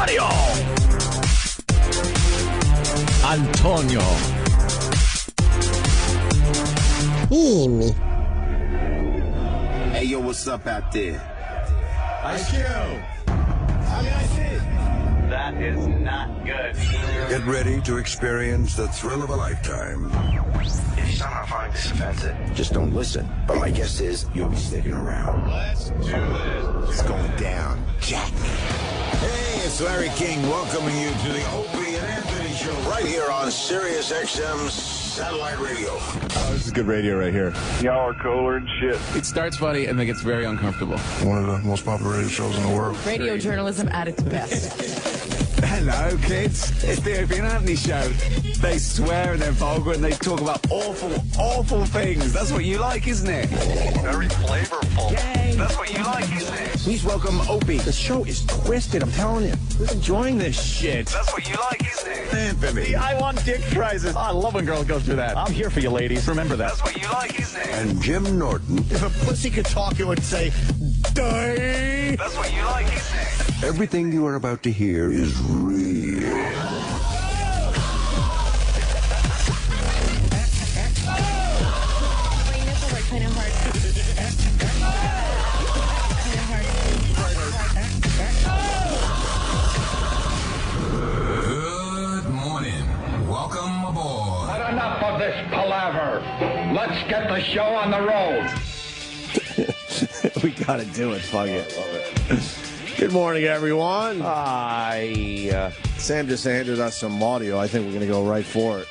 Mario. Antonio. Amy. Hey, yo, what's up out there? Ice Cube. That is not good. Get ready to experience the thrill of a lifetime. If you somehow find this offensive, just don't listen. But my guess is you'll be sticking around. Let's do this. It's going down, Jack. Hey, it's Larry King welcoming you to the Opie and Anthony Show right here on Sirius XM Satellite Radio. Oh, this is good radio right here. Y'all are cooler than shit. It starts funny and then gets very uncomfortable. One of the most popular radio shows in the world. Radio journalism at its best. Hello, kids. It's the Opie and Anthony Show. They swear and they're vulgar and they talk about awful, awful things. That's what you like, isn't it? Very flavorful. Yay. That's what you like, isn't it? Please welcome Opie. The show is twisted, I'm telling you. Who's enjoying this shit? That's what you like, isn't it? Anthony I want dick prizes. I love when girls go through that. I'm here for you, ladies. Remember that. That's what you like, isn't it? and Jim Norton. If a pussy could talk, it would say, die. That's what you like, isn't it? Everything you are about to hear is real. Good morning. Welcome aboard. Had enough of this palaver. Let's get the show on the road. We gotta do it. Fuck it. Love it. Good morning, everyone. Sam just handed us some audio. I think we're gonna go right for it.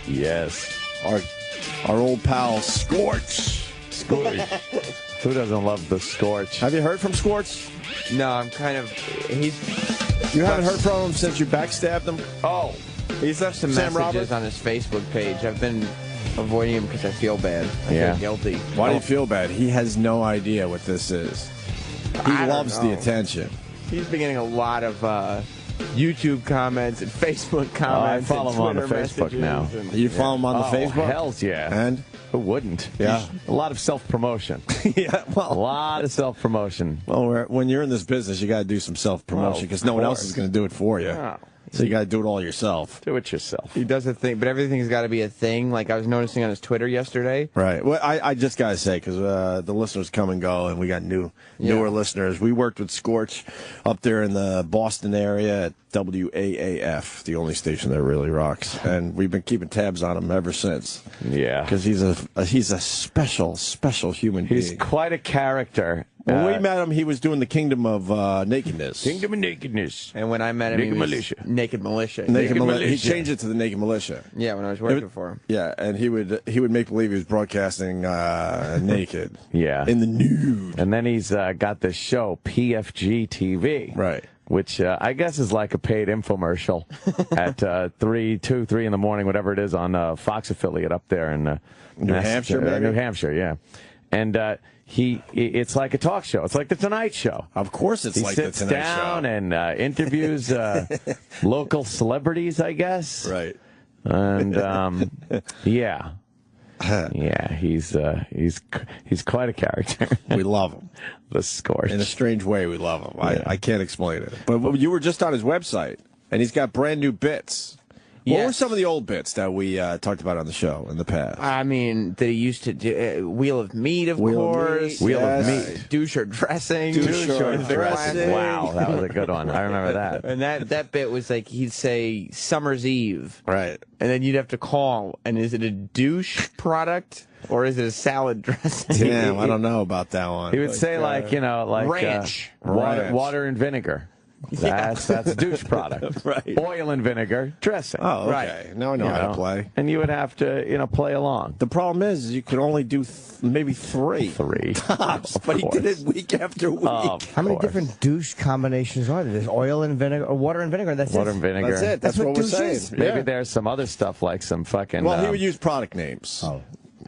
Yes. Our old pal Scorch. Scorch. Who doesn't love the Scorch? Have you heard from Scorch? No, I'm kind of... You haven't heard from him since you backstabbed him? Oh, he's left some Sam messages Robert? on his Facebook page. I've been avoiding him because I feel bad. I Yeah. feel guilty. Why do you feel bad? He has no idea what this is. He I don't loves the know. attention. He's been getting a lot of YouTube comments and Facebook comments. I follow and him on the Twitter Facebook messages now. and- You follow him on the Oh, Facebook? hells yeah. And? Who wouldn't? Yeah. A lot of self-promotion. Yeah, A lot of self-promotion. Well, when you're in this business, you got to do some self-promotion because Well, no of one else course. is going to do it for you. Oh. So you got to do it all yourself. Do it yourself. He does a thing, but everything's got to be a thing. Like I was noticing on his Twitter yesterday. Right. Well, I just got to say, because the listeners come and go, and we got newer listeners. We worked with Scorch up there in the Boston area at WAAF, the only station that really rocks. And we've been keeping tabs on him ever since. Yeah. Because he's a special, special human He's being. quite a character. When we met him, he was doing the Kingdom of Nakedness. Kingdom of Nakedness. And when I met him, Naked he was Militia. Naked Militia. Naked He Militia. changed it to the Naked Militia. Yeah, when I was working for him. Yeah, and he would make believe he was broadcasting naked. Yeah. In the nude. And then he's got this show, PFG TV. Right. Which I guess is like a paid infomercial at 3 in the morning, whatever it is, on Fox affiliate up there in New Hampshire, maybe? New Hampshire, yeah. And it's like a talk show. It's like the Tonight Show. Of course it's He like sits the Tonight down Show. and interviews local celebrities, I guess. Right. And yeah. Yeah, he's quite a character. We love him. The Scorch. In a strange way, we love him. I can't explain it. But you were just on his website, and he's got brand new bits. What were Yes. some of the old bits that we talked about on the show in the past? I mean, that he used to do Wheel of Meat, of Wheel of course. Meat, Wheel of yes. Meat. Douche or dressing. Douche or is the dressing. classic. Wow, that was a good one. I remember that. And that bit was like he'd say Summer's Eve, Right. and then you'd have to call. And is it a douche product or is it a salad dressing? Damn, I don't know about that one. He would say like ranch. Ranch. water and vinegar. That's a douche product. Right. Oil and vinegar dressing. Oh, okay. Right. Now I know You how know? to play. And you would have to play along. The problem is you could only do maybe three. Tops, but he did it week after week. How many different douche combinations are there? There's oil and vinegar, or water and vinegar. That's Water it. and vinegar. That's it. That's what we're douche saying. is? Maybe Yeah. there's some other stuff like some fucking Well, he would use product names. Oh.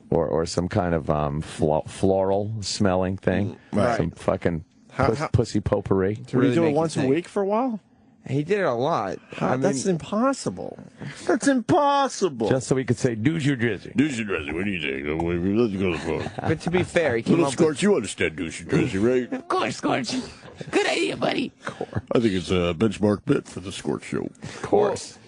or some kind of floral smelling thing. Right. Some fucking How- pussy potpourri. Were you really doing make you once a think. week for a while? He did it a lot. That's impossible. That's impossible. Just so we could say, douche your drizzy. Douche your drizzy. What do you think? Let's go to the phone. But to be fair, he came Little up Scorch, you understand douche your drizzy, right? Of course, Scorch. Good idea, buddy. I think it's a benchmark bit for the Scorch show. Of course.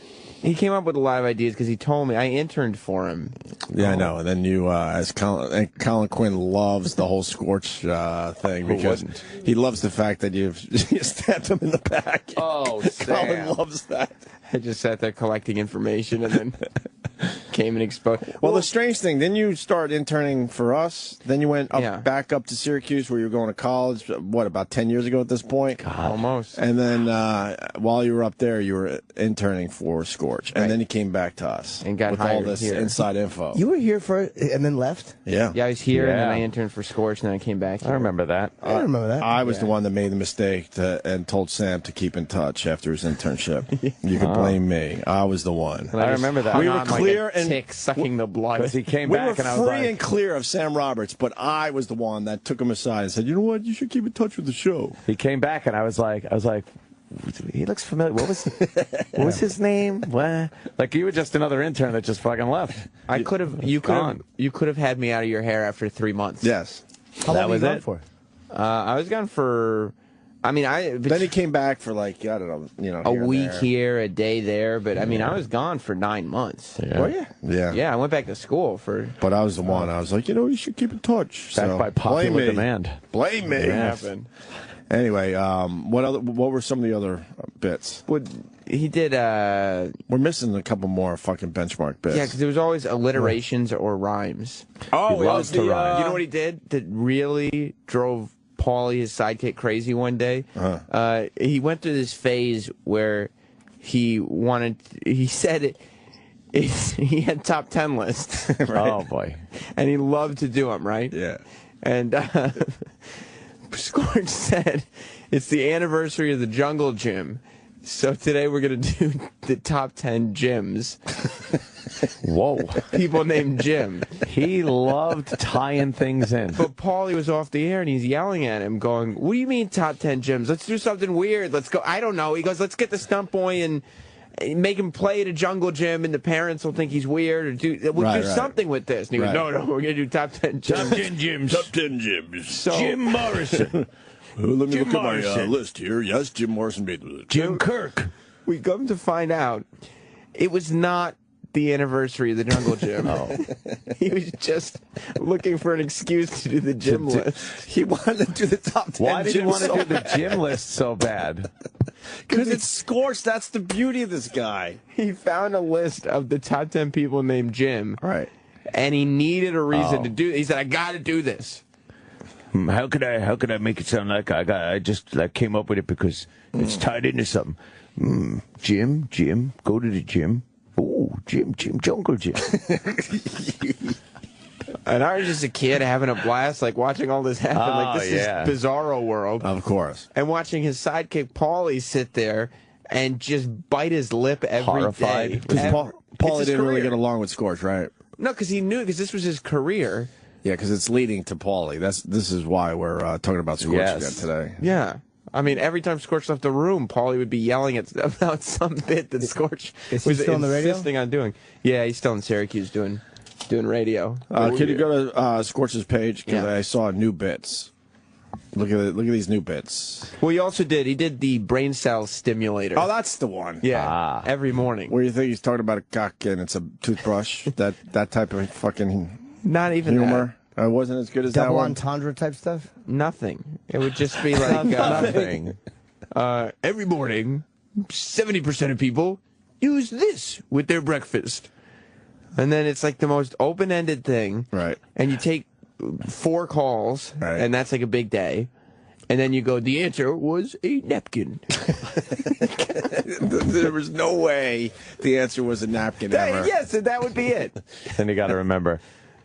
He came up with a lot of ideas because he told me. I interned for him. Yeah, I know. And then you, as Colin Quinn loves the whole Scorch thing because he loves the fact that you stabbed him in the back. Oh, Colin loves that. I just sat there collecting information and then came and exposed. Well, the strange thing, then you start interning for us. Then you went back up to Syracuse where you were going to college, what, about 10 years ago at this point? Almost. And then while you were up there, you were interning for Scorch. And then you came back to us and got with hired all this here. Inside info. You were here and then left? Yeah. Yeah, I was here, and then I interned for Scorch, and then I came back here. I remember that. I remember that. I was the one that made the mistake and told Sam to keep in touch after his internship. You can blame me. I was the one. I remember that. We were clear like a tick sucking the blood. Because he came we back were and I was free like, and clear of Sam Roberts, but I was the one that took him aside and said, "You know what? You should keep in touch with the show." he came back and I was like, he looks familiar. What was his name? What? Like you were just another intern that just fucking left. I could have. You could have had me out of your hair after 3 months. Yes. How long were you gone for? I was gone for. I mean, then he came back for like I don't know, a week here, a day there. But I mean, I was gone for 9 months. Yeah. Were you? Yeah. Yeah, I went back to school for. But I was the one. I was like, you should keep in touch. Backed by popular demand. Blame me. It happened. Anyway, what were some of the other bits? He did. We're missing a couple more fucking benchmark bits. Yeah, because there was always alliterations or rhymes. Oh, he loves to rhyme. You know what he did that really drove Paulie, his sidekick, crazy one day? He went through this phase where he said he had top 10 lists. Right? Oh, boy. And he loved to do them, right? Yeah. And Scorch said, it's the anniversary of the Jungle Gym. So today we're going to do the top 10 gyms. Whoa. People named Jim. He loved tying things in. But Paulie was off the air and he's yelling at him going, what do you mean top 10 gyms? Let's do something weird. Let's go. I don't know. He goes, let's get the stunt boy and make him play at a jungle gym and the parents will think he's weird or we'll do something with this. And he goes, no, we're going to do top 10 gyms. Top 10 gyms. Top 10 gyms. So, Jim Morrison. Let me Jim look at Morrison. my list here. Yes, Jim Morrison made the list. Jim Kirk. We come to find out it was not the anniversary of the Jungle Gym. He was just looking for an excuse to do the gym list. He wanted to do the top 10 Why did he gyms want to so do the bad. gym list so bad? Because it's Scorch. That's the beauty of this guy. He found a list of the top 10 people named Jim. Right. And he needed a reason to do it. He said, I got to do this. How could I make it sound like I just came up with it because it's tied into something? Jim, go to the gym. Oh, Jim, jungle gym. And I was just a kid having a blast, like watching all this happen. Like this is Bizarro World. Of course. And watching his sidekick Paulie sit there and just bite his lip every Horrified. day. Because Paulie didn't really career. get along with Scorch, right? No, because he knew, because this was his career. Yeah, because it's leading to Paulie. This is why we're talking about Scorch again today. Yeah. I mean, every time Scorch left the room, Paulie would be yelling about some bit that Scorch Is he was still on the radio? insisting on doing. Yeah, he's still in Syracuse doing radio. Can you go to Scorch's page? Because I saw new bits. Look at these new bits. Well, he did the brain cell stimulator. Oh, that's the one. Yeah, every morning. Where you think he's talking about a cock and it's a toothbrush? that type of fucking Not even humor. Wasn't as good as Double that one. entendre type stuff? Nothing. It would just be like Nothing. every morning, 70% of people use this with their breakfast. And then it's like the most open-ended thing. Right. And you take 4 calls, and that's like a big day. And then you go, the answer was a napkin. There was no way the answer was a napkin ever. Yes, and that would be it. Then you got to remember,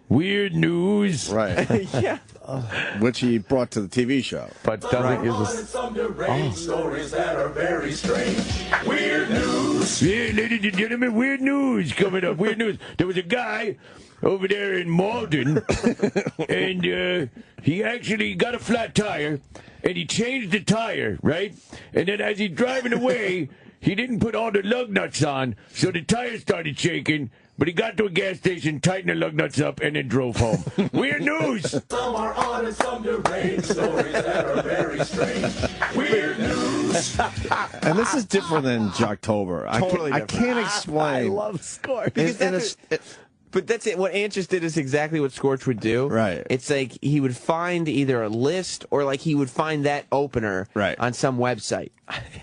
weird news. Right. Yeah. Which he brought to the TV show. But doesn't use this. Some deranged stories that are very strange. Weird news. Yeah, ladies and gentlemen, weird news coming up. Weird news. There was a guy over there in Malden, and he actually got a flat tire, and he changed the tire, right? And then as he's driving away, He didn't put all the lug nuts on, so the tires started shaking. But he got to a gas station, tightened the lug nuts up, and then drove home. Weird news. Some are odd and some deranged. Stories that are very strange. Weird news. And this is different than Jocktober. Totally I can't explain. I love Scorch. Because but that's it. What Ant just did is exactly what Scorch would do. Right. It's like he would find either a list or like he would find that opener on some website.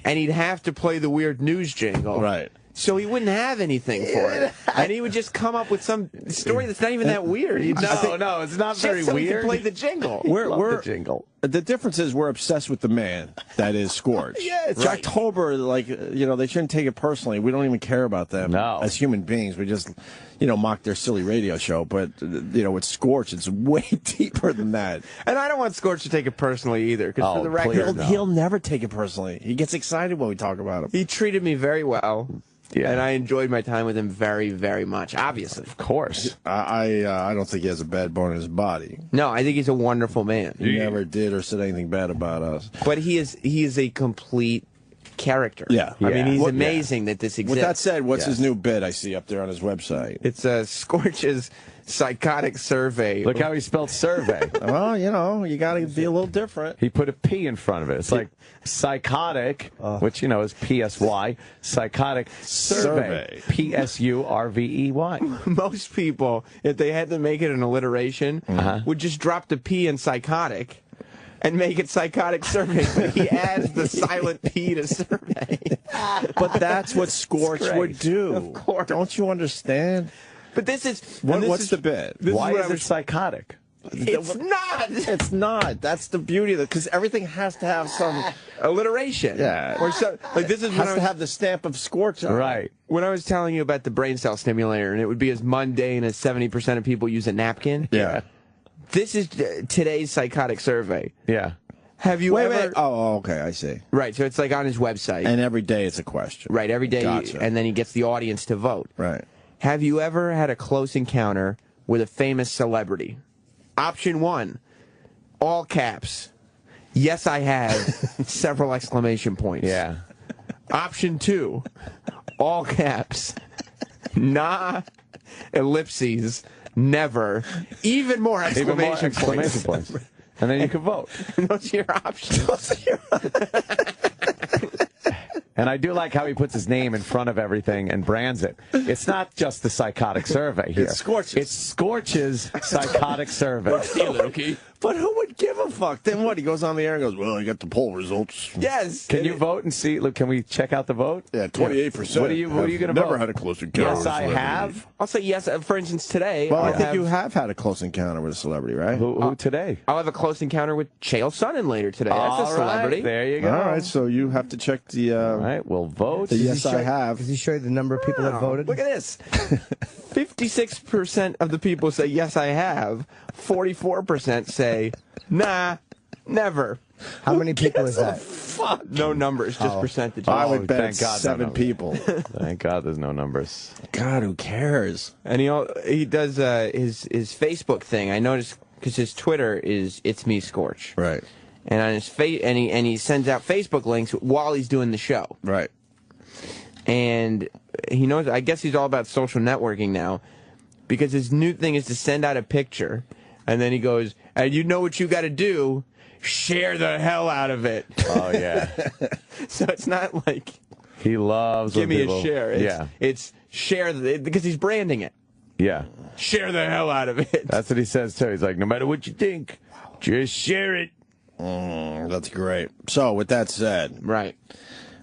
And he'd have to play the weird news jingle. Right. So he wouldn't have anything for it. And he would just come up with some story that's not even that weird. No, it's not very so weird. He could play the jingle. We're the jingle. The difference is we're obsessed with the man that is Scorch. Yeah, it's Jocktober, like, they shouldn't take it personally. We don't even care about them as human beings. We just, mock their silly radio show. But, with Scorch, it's way deeper than that. And I don't want Scorch to take it personally either. Because for the record, he'll never take it personally. He gets excited when we talk about him. He treated me very well. Yeah. And I enjoyed my time with him very, very much, obviously. Of course. I don't think he has a bad bone in his body. No, I think he's a wonderful man. He never did or said anything bad about us. But he is a complete character. Yeah. I mean, he's amazing that this exists. With that said, what's his new bit I see up there on his website? It's Scorch's psychotic survey. Look how he spelled survey. Well, you got to be a little different. He put a P in front of it. It's like psychotic, which, is P-S-Y, psychotic survey. P-S-U-R-V-E-Y. Most people, if they had to make it an alliteration, would just drop the P in psychotic and make it psychotic survey. But he adds the silent P to survey. But that's what Scorch would do. Of course. Don't you understand? But this is... What's the bit? Why is it psychotic? It's not. It's not. That's the beauty of it, because everything has to have some alliteration. Yeah. Or so, like this is has to have the stamp of Scorch on it. Right. When I was telling you about the brain cell stimulator, and it would be as mundane as 70% of people use a napkin. Yeah. This is today's psychotic survey. Yeah. Have you ever? Wait. Oh, okay. I see. Right. So it's like on his website. And every day it's a question. Right. Every day, Gotcha. and then he gets the audience to vote. Right. Have you ever had a close encounter with a famous celebrity? Option 1, all caps. Yes, I have. Several exclamation points. Yeah. Option 2, all caps. Nah, ellipses, never. Even more exclamation points. And then you can vote. Those are your options. And I do like how he puts his name in front of everything and brands it. It's not just the psychotic survey here. It's Scorch's. It's Scorch's psychotic survey. But who would give a fuck? Then what? He goes on the air and goes, well, I got the poll results. Yes. Can you vote and see? Look, can we check out the vote? Yeah, 28%. What are you going to vote? Never had a close encounter. Yes, I have. I'll say yes. For instance, today. Well, I think you have had a close encounter with a celebrity, right? Who today? I'll have a close encounter with Chael Sonnen later today. That's a celebrity. Right, there you go. All right, so you have to check the... All right, we'll vote. The yes, I have. Does he show you the number of people that voted? Look at this. 56% of the people say, yes, I have. 44% say, nah, never. How many people is that? Fuck. No numbers, just percentages. I would bet thank it's God, 7 people. Thank God there's no numbers. God, who cares? And he does his Facebook thing. I noticed because his Twitter is It's Me Scorch. Right. And on his he sends out Facebook links while he's doing the show. Right. And he knows, I guess he's all about social networking now, because his new thing is to send out a picture, and then he goes, and you know what you got to do, share the hell out of it. Oh, yeah. So it's not like, He loves give when me people, a share. It's share, because he's branding it. Yeah. Share the hell out of it. That's what he says, too. He's like, no matter what you think, just share it. That's great. So, with that said, Right.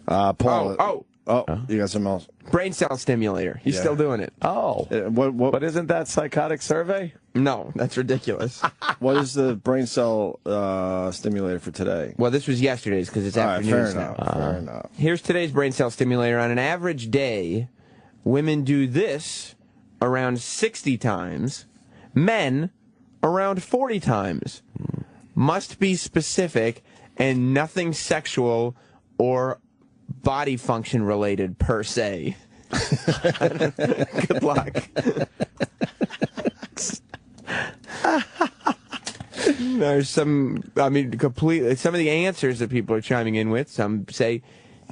Paul. Oh, you got something else? Brain cell stimulator. He's still doing it. Oh. What? But isn't that psychotic survey? No, that's ridiculous. What is the brain cell stimulator for today? Well, this was yesterday's because it's afternoon. Fair enough. Here's today's brain cell stimulator. On an average day, women do this around 60 times. Men around 40 times. Must be specific and nothing sexual or body function related per se. Good luck. There's some, completely, some of the answers that people are chiming in with. Some say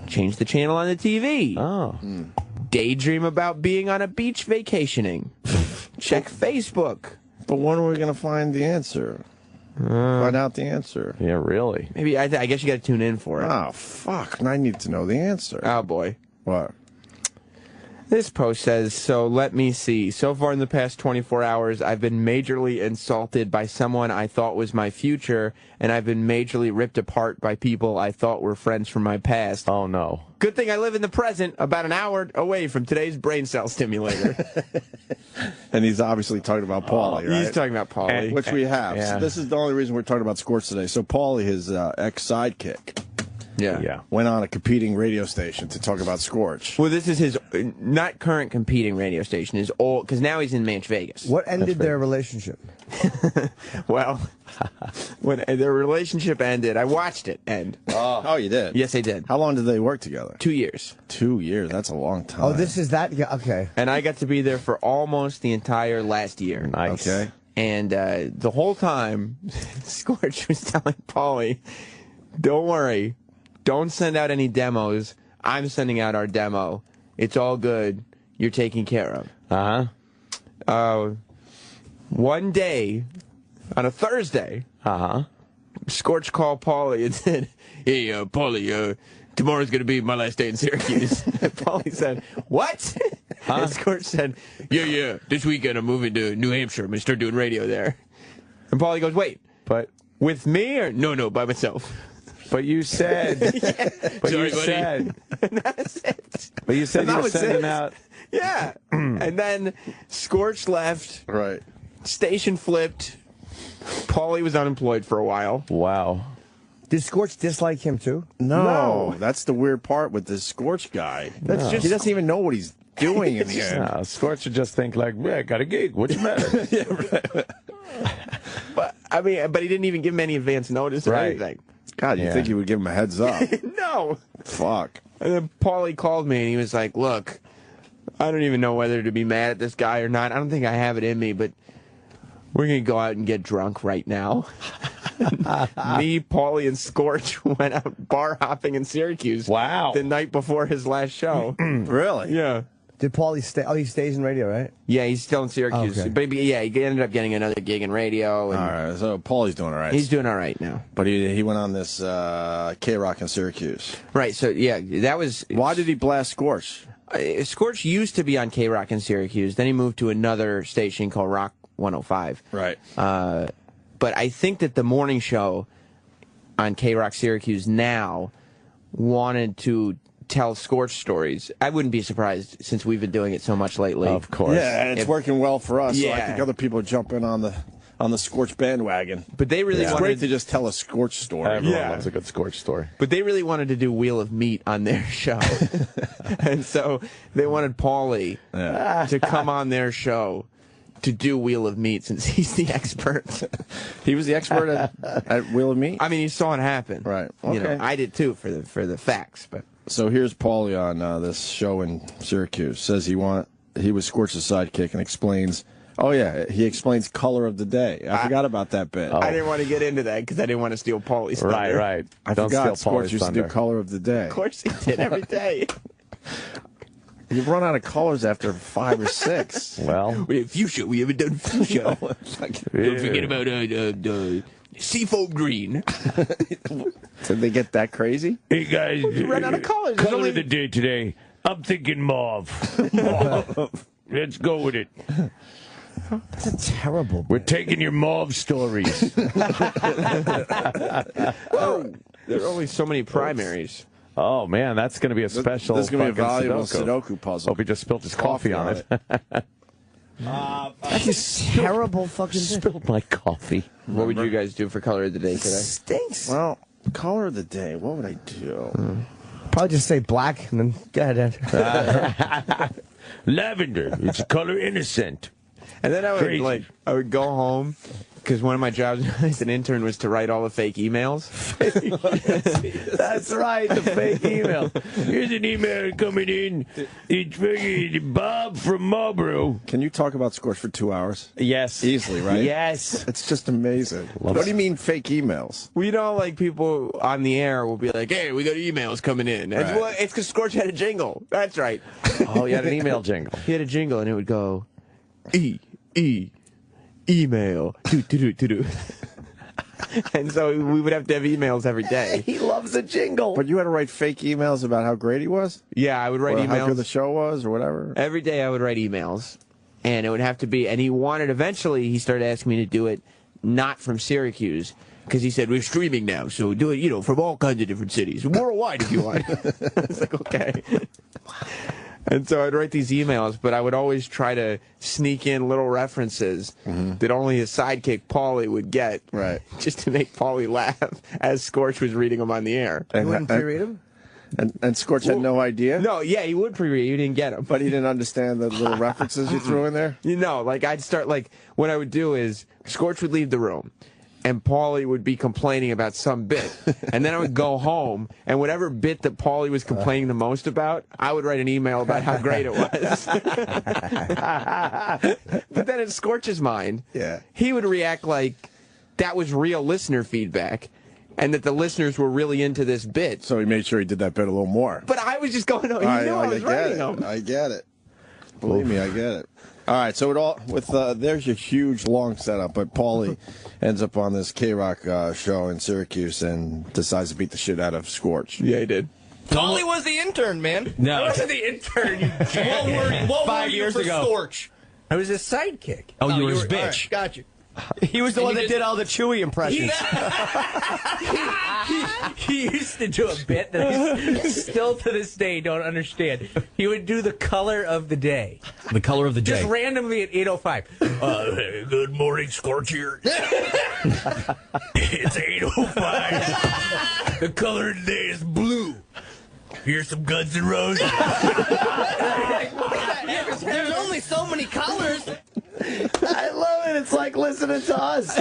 change the channel on the TV. Oh. Daydream about being on a beach vacationing. Check Facebook. But when are we going to find the answer? Find out the answer. Yeah, really. Maybe I guess you got to tune in for it. Oh, fuck. I need to know the answer. Oh, boy. What? This post says, so let me see. So far in the past 24 hours, I've been majorly insulted by someone I thought was my future, and I've been majorly ripped apart by people I thought were friends from my past. Oh, no. Good thing I live in the present, about an hour away from today's brain cell stimulator. And he's obviously talking about Paulie, right? He's talking about Paulie. Which we have. Yeah. So this is the only reason we're talking about Scorch today. So Paulie, his ex-sidekick, Yeah. went on a competing radio station to talk about Scorch. Well, this is his not current competing radio station, his old, because now he's in Manch Vegas. What ended their relationship? Well, when their relationship ended, I watched it end. Oh, you did? Yes, I did. How long did they work together? 2 years. 2 years. That's a long time. Oh, this is that? Yeah, okay. And I got to be there for almost the entire last year. Nice. Okay. And the whole time, Scorch was telling Paulie, don't worry, don't send out any demos. I'm sending out our demo. It's all good. You're taken care of. Uh-huh. One day, on a Thursday, Scorch called Paulie and said, hey, Paulie, tomorrow's going to be my last day in Syracuse. Paulie said, what? And Scorch said, yeah, this weekend I'm moving to New Hampshire. I'm going to start doing radio there. And Paulie goes, wait, But with me or? No, by myself. but you said, but Sorry, you buddy. said, And that's it. but you said And you that were was sending it. out. Yeah. And then Scorch left. Right. Station flipped. Paulie was unemployed for a while. Wow. Did Scorch dislike him too? No. That's the weird part with this Scorch guy. That's just- He doesn't even know what he's doing in the end. No, Scorch would just think like, yeah, I got a gig. What's the matter? But he didn't even give him any advance notice or Right. anything. God, you Yeah. think he would give him a heads up? No. Fuck. And then Paulie called me and he was like, look, I don't even know whether to be mad at this guy or not. I don't think I have it in me, but we're going to go out and get drunk right now. Me, Paulie, and Scorch went out bar hopping in Syracuse. Wow. The night before his last show. Really? Yeah. Did Paulie stay? Oh, he stays in radio, right? Yeah, he's still in Syracuse. Okay. But he ended up getting another gig in radio. And All right. So Paulie's doing all right. he's doing all right now. But he went on this K-Rock in Syracuse. Right, so yeah, that was... Why did he blast Scorch? Scorch used to be on K-Rock in Syracuse. Then he moved to another station called Rock 105. Right. But I think that the morning show on K-Rock Syracuse now wanted to tell Scorch stories. I wouldn't be surprised since we've been doing it so much lately. Of course. Yeah, and it's working well for us. So I Yeah. think other people are jumping on the Scorch bandwagon. But they really It's wanted great to just tell a Scorch story. Everyone loves a good Scorch story. But they really wanted to do Wheel of Meat on their show. And so they wanted Paulie to come on their show to do Wheel of Meat since he's the expert. He was the expert at Wheel of Meat? I mean, he saw it happen. Right. You know, Okay. I did too for the facts, but So here's Paulie on this show in Syracuse. Says he was Scorch's sidekick and explains. Oh yeah, he explains color of the day. I forgot about that bit. I didn't want to get into that because I didn't want to steal Paulie's thunder. Right. I Don't forgot steal Scorch Paulie's used to do thunder. color of the day. Of course he did every day. You run out of colors after 5 or 6. Well, We have fuchsia. We haven't done fuchsia. Don't forget about seafoam green. Did they get that crazy? hey guys, You ran out of colors. There's color only- of the day today. I'm thinking mauve. Mauve. Let's go with it. That's a terrible. We're taking your mauve stories. Whoa. There are only so many primaries. Oh man, that's going to be a special. This is going to be a fucking valuable Sudoku. Sudoku puzzle. Hope he just spilled his coffee on it. That's a terrible fucking thing. Spilled my coffee. What would you guys do for color of the day today? Stinks. Well, color of the day. What would I do? Probably just say black and then go ahead. Ed. Lavender. It's a color innocent. And then I Crazy. would go home Because one of my jobs as an intern was to write all the fake emails. That's right, the fake email. Here's an email coming in. It's fucking Bob from Marlboro. Can you talk about Scorch for 2 hours? Yes. Easily, right? Yes. It's just amazing. What do you mean fake emails? We know, like, people on the air will be like, hey, we got emails coming in. Right. It's because Scorch had a jingle. That's right. Oh, he had an email jingle. He had a jingle, and it would go, email, do. And so we would have to have emails every day. He loves a jingle. But you had to write fake emails about how great he was? Yeah, I would write Or emails. how good the show was or whatever? Every day I would write emails, and it would have to be, and he wanted, eventually he started asking me to do it not from Syracuse, because he said, we're streaming now, so do it, from all kinds of different cities, worldwide if you want. I was like, okay. And so I'd write these emails, but I would always try to sneak in little references that only his sidekick, Paulie, would get. Right. Just to make Paulie laugh as Scorch was reading them on the air. You wouldn't pre-read them? And Scorch had no idea? No, yeah, he would pre-read. You didn't get them. But he didn't understand the little references you threw in there? Like I'd start, like, what I would do is Scorch would leave the room, and Paulie would be complaining about some bit. And then I would go home, and whatever bit that Paulie was complaining the most about, I would write an email about how great it was. But then in Scorch's mind, he would react like that was real listener feedback, and that the listeners were really into this bit. So he made sure he did that bit a little more. But I was just going, I was writing them. I get it. Believe me, I get it. All right, so there's your huge long setup, but Paulie ends up on this K-Rock show in Syracuse and decides to beat the shit out of Scorch. Yeah, he did. Paulie was the intern, man. No. I wasn't the intern. What were you for Scorch? I was his sidekick. Oh, you were his all bitch. right, got you. He was the one that did all the Chewy impressions. He used to do a bit that I still to this day don't understand. He would do the color of the day. The color of the day. Just randomly at 8:05. Good morning, Scorch here. It's 8:05. The color of the day is blue. Here's some Guns N' Roses. There's only so many colors. I love it. It's like listening to us.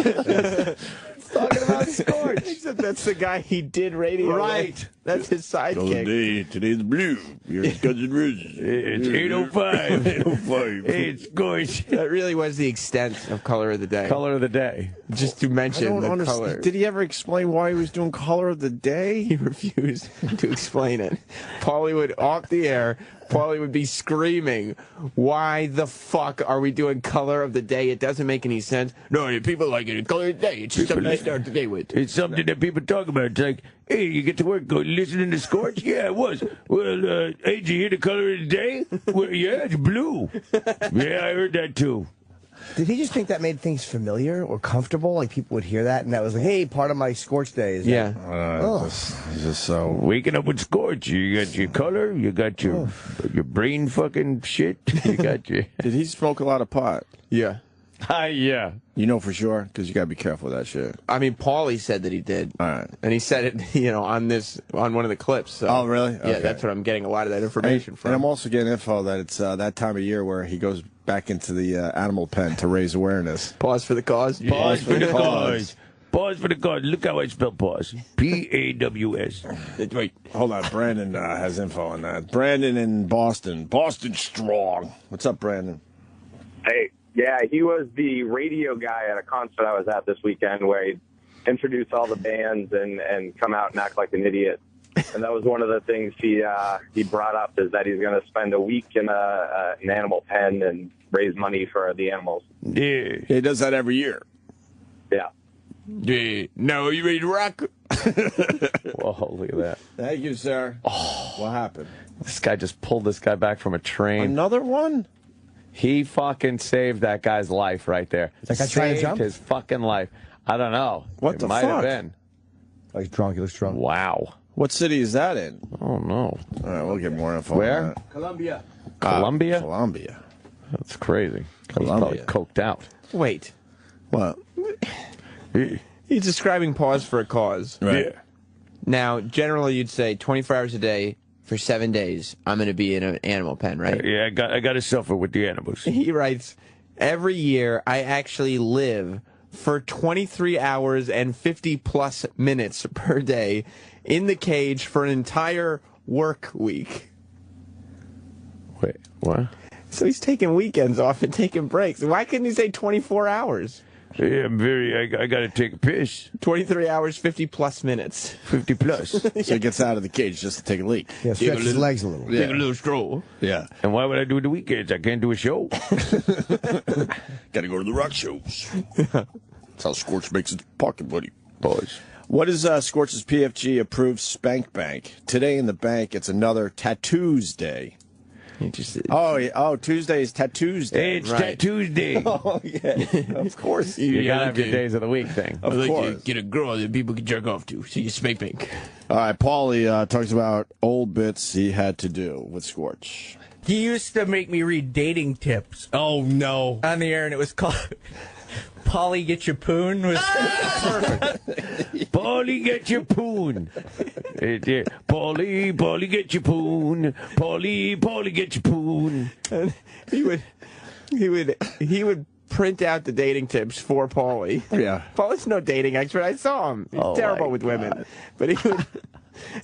Talking about Scorch. Except that's the guy he did radio Right. with. That's his sidekick. Today's blue. Here's Guns N' Roses. It's 8:05. 8:05. Hey, it's Scorch. That really was the extent of Color of the Day. Color of the day. Just to mention the color. Did he ever explain why he was doing Color of the Day? He refused to explain it. Paulie would, off the air, Paulie would be screaming, why the fuck are we doing Color of the Day? It doesn't make any sense. No, people like it. Color of the Day. It's just something to start the day with. It's something that people talk about. It's like, hey, you get to work listening to Scorch? Yeah, it was. Well, hey, did you hear the color of the day? Well, yeah, it's blue. Yeah, I heard that too. Did he just think that made things familiar or comfortable? Like people would hear that and that was like, hey, part of my Scorch day is Yeah. It's just so... Waking up with Scorch. You got your color, you got your brain fucking shit. You got your... Did he smoke a lot of pot? Yeah. Yeah. You know for sure? Because you got to be careful with that shit. I mean, Paulie said that he did. All right. And he said it, on one of the clips. So. Oh, really? Yeah, Okay. that's what I'm getting a lot of that information from. And I'm also getting info that it's that time of year where he goes back into the animal pen to raise awareness. Pause for the cause. Pause for the cause. Pause for the cause. Look how I spell pause. P-A-W-S. Wait. Hold on. Brandon has info on that. Brandon in Boston. Boston strong. What's up, Brandon? Hey. Yeah, he was the radio guy at a concert I was at this weekend where he introduced all the bands and come out and act like an idiot. And that was one of the things he brought up, is that he's going to spend a week in an animal pen and raise money for the animals. Yeah. He does that every year. Yeah. Yeah. Now, are you ready to rock? Whoa, look at that. Thank you, sir. Oh, what happened? This guy just pulled this guy back from a train. Another one? He fucking saved that guy's life right there. That guy trying to jump? His fucking life. I don't know. What the might fuck? have been. Oh, he's drunk. He looks drunk. Wow. What city is that in? Oh, no. All right, we'll get more info. Where? On that. Colombia. Colombia? Colombia. That's crazy. Colombia. He's probably coked out. Wait. What? He's describing pause for a cause. Right. Yeah. Now, generally, you'd say 24 hours a day for 7 days, I'm going to be in an animal pen, right? Yeah, I got to suffer with the animals. He writes, every year I actually live for 23 hours and 50-plus minutes per day in the cage for an entire work week. Wait, what? So he's taking weekends off and taking breaks. Why couldn't he say 24 hours? Yeah, I got to take a piss. 23 hours, 50-plus minutes. 50-plus. So he gets out of the cage just to take a leak. Yeah, stretch his legs a little. Take a little stroll. Yeah. And why would I do the weekends? I can't do a show. Got to go to the rock shows. That's how Scorch makes his pocket money. Boys. What is Scorch's PFG approved Spank Bank? Today in the bank, it's another Tattoos Day. Tuesday is Tattoos Day. It's Tattoos Day. Oh, yeah. Of course. You gotta have your days of the week thing. Of course. Get a girl that people can jerk off to, so you spank bank. All right, Paulie talks about old bits he had to do with Scorch. He used to make me read dating tips. Oh, no. On the air, and it was called Paulie Get Your Poon. Was perfect. Paulie, get your poon. Paulie, get your poon. Paulie, get your poon. And he would print out the dating tips for Paulie. Yeah. Paulie's no dating expert. I saw him. He's terrible with women. But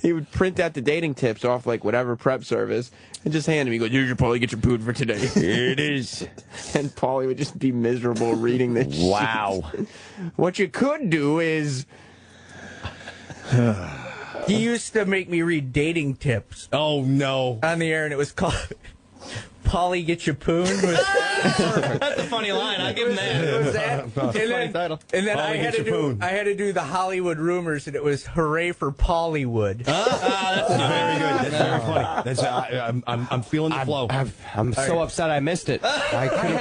he would print out the dating tips off like whatever prep service and just hand him. He goes, "Here's your Paulie, get your poon for today." Here it is. And Paulie would just be miserable reading this. Wow. Shit. What you could do is. He used to make me read dating tips. Oh, no. On the air, and it was called Paulie Get Your Poon. That's a funny line. I'll give him that. It was that. And then I had to do the Hollywood rumors, and it was hooray for Paulywood. That's very good. That's very funny. That's, I'm feeling the flow. I'm so upset I missed it. I can't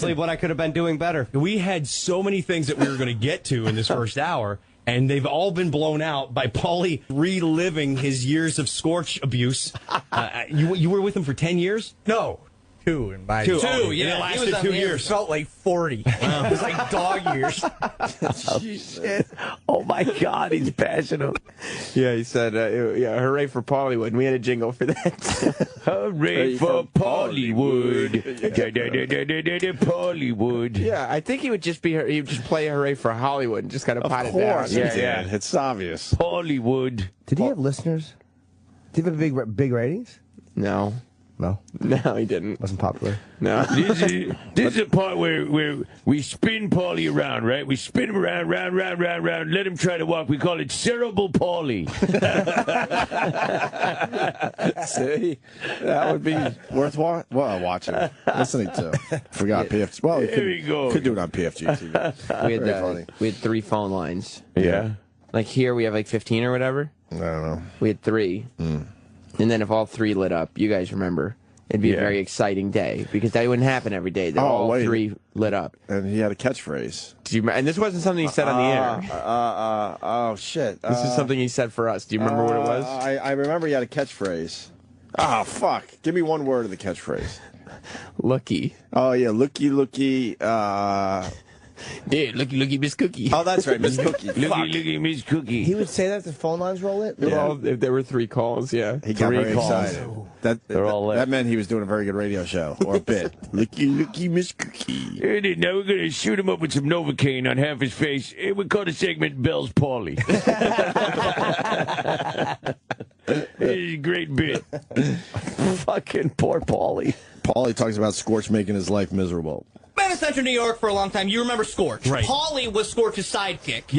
believe what I could have been doing better. We had so many things that we were going to get to in this first hour, and they've all been blown out by Paulie reliving his years of Scorch abuse. You were with him for 10 years? No. 2 in my Two, yeah. It lasted 2 years. It felt like 40. It was like dog years. Shit. Oh, my God, he's passionate. Yeah, he said, hooray for Paulywood. And we had a jingle for that. Hooray for Paulywood. Paulywood. Yeah, I think he would just play hooray for Hollywood and just kind of pot it down. Of course, yeah. It's obvious. Paulywood. Did he have listeners? Did he have big ratings? No. No, he didn't. Wasn't popular. No. This is the part where we spin Paulie around, right? We spin him around, round, let him try to walk. We call it cerebral Paulie. See? That would be worth watching, listening to. Forgot PFG. Well, There we go. Could do it on PFG TV. We had 3 phone lines. Yeah. Like here we have like 15 or whatever. I don't know. We had 3. And then if all 3 lit up, you guys remember, it'd be a very exciting day because that wouldn't happen every day. That all 3 lit up. And he had a catchphrase. Do you, and this wasn't something he said on the air. Oh, shit. This is something he said for us. Do you remember what it was? I remember he had a catchphrase. Oh, fuck. Give me one word of the catchphrase. Looky. Oh, yeah. Looky. Yeah, looky, Miss Cookie. Oh, that's right, Miss Cookie. Looky, Miss Cookie. He would say that if the phone lines roll it? Yeah. There were 3 calls, yeah. He got 3 very excited. That meant he was doing a very good radio show or a bit. Looky, Miss Cookie. And now we're going to shoot him up with some Novocaine on half his face. And we call the segment Bell's Paulie. This is a great bit. Fucking poor Paulie. Paulie talks about Scorch making his life miserable. Been in Central New York for a long time. You remember Scorch. Right. Paulie was Scorch's sidekick.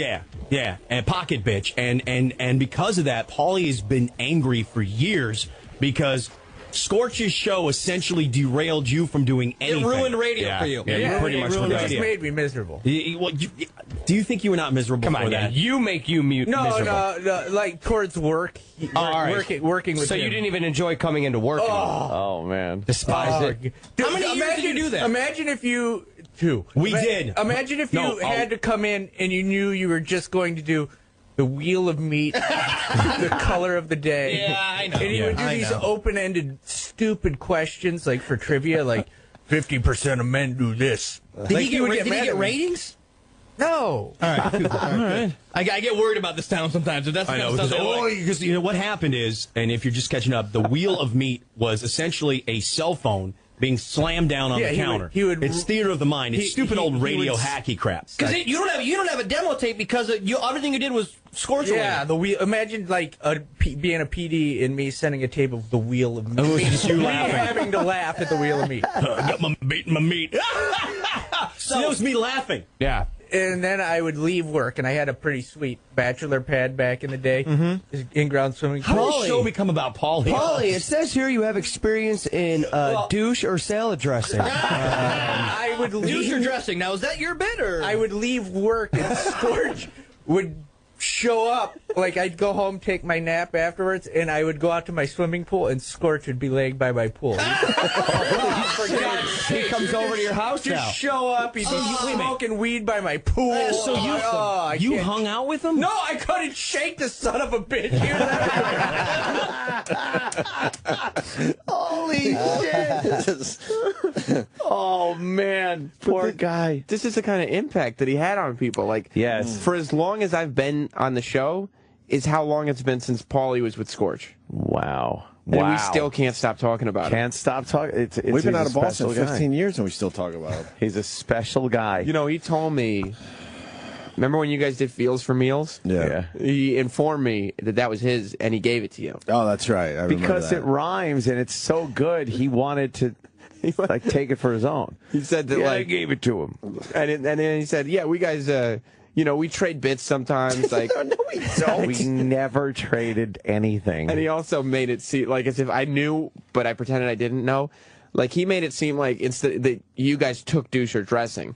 Yeah, and pocket bitch. And because of that, Paulie has been angry for years because Scorch's show essentially derailed you from doing anything. It ruined radio for you. Yeah, you pretty much ruined It radio. just made me miserable. Do you think you were not miserable Come before on, that? you make you miserable. No, like towards work. All right. Working with So him. you didn't even enjoy coming into work anymore. Oh, man. Despise it. Dude, How many years did you do that? Imagine if you... 2. We did. Imagine if you had to come in and you knew you were just going to do the wheel of meat, the color of the day. Yeah, I know. And you would do these open-ended, stupid questions, like for trivia, like 50% of men do this. Did he get ratings? No. All right. I get worried about this town sometimes. If that's the I kind know, of stuff they like. because what happened is, and if you're just catching up, the Wheel of Meat was essentially a cell phone being slammed down on the counter. It's theater of the mind. It's stupid old radio hacky crap. Because you don't have a demo tape because everything you did was Scorch. Yeah, the wheel. Imagine like being a PD and me sending a tape of the Wheel of Meat. Oh, just you laughing. Having to laugh at the Wheel of Meat. I got my meat. So it was me laughing. Yeah. And then I would leave work, and I had a pretty sweet bachelor pad back in the day, in-ground swimming. How did the show become about Paulie? Paulie, it says here you have experience in douche or salad dressing. I would leave douche or dressing. Now, is that your bit, or I would leave work, and Scorch would show up. Like, I'd go home, take my nap afterwards, and I would go out to my swimming pool, and Scorch would be laying by my pool. He comes over to your house now. Just show up. He'd be smoking weed by my pool. So you hung out with him? No, I couldn't shake the son of a bitch. Holy shit! Oh man, poor guy. This is the kind of impact that he had on people. Like, yes, for as long as I've been on the show, is how long it's been since Paulie was with Scorch. Wow. And we still can't stop talking about it. Can't stop talking. We've been out of Boston 15 years and we still talk about it. He's a special guy. You know, he told me, remember when you guys did Feels for Meals? Yeah. He informed me that that was his, and he gave it to you. Oh, that's right. I because it rhymes and it's so good, he wanted to like take it for his own. He said that, I gave it to him. And then he said, yeah, we guys, you know, we trade bits sometimes. Like, no, we don't. We never traded anything. And he also made it seem like as if I knew, but I pretended I didn't know. Like, he made it seem like instead that you guys took douche or dressing.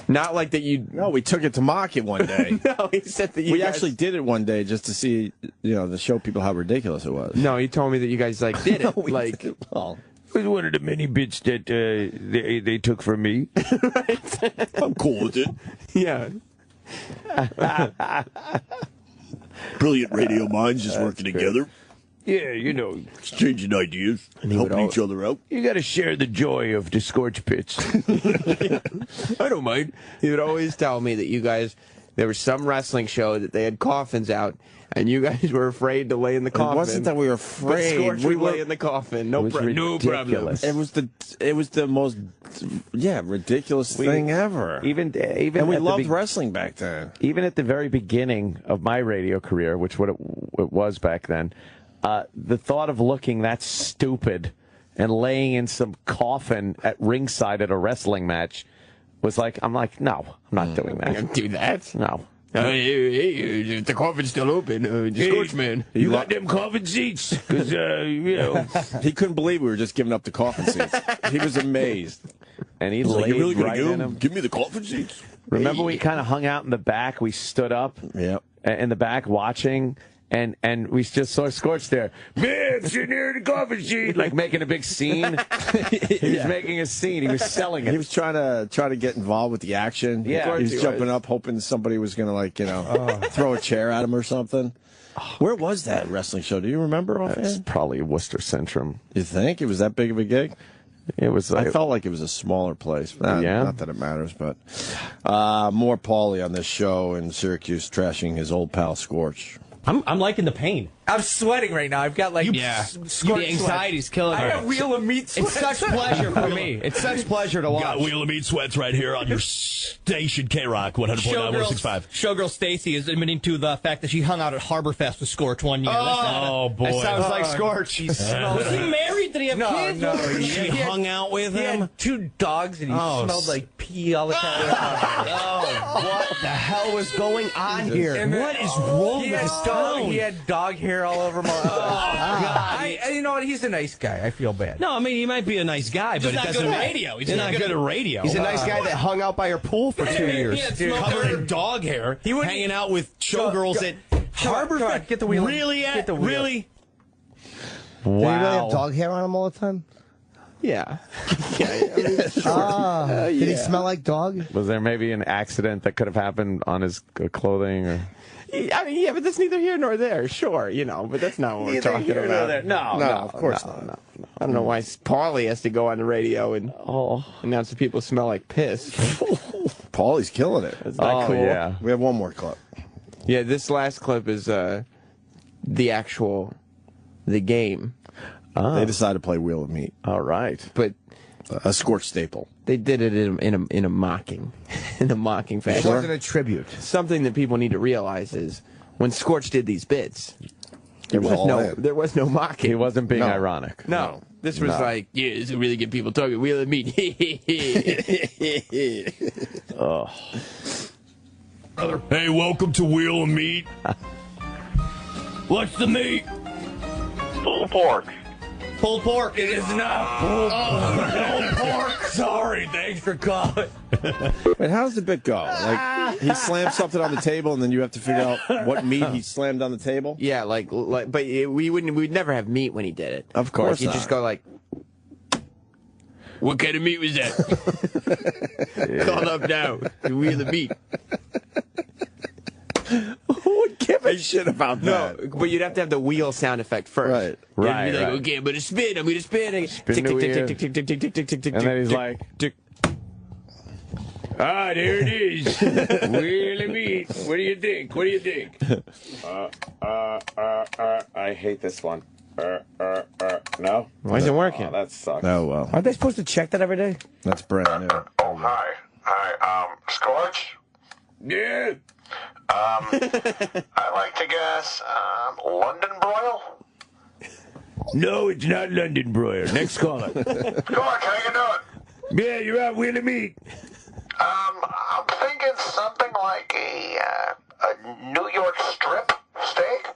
Not like that you... No, we took it to mock it one day. No, he said that we actually did it one day just to see, you know, to show people how ridiculous it was. No, he told me that you guys, like, did it. No, like... didn't. Well, it was one of the many bits that they took from me. Right. I'm cool with it. Yeah. Brilliant radio minds just working together. Yeah, you know, exchanging ideas, and helping each other out. You got to share the joy of the Scorch pits. I don't mind. He would always tell me that you guys, there was some wrestling show that they had coffins out, and you guys were afraid to lay in the coffin. It wasn't that we were afraid. But Scorch would lay in the coffin. No problem. It was the most ridiculous thing ever. Even and we loved wrestling back then. Even at the very beginning of my radio career, which what it was back then, the thought of looking that stupid and laying in some coffin at ringside at a wrestling match was like, I'm like, no, I'm not doing that. I can't do that. No. Hey, the coffin's still open. Scorch man. You got them coffin seats? Because, you know. He couldn't believe we were just giving up the coffin seats. He was amazed. And he like, laid "You really right gonna in them. Give me the coffin seats." Remember we kind of hung out in the back. We stood up in the back watching. And we just saw Scorch there. Man, sitting here in the coffin sheet, like making a big scene. He was making a scene. He was selling it. He was trying to get involved with the action. Yeah, he was jumping up, hoping somebody was going to, like, you know, throw a chair at him or something. Where was that wrestling show? Do you remember offhand? It's probably Worcester Centrum. You think it was that big of a gig? It was. I felt like it was a smaller place. Not that it matters, but more Paulie on this show in Syracuse trashing his old pal Scorch. I'm liking the pain. I'm sweating right now. I've got like the anxiety's killing me. I got Wheel of Meat sweats. It's such pleasure for me. It's such pleasure to watch. Got Wheel of Meat sweats right here on your station, K-Rock 100.9 165. Showgirl Stacy is admitting to the fact that she hung out at Harborfest with Scorch one year. Oh, boy. That sounds like Scorch. Was he married? Did he have kids? No. She hung out with He him? had 2 dogs and he smelled like pee all the time. What the hell was going on here? And what is wrong with this town? He had dog hair all over my. God! You know what? He's a nice guy. I feel bad. No, I mean, he might be a nice guy, but He's not good at radio. He's not good at radio. He's a nice guy that hung out by your pool for 2 years. Covered in dog hair, hanging out with showgirls at Harborfest. Get the wheel. Really? Get the wheel. Really? Did he really have dog hair on him all the time? Yeah. Did he smell like dog? Was there maybe an accident that could have happened on his clothing? Or? I mean, yeah, but that's neither here nor there. Sure, you know, but that's not what we're talking about. No, of course not. No. I don't know why Paulie has to go on the radio and announce that people smell like piss. Paulie's killing it. It's not cool. Yeah. We have one more clip. Yeah, this last clip is the game. They decided to play Wheel of Meat. All right. But a Scorch staple. They did it in a mocking fashion. It wasn't a tribute. Something that people need to realize is when Scorch did these bits, there was no mocking. He wasn't being ironic. No. This was like, yeah, this will really get people talking. Wheel of Meat. Oh. Hey, welcome to Wheel of Meat. What's the meat? Pulled pork. Pulled pork. It is not pulled pork. Sorry. Thanks for calling. Wait, how does the bit go? Like, he slams something on the table, and then you have to figure out what meat he slammed on the table? Yeah, but we'd never have meat when he did it. Of course He'd not. just go like, what kind of meat was that? Call up now. The Wheel of Meat. Who would give a shit about that? No, but you'd have to have the wheel sound effect first. Right. You'd be like, okay, I'm going to spin. I'm going to spin. Spin the wheel. Tick, tick, tick, tick, tick, tick, tick, tick, And then he's tick, like, tick. Ah, there it is. Wheel of Meat. What do you think? What do you think? I hate this one. No? Why isn't it working? Oh, that sucks. Oh, well. Aren't they supposed to check that every day? That's brand new. Oh, hi. Scorch? Yeah. I like to guess, London broil? No, it's not London broil. Next caller. Scorch, how you doing? Yeah, you're out, Wheel of Meat. I'm thinking something like a New York strip steak.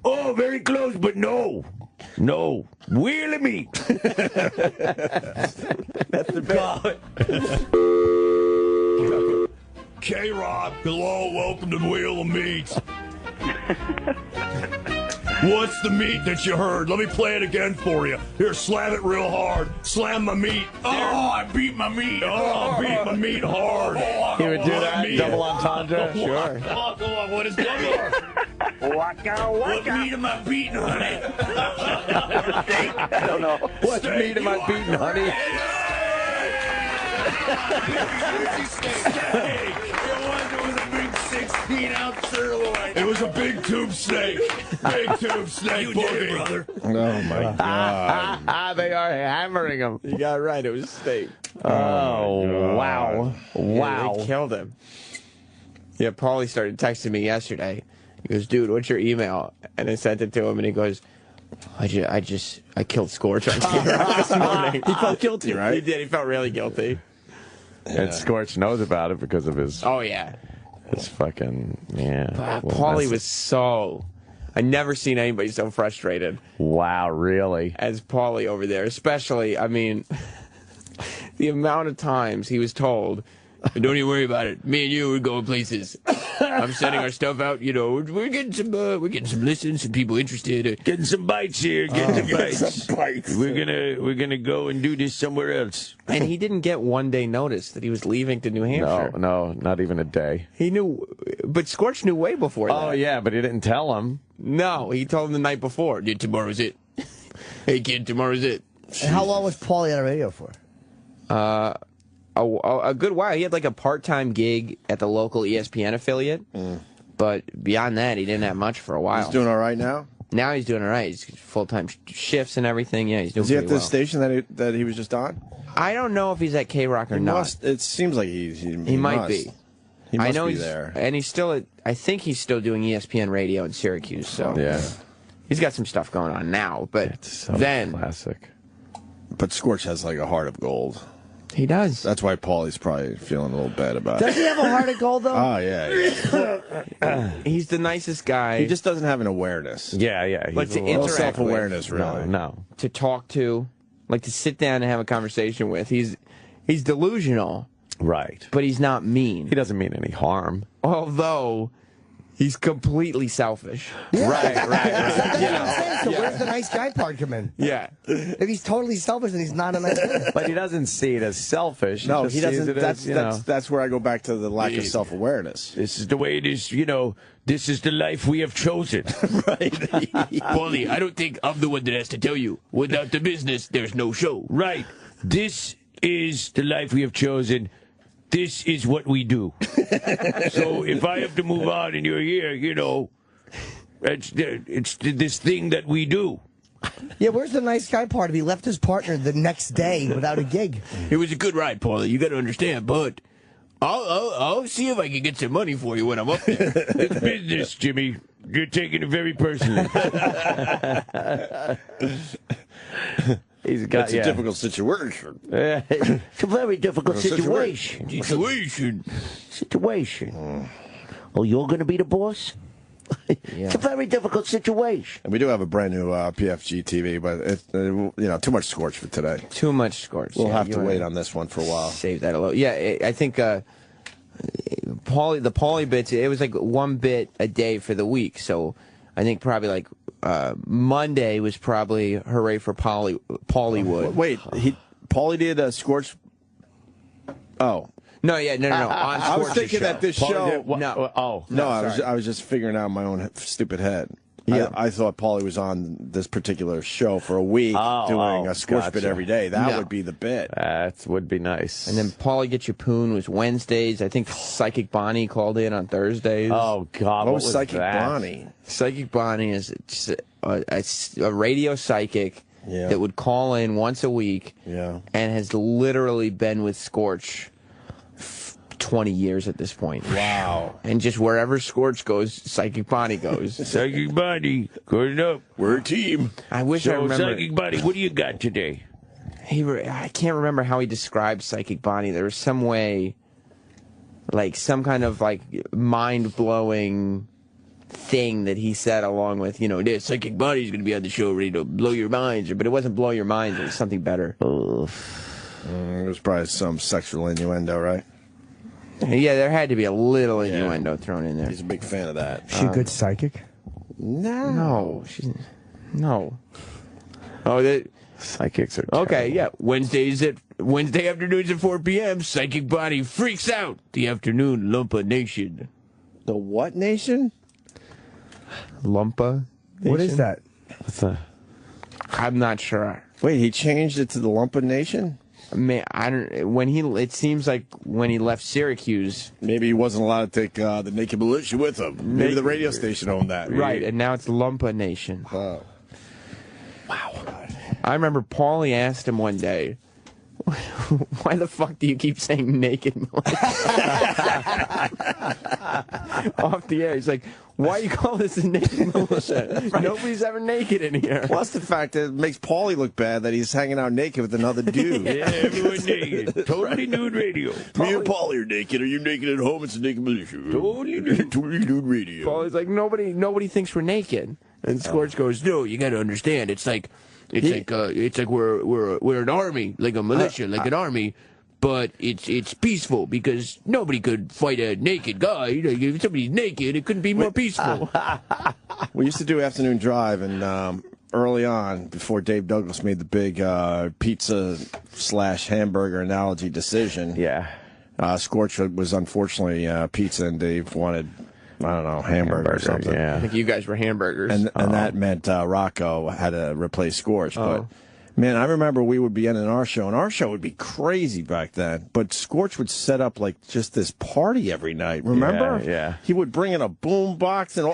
Oh, very close, but no. No. Wheel of Meat. That's the best. K-Rock, hello, welcome to Wheel of Meat. What's the meat that you heard? Let me play it again for you. Here, slam it real hard. Slam my meat. Oh, I beat my meat. Oh, I beat my meat hard. He would do that, double entendre? Sure. What is that? What meat am I beating, honey? I don't know. What meat am I beating, honey? It was a big tube snake. Big tube snake, you did it, brother. Oh, my God. They are hammering him. You got it right. It was steak. Oh, wow. Wow. They killed him. Yeah, Paulie started texting me yesterday. He goes, dude, what's your email? And I sent it to him, and he goes, I killed Scorch on K-Rock this morning. He felt guilty, right? He did. He felt really guilty. And Scorch knows about it because of his... Oh, yeah. His fucking... Yeah. Paulie was so... I never seen anybody so frustrated. Wow, really? As Paulie over there. Especially, I mean, the amount of times he was told, don't even worry about it. Me and you, we're going places. I'm sending our stuff out. You know, we're getting some listens, some people interested. Getting some bites here. Getting some bites. We're gonna go and do this somewhere else. And he didn't get 1 day notice that he was leaving to New Hampshire. No, not even a day. He knew, but Scorch knew way before that. Oh, yeah, but he didn't tell him. No, he told him the night before. Dude, tomorrow's it. Hey, kid, tomorrow's it. And how long was Paulie on the radio for? A good while. He had like a part-time gig at the local ESPN affiliate, but beyond that, he didn't have much for a while. He's doing all right now? Now he's doing all right. He's full-time shifts and everything. Yeah, he's doing Is he at pretty the well. station that he was just on? I don't know if he's at K-Rock or He not. must. It seems like he might must. be. He must I know be he's there. and he's still at, I think he's still doing ESPN radio in Syracuse. So Yeah. he's got some stuff going on now. But So then classic. But Scorch has like a heart of gold. he does. That's why Paulie's probably feeling a little bad about it. Does he have a heart of gold, though? Oh, yeah. He's the nicest guy. He just doesn't have an awareness. Yeah. He's Like to a little- No interact with. self-awareness, really. No. To talk to, like to sit down and have a conversation with. He's delusional, Right. but he's not mean. He doesn't mean any harm. Although he's completely selfish. Right. That's what I'm saying. So where's the nice guy part come in? Yeah. If he's totally selfish, then he's not a nice guy. But he doesn't see it as selfish. No, just he sees it doesn't. as, That's where I go back to the lack of self-awareness. This is the way it is, this is the life we have chosen. Right. Paulie, I don't think I'm the one that has to tell you. Without the business, there's no show. Right. This is the life we have chosen. This is what we do. So if I have to move on and you're here, it's this thing that we do. Yeah, where's the nice guy part? If he left his partner the next day without a gig. It was a good ride, Paulie. You got to understand, but I'll see if I can get some money for you when I'm up there. It's business, Jimmy. You're taking it very personally. That's a difficult situation. It's a very difficult situation. Situation. Oh, you're going to be the boss? It's a very difficult situation. And we do have a brand new PFG TV, but it's too much Scorch for today. Too much Scorch. We'll have to wait on this one for a while. Save that alone. Yeah, I think the Paulie bits, it was like one bit a day for the week. So I think probably like Monday was probably hooray for Paulywood. Wait, Paulie did a Scorch? Oh. No. On I was thinking that this show. I was just figuring out in my own stupid head. Yeah. I thought Paulie was on this particular show for a week doing a Scorch bit every day. That would be the bit. That would be nice. And then Paulie Get Your Poon was Wednesdays. I think Psychic Bonnie called in on Thursdays. Oh, God. What was Psychic Bonnie? Psychic Bonnie is just a radio psychic that would call in once a week and has literally been with Scorch 20 years at this point. Wow. And just wherever Scorch goes, Psychic Bonnie goes. Psychic Bonnie, good up. We're a team. I wish I remember. Psychic Bonnie, what do you got today? I can't remember how he described Psychic Bonnie. There was some way, like some kind of like mind-blowing thing that he said along with, this Psychic Bonnie's going to be on the show ready to blow your minds. But it wasn't blow your minds. It was something better. It was probably some sexual innuendo, right? Yeah, there had to be a little innuendo thrown in there. He's a big fan of that. Is she a good psychic? No. No. Oh, psychics are okay, yeah. Wednesday afternoons at 4 p.m., Psychic Bonnie freaks out. The afternoon Lumpa Nation. The what nation? Lumpa Nation? What is that? What's that? I'm not sure. Wait, he changed it to the Lumpa Nation? Man, it seems like when he left Syracuse, maybe he wasn't allowed to take the Naked Militia with him. Maybe the radio station owned that. Right, and now it's Lumpa Nation. Oh. Wow. I remember Paulie asked him one day, why the fuck do you keep saying Naked Militia? Off the air. He's like, why you call this a Naked Militia? Right. Nobody's ever naked in here. Well, that's the fact that it makes Paulie look bad that he's hanging out naked with another dude. Yeah, everyone naked. Totally nude radio. Me and Paulie are naked. Are you naked at home? It's a Naked Militia. Totally nude radio. Paulie's like, nobody thinks we're naked. And Scorch goes, no, you got to understand. It's like we're an army, like a militia, like an army. But it's peaceful because nobody could fight a naked guy. If somebody's naked, it couldn't be more peaceful. We used to do Afternoon Drive, and early on, before Dave Douglas made the big pizza/hamburger analogy decision, Scorch was unfortunately pizza, and Dave wanted, I don't know, hamburger or something. Yeah. I think you guys were hamburgers. And that meant Rocco had to replace Scorch. But man, I remember we would be ending our show, and our show would be crazy back then. But Scorch would set up like just this party every night. Remember? Yeah. He would bring in a boom box, and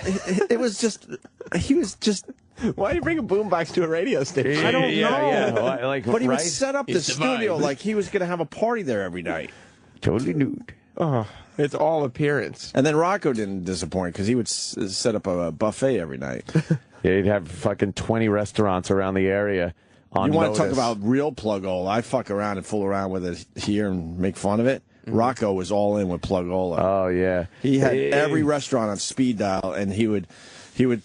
it was just. He was just. Why do you bring a boombox to a radio station? I don't know. Yeah. But he would set up the studio like he was going to have a party there every night. Totally nude. Oh, it's all appearance. And then Rocco didn't disappoint because he would set up a buffet every night. Yeah, he'd have fucking 20 restaurants around the area. You want to talk about real plug-ola? I fuck around and fool around with it here and make fun of it. Rocco was all in with plug-ola. Oh, yeah. He had every restaurant on speed dial, and he would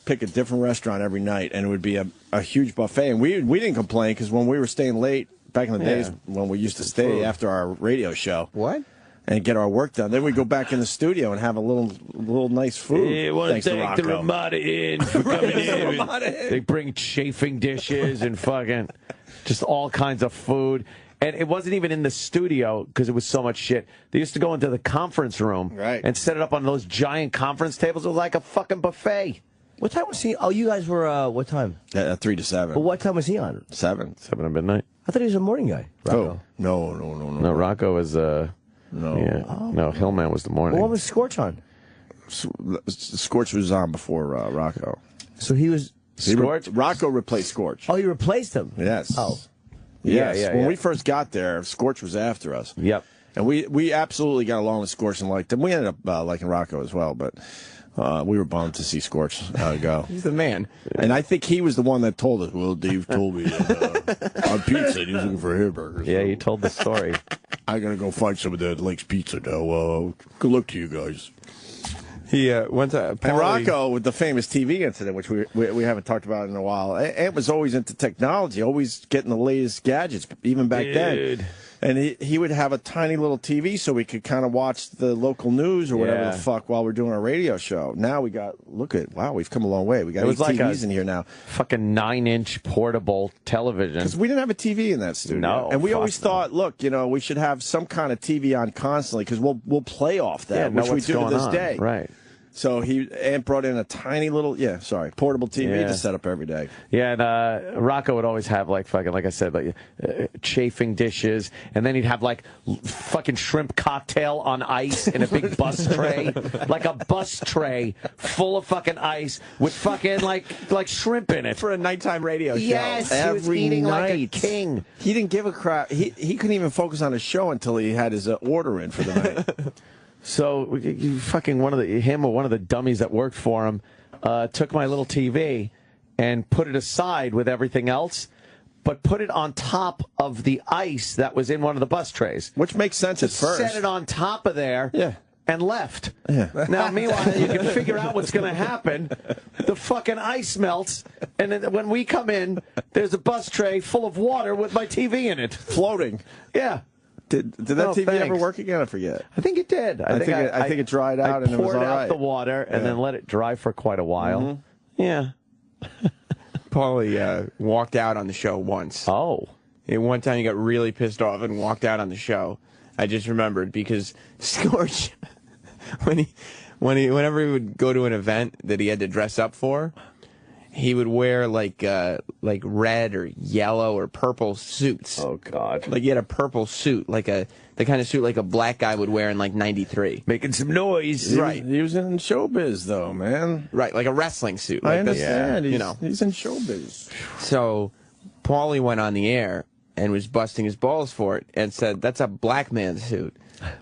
pick a different restaurant every night, and it would be a huge buffet. And we didn't complain because when we were staying late, back in the days when we used to stay after our radio show. What? And get our work done. Then we go back in the studio and have a little nice food. Yeah, I want to thank the Ramada Inn for coming in. They bring chafing dishes and fucking just all kinds of food. And it wasn't even in the studio because it was so much shit. They used to go into the conference room and set it up on those giant conference tables. It was like a fucking buffet. What time was he? Oh, you guys were, what time? 3 to 7. But what time was he on? 7. 7 at midnight. I thought he was a morning guy, Rocco. Oh, no. No, Rocco was, No. Yeah. Oh. No, Hillman was the morning. Well, what was Scorch on? Scorch was on before Rocco. So he was Scorch? Rocco replaced Scorch. Oh, you replaced him? Yes. Oh. Yes. Yeah, When we first got there, Scorch was after us. Yep. And we absolutely got along with Scorch and liked him. We ended up liking Rocco as well, but we were bummed to see Scorch go. He's the man. And I think he was the one that told us, well, Dave told me on pizza, he was looking for hamburgers. Yeah, you told the story. I'm going to go find some of that Lake's Pizza now. Good luck to you guys. He went to And Rocco, with the famous TV incident, which we haven't talked about in a while, Ant was always into technology, always getting the latest gadgets, even back then. And he would have a tiny little TV so we could kind of watch the local news or whatever the fuck while we're doing our radio show. Now we've come a long way. We got 8 TVs in here now. Fucking 9-inch portable television. Because we didn't have a TV in that studio. No, and we always thought, look, we should have some kind of TV on constantly because we'll play off that, which we do to this day. Right. So Ant brought in a tiny little, portable TV to set up every day. Yeah, and Rocco would always have like I said, chafing dishes, and then he'd have like fucking shrimp cocktail on ice in a big bus tray, like a bus tray full of fucking ice with fucking like shrimp in it for a nighttime radio show. Yes, he was eating like a king. He didn't give a crap. He couldn't even focus on his show until he had his order in for the night. So fucking one of the dummies that worked for him took my little TV and put it aside with everything else, but put it on top of the ice that was in one of the bus trays. Which makes sense at first. Set it on top of there. Yeah. And left. Yeah. Now, meanwhile, you can figure out what's going to happen. The fucking ice melts, and then when we come in, there's a bus tray full of water with my TV in it. Floating. Yeah. Did that TV ever work again? I forget. I think it did. I think it dried out and it was all right. poured out the water and then let it dry for quite a while. Mm-hmm. Yeah. Paulie walked out on the show once. Oh. And one time he got really pissed off and walked out on the show. I just remembered because Scorch, whenever he would go to an event that he had to dress up for, he would wear like red or yellow or purple suits. Oh God! Like he had a purple suit, the kind of suit like a black guy would wear in like '93, making some noise. Right. He was in showbiz though, man. Right, like a wrestling suit. I Like understand. this, He's in showbiz. So Paulie went on the air and was busting his balls for it and said, "That's a black man's suit.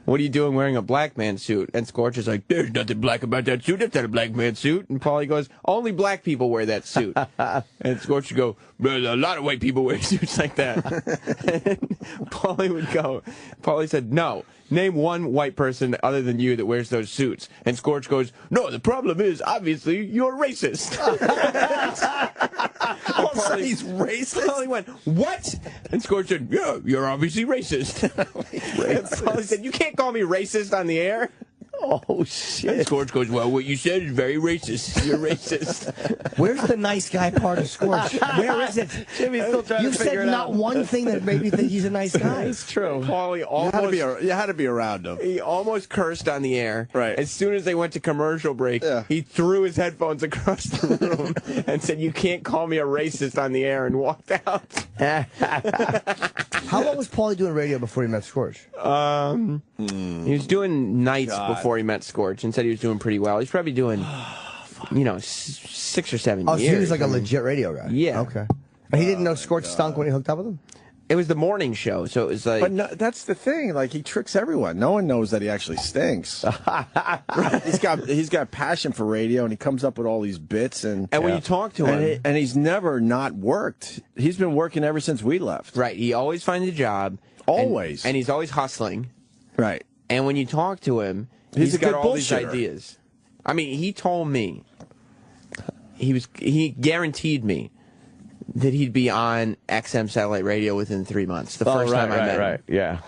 What are you doing wearing a black man's suit?" And Scorch is like, "There's nothing black about that suit. That's not a black man's suit." And Paulie goes, "Only black people wear that suit." And Scorch would go, "There's a lot of white people wear suits like that." And Paulie would go, Paulie said, "No, name one white person other than you that wears those suits." And Scorch goes, "No, the problem is, obviously, you're racist." He's racist? Paulie went, "What?" And Scorch said, "Yeah, you're obviously racist." And Paulie said, "You can't call me racist on the air." Oh, shit. And Scorch goes, "Well, what you said is very racist. You're racist." Where's the nice guy part of Scorch? Where is it? Jimmy's still trying You to figure said it not out. one thing that made me think he's a nice guy. It's true. Paulie You had to be around him. He almost cursed on the air. Right. As soon as they went to commercial break, he threw his headphones across the room and said, "You can't call me a racist on the air," and walked out. How long was Paulie doing radio before he met Scorch? He was doing nights before he met Scorch and said he was doing pretty well. He's probably doing, 6 or 7 years. Oh, so he was like a legit radio guy. Yeah. Okay. And he didn't know Scorch stunk when he hooked up with him? It was the morning show, so it was like... But no, that's the thing. Like, he tricks everyone. No one knows that he actually stinks. He's got passion for radio, and he comes up with all these bits. And when you talk to him... And he's never not worked. He's been working ever since we left. Right. He always finds a job. Always. And he's always hustling. Right. And when you talk to him, He's a got good all these bullshitter. ideas. I mean, he told me, he guaranteed me that he'd be on XM satellite radio within 3 months. The first time I met him. Right. Yeah.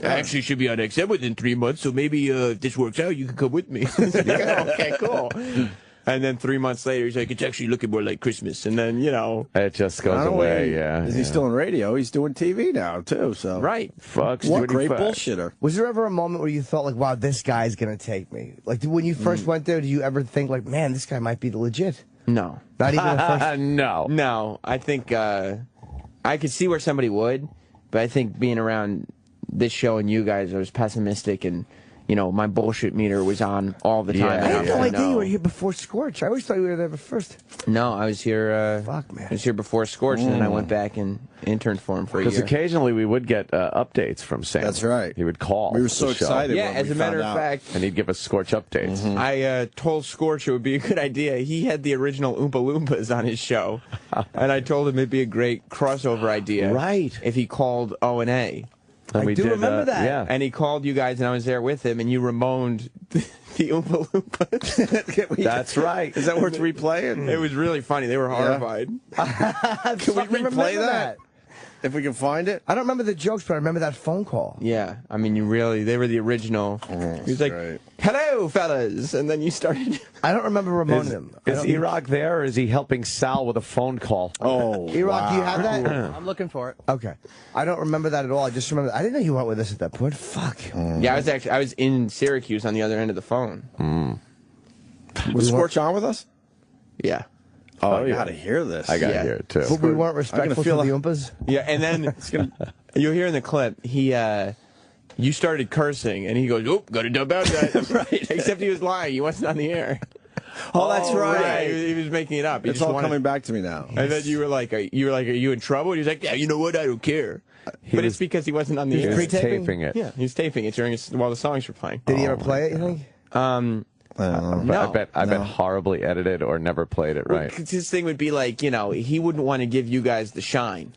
I actually should be on XM within 3 months, so maybe if this works out, you can come with me. Okay, cool. And then 3 months later, he's like, "It's actually looking more like Christmas." And then, it just goes away. Yeah. Is he still in radio? He's doing TV now, too. So Right. Fuck. What great bullshitter. Was there ever a moment where you thought, like, wow, this guy's going to take me? Like, when you first went there, did you ever think, like, man, this guy might be the legit? No. Not even the first... No. No, I think I could see where somebody would, but I think being around this show and you guys, I was pessimistic and, my bullshit meter was on all the time. I had no idea you know. were here before Scorch. I always thought you were there first. No, I was here. Fuck, man. I was here before Scorch, and then I went back and interned for him for a Because year. occasionally we would get updates from Sam. That's right. He would call. We were so the show. excited. Yeah, when as we a matter found of out. fact, And he'd give us Scorch updates. I told Scorch it would be a good idea. He had the original Oompa Loompas on his show, and I told him it'd be a great crossover idea. Right. If he called O&A. And we do did, remember that. Yeah. And he called you guys, and I was there with him, and you Ramoned the Oompa Loompas. That's right. Is that worth replaying? It was really funny. They were horrified. Can we replay that? If we can find it? I don't remember the jokes, but I remember that phone call. Yeah, I mean, they were the original. He was like, hello, fellas. And then you started. I don't remember Ramon him. Is E-Rock there, or is he helping Sal with a phone call? Oh, E-Rock, do you have that? I'm looking for it. Okay. I don't remember that at all. I just remember. I didn't know you went with us at that point. Fuck. Yeah, I was in Syracuse on the other end of the phone. Was Scorch on with us? Yeah. Oh, I gotta hear this. I gotta hear it too. But we weren't respectful to the Oompas? Yeah, and then you'll hear in the clip, you started cursing, and he goes, "Oop, gotta dub out that." Right. Except he was lying. He wasn't on the air. Oh, that's right. Yeah, he was making it up. He It's just all wanted- coming back to me now. And then you were like, "Are you in trouble?" And he was like, "Yeah, you know what? I don't care." But it's because he wasn't on the He air. was pre-taping? taping it. Yeah, he was taping it while the songs were playing. Did he ever play it, you think? No. I bet horribly edited or never played it right. 'Cause his thing would be like, he wouldn't want to give you guys the shine.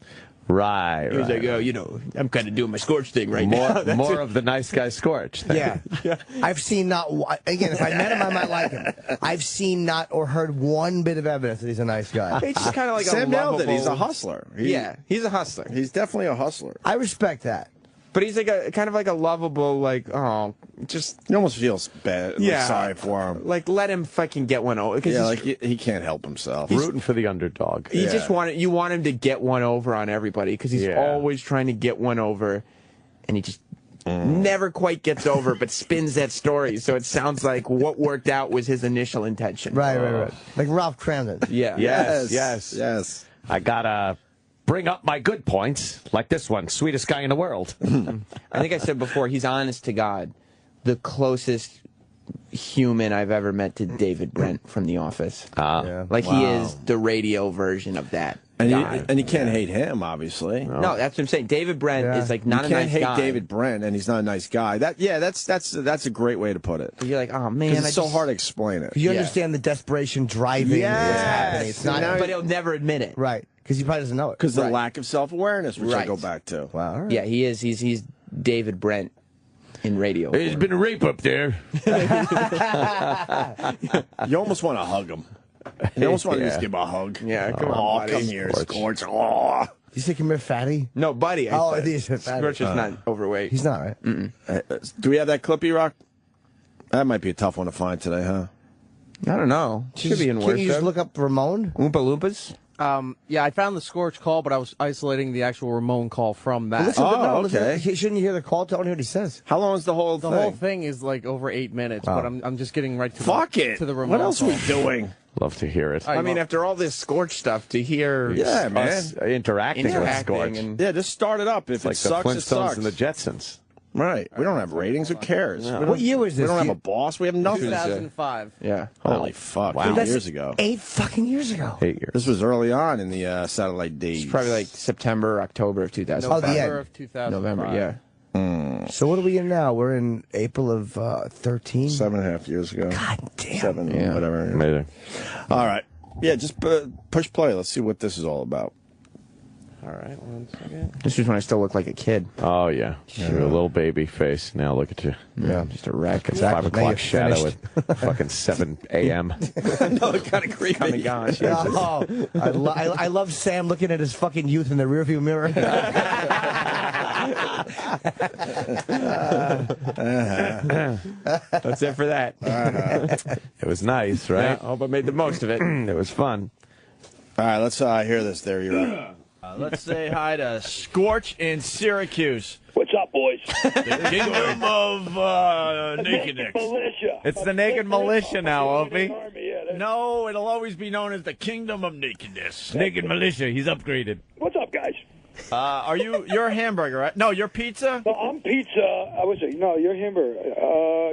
Right. He was right. like, "Oh, I'm kind of doing my Scorch thing right now." That's More it. of the nice guy Scorch thing. Yeah. I've seen again, if I met him, I might like him. I've seen not or heard one bit of evidence that he's a nice guy. It's just kind of like Sam a nailed lovable... it. He's a hustler. He's a hustler. He's definitely a hustler. I respect that. But he's like kind of like a lovable, just... He almost feels bad. Yeah. Sorry for him. Like, let him fucking get one over. Yeah, like he can't help himself. Rooting for the underdog. You want him to get one over on everybody, because he's always trying to get one over, and he just never quite gets over, but spins that story, so it sounds like what worked out was his initial intention. Right. Like Ralph Cramden. Yeah. Yes. I gotta bring up my good points, like this one, sweetest guy in the world. I think I said before, he's honest to God, the closest human I've ever met to David Brent from The Office. He is the radio version of that guy. And you can't hate him, obviously. No, that's what I'm saying. David Brent is like not a nice guy. You can't hate David Brent, and he's not a nice guy. That's a great way to put it. You're like, oh man, Because it's so hard to explain it. You understand the desperation driving what's happening. It's not, but he'll never admit it. Right. Because he probably doesn't know it. Because the lack of self-awareness, which I Right. go back to. Wow. All right. Yeah, he is. He's David Brent in radio. There's been a rape up there. You almost want to hug him. You almost want to just give him a hug. Yeah, come Oh, on, buddy. come here, Scorch. Oh. You say come here, fatty? No, buddy. I think he's a fatty. Scorch is not overweight. He's not, right? Do we have that clip, E-Rock? That might be a tough one to find today, huh? I don't know. Should be in Can you just worship. look up Ramon? Oompa Loompas? Yeah, I found the Scorch call, but I was isolating the actual Ramon call from that. Listen, okay. Shouldn't you hear the call? Tell me what he says. How long is the whole The thing? whole thing is like over 8 minutes, but I'm just getting right to Fuck the, it. to the Ramon What else are call. we doing? Love to hear it. I mean, after all this Scorch stuff, to hear Yeah, man. Us interacting with Scorch. and Yeah, just start it up. If It's like it sucks, the it Flintstones sucks. and the Jetsons. Right. We don't have ratings. Who cares? No. We What don't- year was this? We don't have a boss. We have nothing. 2005. yeah. Holy fuck. Wow. 8 years ago. 8 fucking years ago. 8 years. This was early on in the satellite days. It's probably like September, October of 2005. the end. November of 2005. November, yeah. So what are we in now? We're in April of 13? 7.5 years ago. God damn. 7, Yeah. whatever. Amazing. All right. Yeah, just push play. Let's see what this is all about. All right, 1 second. This was when I still looked like a kid. Oh, yeah. You're a little baby face. Now look at you. Yeah, just a wreck. It's 5 Now o'clock you're shadow finished. at fucking 7 a.m. No, kind of creepy. Come and gone. Oh, I love Sam looking at his fucking youth in the rearview mirror. That's it for that. It was nice, right? I hope I made the most of it. It was fun. All right, let's hear this. There, you're right. Let's say hi to Scorch in Syracuse. What's up, boys? The kingdom of nakedness. Militia. It's the Naked Militia now, Opie. Army, yeah, No, it'll always be known as the Kingdom of Nakedness. Naked Militia. He's upgraded. What's up, guys? You're a hamburger, right? No, you're pizza? No, I'm pizza, I was saying, no, you're hamburger.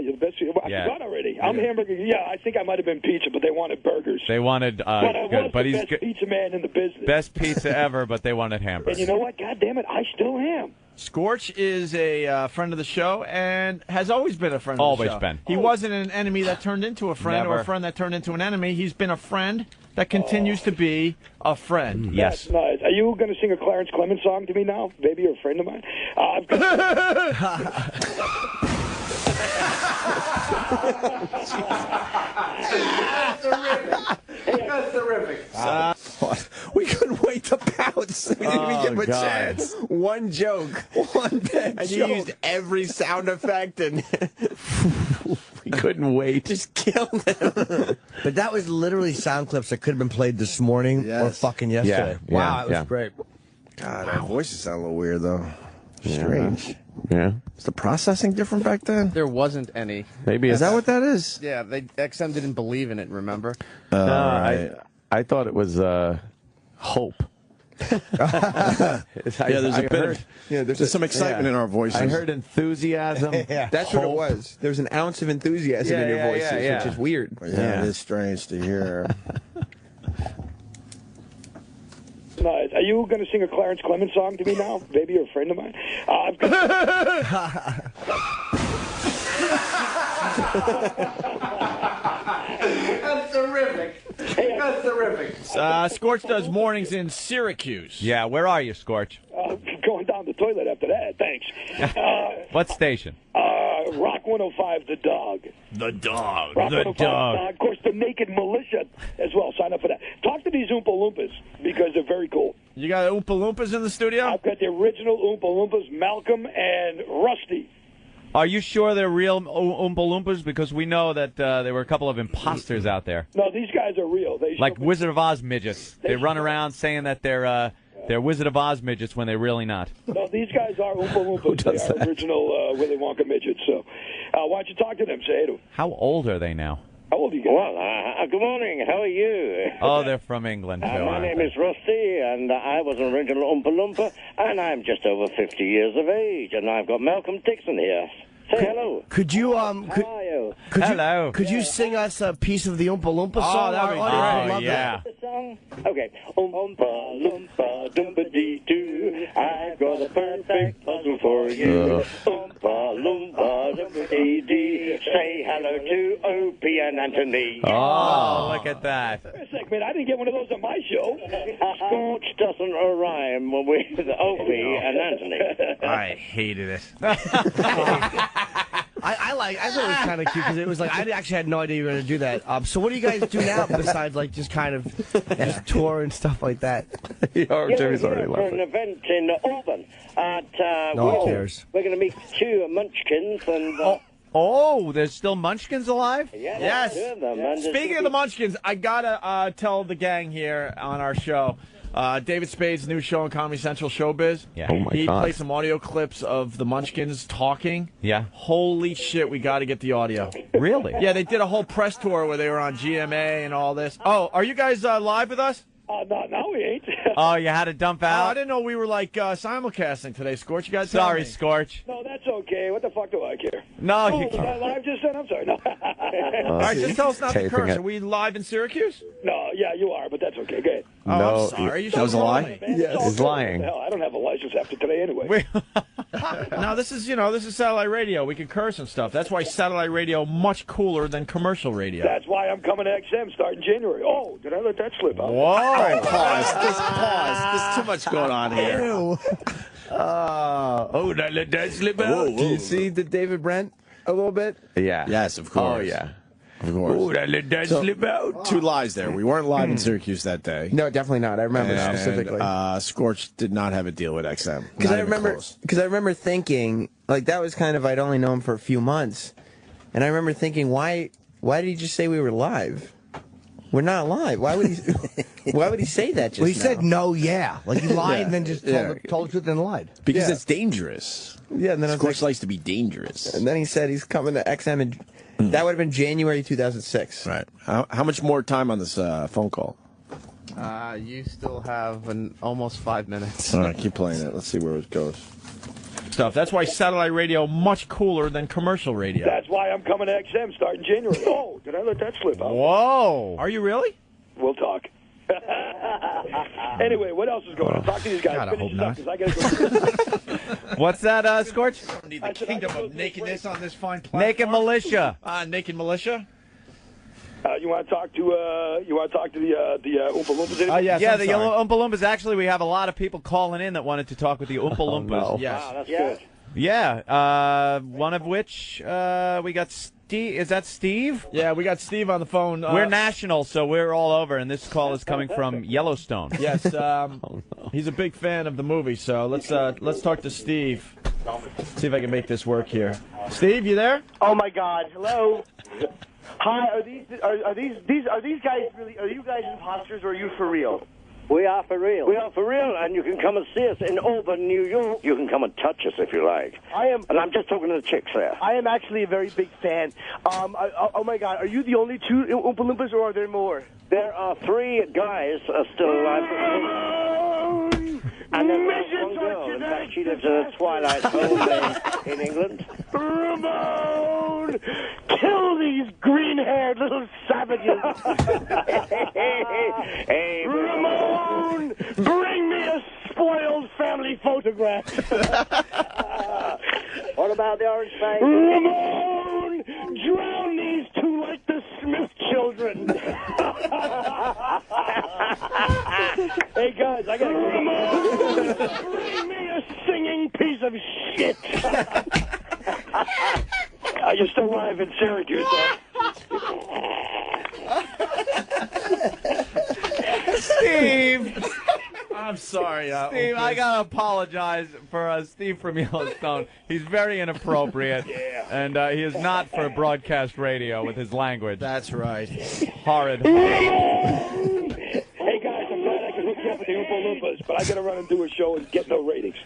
You're the best. I forgot already. I'm hamburger. Yeah, I think I might have been pizza, but they wanted burgers. They wanted but I was but the he's best good. pizza man in the business. Best pizza ever, but they wanted hamburgers. And you know what? God damn it, I still am. Scorch is a friend of the show and has always been a friend of Always the show. been. He wasn't an enemy that turned into a friend or Never. a friend that turned into an enemy. He's been a friend that continues to be a friend. Yes. That's nice. Are you going to sing a Clarence Clemens song to me now? Baby, you're a friend of mine. I've got... That's terrific. We couldn't wait to pounce. We didn't even give him a chance. One joke. One bad And joke. you used every sound effect and We couldn't wait. just killed him. But that was literally sound clips that could have been played this morning or fucking yesterday. Yeah, Wow, it was yeah. great. God, our voices sound a little weird, though. Strange. Yeah. Is the processing different back then? There wasn't any. Maybe Is that what that is? Yeah, XM didn't believe in it, remember? No, right. I thought it was hope. Yeah, there's a bit of, there's some excitement in our voices. I heard enthusiasm. That's what it was. There was an ounce of enthusiasm in your voices, which is weird. Yeah, it is strange to hear. Nice. Are you going to sing a Clarence Clemens song to me now? Baby, you're a friend of mine. I've got... That's terrific. That's terrific. Scorch does mornings in Syracuse. Yeah, where are you, Scorch? Going down the toilet after that. Thanks. What station? Rock 105, The Dog. The Dog. Rock The 105, Dog. Of course, the Naked Militia as well. Sign up for that. Talk to these Oompa Loompas because they're very cool. You got Oompa Loompas in the studio? I've got the original Oompa Loompas, Malcolm and Rusty. Are you sure they're real Oompa Loompas? Because we know that there were a couple of imposters out there. No, these guys are real. They Like Wizard of Oz midgets. They run around saying that they're Wizard of Oz midgets when they're really not. No, these guys are Oompa Loompas. They are original Willy Wonka midgets. So why don't you talk to them? Say hey to them. How old are they now? How old are you guys? Well, good morning. How are you? Oh, they're from England. My name is Rusty, and I was an original Oompa Loompa, and I'm just over 50 years of age, and I've got Malcolm Dixon here. Say hello. Could you How are you? Hello. Could you sing us a piece of the Oompa Loompa song? that'd be Our audience would love yeah. The song? Okay. Oompa Loompa Doompa Dee Doo, I've got a perfect puzzle for you. Oompa Loompa Doompa Dee Dee, say hello to Opie and Anthony. Oh, look at that. Wait a sec, man. I didn't get one of those on my show. Scorch doesn't rhyme with Opie and Anthony. I hated it. I thought it was kind of cute because it was like I actually had no idea you were going to do that. So what do you guys do now besides like just kind of just tour and stuff like that? Jimmy's already left. For an event in Auburn at No one cares. We're going to meet two Munchkins and. Oh, there's still Munchkins alive? Yes. Two of them, and Speaking of the Munchkins, I gotta tell the gang here on our show. David Spade's new show on Comedy Central, Showbiz. Yeah. Oh, my he God. played some audio clips of the Munchkins talking. Yeah. Holy shit, we got to get the audio. Really? Yeah, they did a whole press tour where they were on GMA and all this. Oh, are you guys live with us? No, we ain't. Oh, you had to dump Oh, I out? didn't know we were like simulcasting today, Scorch. You guys tell Sorry, me. Scorch. No, that's okay. What the fuck do I care? No, Oh, you was that live just then? I'm sorry. No. All right, just tell us not to Taping curse. it. Are we live in Syracuse? No, yeah, you are, but that's okay. Go ahead. Oh, No, I'm sorry. You that was a should've lie? told me, man. Yes. He's lying. Hell, I don't have a license after today anyway. No, this is satellite radio. We can curse and stuff. That's why satellite radio much cooler than commercial radio. That's why I'm coming to XM starting January. Oh, did I let that slip out? Whoa! All right, pause. There's too much going on here. Oh, did I let that slip out? Do you see the David Brent a little bit? Yeah. Yes, of course. Oh, yeah. Of course. Oh, did I let that slip out? Two lies there. We weren't live in Syracuse that day. No, definitely not. I remember And, specifically. Scorch did not have a deal with XM. Because Not I even remember, close. I remember thinking, like, that was kind of, I'd only known him for a few months. And I remember thinking, why did he just say we were live? We're not live. Why would he say that just Well, he now? said no, yeah. Like he lied and then just Yeah. told the truth and lied. Because Yeah. it's dangerous. Yeah, and then I was Scorch like, likes to be dangerous. and then he said he's coming to XM, and that would have been January 2006. Right. How much more time on this phone call? You still have almost 5 minutes. All right, keep playing it. Let's see where it goes. stuff. That's why satellite radio much cooler than commercial radio. That's why I'm coming to XM starting January. Oh, did I let that slip out? Whoa. Are you really? We'll talk. Anyway, what else is going on? Talk to these guys. God, I Finish hope this up, not. 'cause I gotta go. What's that, Scorch? Need the kingdom of nakedness on this fine platform. Naked Militia. Naked Militia. You want to talk to the Oompa Loompas? Anymore? Yeah, the Oompa Loompas. Actually, we have a lot of people calling in that wanted to talk with the Oompa Loompas. no. Yes. Wow, that's good. Yeah, one of which we got Steve. Is that Steve? Yeah, we got Steve on the phone. We're national, so we're all over, and this call is coming from Yellowstone. Yes, he's a big fan of the movie, so let's talk to Steve. See if I can make this work here. Steve, you there? Oh my God! Hello. Hi. Are these guys really? Are you guys imposters or are you for real? We are for real. We are for real, and you can come and see us in Auburn, New York. You can come and touch us if you like. I am. And I'm just talking to the chicks there. I am actually a very big fan. Oh my God! Are you the only two Oompa Loompas, or are there more? There are 3 guys still alive. And then there's one girl. In fact, she lives in a twilight home in England. Ramon! Kill these green-haired little savages! Hey, Ramon! Bring me a spoiled family photograph! What about the orange face? Ramon! Drown these 2 like the Smith children! Hey, guys, I gotta go. Ramon! Bring me a singing piece of shit! You're still live in Syracuse, Steve! I'm sorry, Steve, I gotta apologize for Steve from Yellowstone. He's very inappropriate, and he is not for broadcast radio with his language. That's right. Horrid. Hey, guys, I'm glad I could hook you up with the Oompa Loompas, but I gotta run and do a show and get no ratings.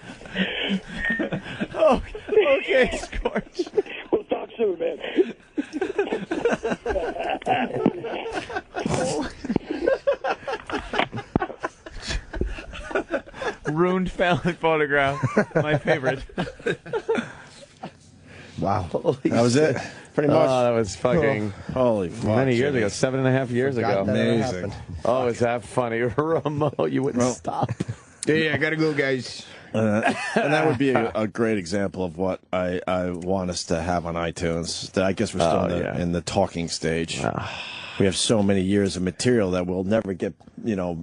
Okay, Scorch. We'll talk soon, man. Ruined family photograph. My favorite. Wow. That was it. Pretty much. Oh, that was fucking holy fuck. Many years ago, 7.5 years ago. Amazing. Oh, is that funny? Ramon, you wouldn't stop. Yeah, I gotta go, guys. And that would be a great example of what I want us to have on iTunes. I guess we're still in the talking stage. We have so many years of material that we'll never get,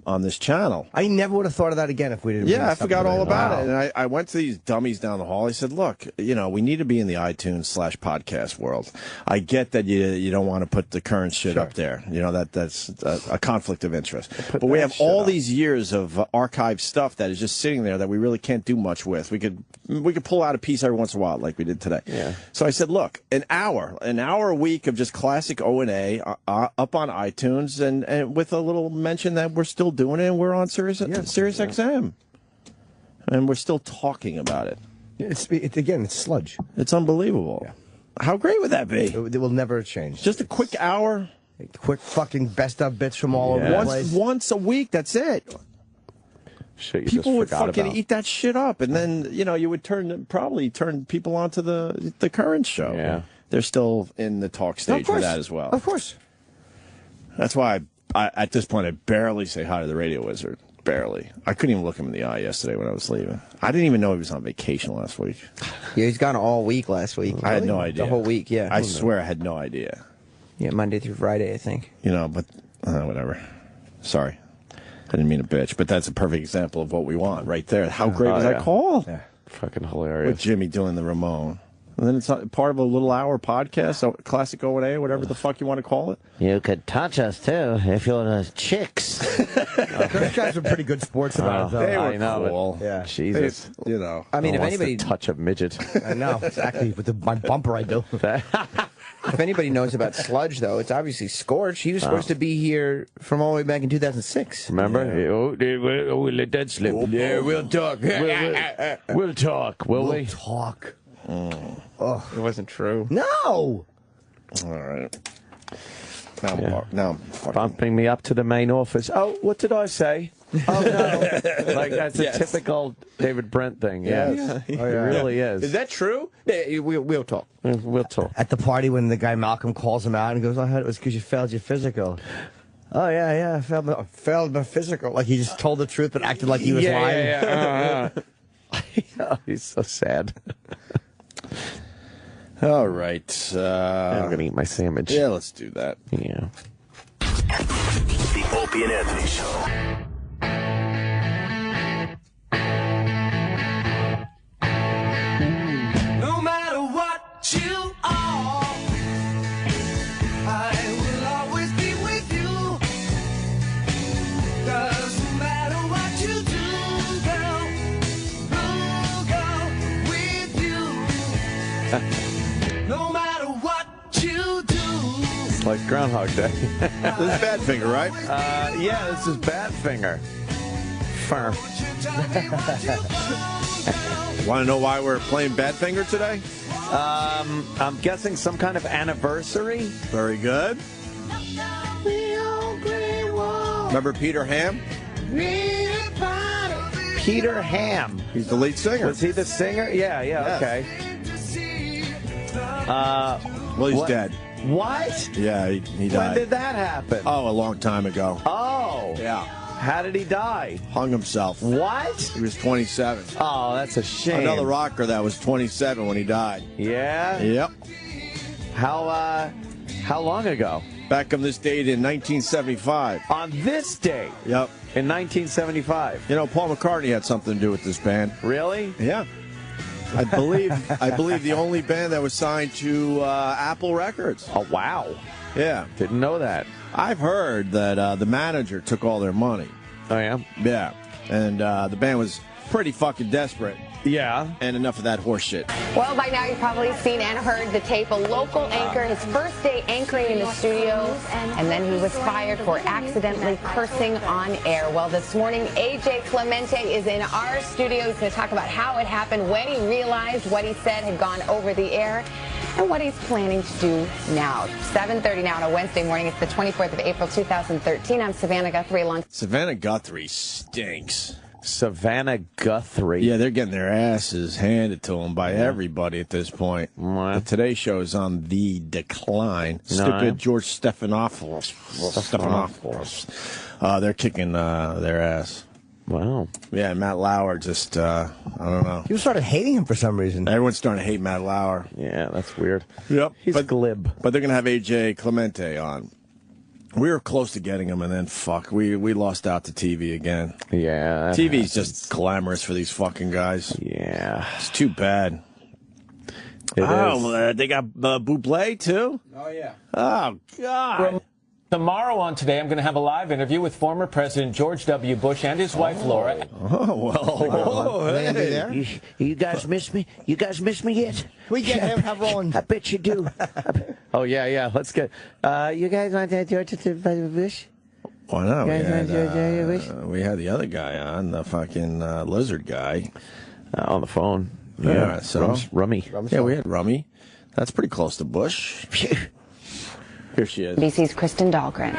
on this channel. I never would have thought of that again if we didn't. Yeah, I forgot all about it. And I went to these dummies down the hall. I said, look, we need to be in the iTunes/podcast world. I get that you don't want to put the current shit up there. That's a conflict of interest. But we have all these years of archived stuff that is just sitting there that we really can't do much with. We could pull out a piece every once in a while like we did today. Yeah. So I said, look, an hour a week of just classic O&A up on iTunes and with a little mention that we're still doing it and we're on Sirius XM. And we're still talking about it. It's sludge. It's unbelievable. Yeah. How great would that be? It will never change. Just a quick hour. Quick fucking best of bits from all over the place. Once a week, that's it. Shit, people would fucking eat that shit up, and then you would probably turn people onto the current show. Yeah, they're still in the talk stage for that as well. Of course. That's why I at this point I barely say hi to the Radio Wizard. Barely. I couldn't even look him in the eye yesterday when I was leaving. I didn't even know he was on vacation last week. Yeah, he's gone all week last week. I had no idea. The whole week, yeah. I swear I had no idea. Yeah, Monday through Friday, I think. But whatever. Sorry. I didn't mean to bitch, but that's a perfect example of what we want right there. How great was that call? Yeah. Fucking hilarious. With Jimmy doing the Ramon. And then it's part of a little hour podcast, so classic O&A, whatever the fuck you want to call it. You could touch us, too, if you're the chicks. Those guys are pretty good sports about it, though. They were cool. Yeah. Jesus. I mean, if anybody... touch a midget. I know, exactly. With my bumper, I do. If anybody knows about Sludge, though, it's obviously Scorch. He was supposed to be here from all the way back in 2006. Remember? Yeah. We'll let that slip. Yeah, we'll talk. We'll talk, will we? We'll talk. It wasn't true. No! All right. Now I'm bumping me up to the main office. Oh, what did I say? Oh, no. Like, that's a typical David Brent thing. Yeah. It really is. Is that true? Yeah, we'll talk. We'll talk. At the party when the guy Malcolm calls him out and goes, I heard it was because you failed your physical. Oh, yeah, I failed my physical. Like he just told the truth but acted like he was lying. Oh, he's so sad. All right. I'm going to eat my sandwich. Yeah, let's do that. Yeah. The Opie and Anthony Show. No matter what you are, I will always be with you. Doesn't matter what you do, girl, we'll go with you. No matter what you do. It's like Groundhog Day. This is Badfinger, right? Yeah, this is Badfinger. Fur. Want to know why we're playing Badfinger today? I'm guessing some kind of anniversary. Very good. Remember Peter Ham? Peter Ham. He's the lead singer. Was he the singer? Yeah, Yes. okay. Well, he's dead. What? Yeah, he died. When did that happen? Oh, a long time ago. Oh. Yeah. How did he die? Hung himself. What? He was 27. Oh, that's a shame. Another rocker that was 27 when he died. Yeah? Yep. How long ago? Back on this date in 1975. On this date? Yep. In 1975. You know, Paul McCartney had something to do with this band. Really? Yeah. I believe the only band that was signed to Apple Records. Oh, wow. Yeah. Didn't know that. I've heard that the manager took all their money. Oh, yeah? Yeah. And the band was pretty fucking desperate. Yeah. And enough of that horse shit. Well, by now you've probably seen and heard the tape. A local anchor, his first day anchoring in the studio, and then he was fired for accidentally cursing on air. Well, this morning, AJ Clemente is in our studio. He's going to talk about how it happened, when he realized what he said had gone over the air, and what he's planning to do now. 7:30 now on a Wednesday morning. It's the 24th of April, 2013. I'm Savannah Guthrie along. Savannah Guthrie stinks. Savannah Guthrie. Yeah, they're getting their asses handed to them by everybody at this point. The Today Show is on the decline. Stupid George Stephanopoulos. They're kicking their ass. Wow. Yeah, Matt Lauer just, I don't know. People started hating him for some reason. Everyone's starting to hate Matt Lauer. Yeah, that's weird. Yep. He's glib. But they're going to have AJ Clemente on. We were close to getting him, and then we lost out to TV again. Yeah. TV's just glamorous for these fucking guys. Yeah. It's too bad. It is. They got Bublé, too? Oh, yeah. Oh, God. Tomorrow on Today, I'm going to have a live interview with former President George W. Bush and his wife, Laura. Oh, well. Hey, you guys miss me? You guys miss me yet? We get him. Have on. I bet you do. Oh, yeah. Let's get... you guys want that George W. Bush? Why not? You We had the other guy on, the fucking lizard guy. On the phone. Yeah, so... Rummy. Yeah, we had Rummy. That's pretty close to Bush. Here she is. BC's Kristen Dahlgren.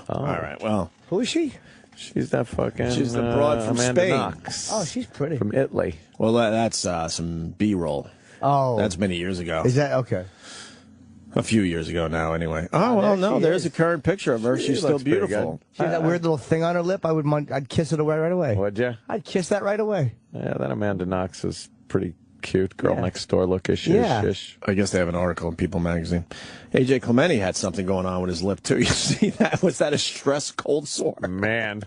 All right, well. Who is she? She's that fucking... She's the broad from Amanda Spain. Knox. Oh, she's pretty. From Italy. Well, that's some B-roll. Oh. That's many years ago. Is that okay? A few years ago now, anyway. Oh, well, no, there's a current picture of her. She's still beautiful. She had that weird little thing on her lip. I'd kiss it away right away. Would you? I'd kiss that right away. Yeah, that Amanda Knox is pretty cute. Girl next door look-ish. Yeah. I guess they have an article in People magazine. AJ Clemente had something going on with his lip, too. You see that? Was that a stress cold sore? Man.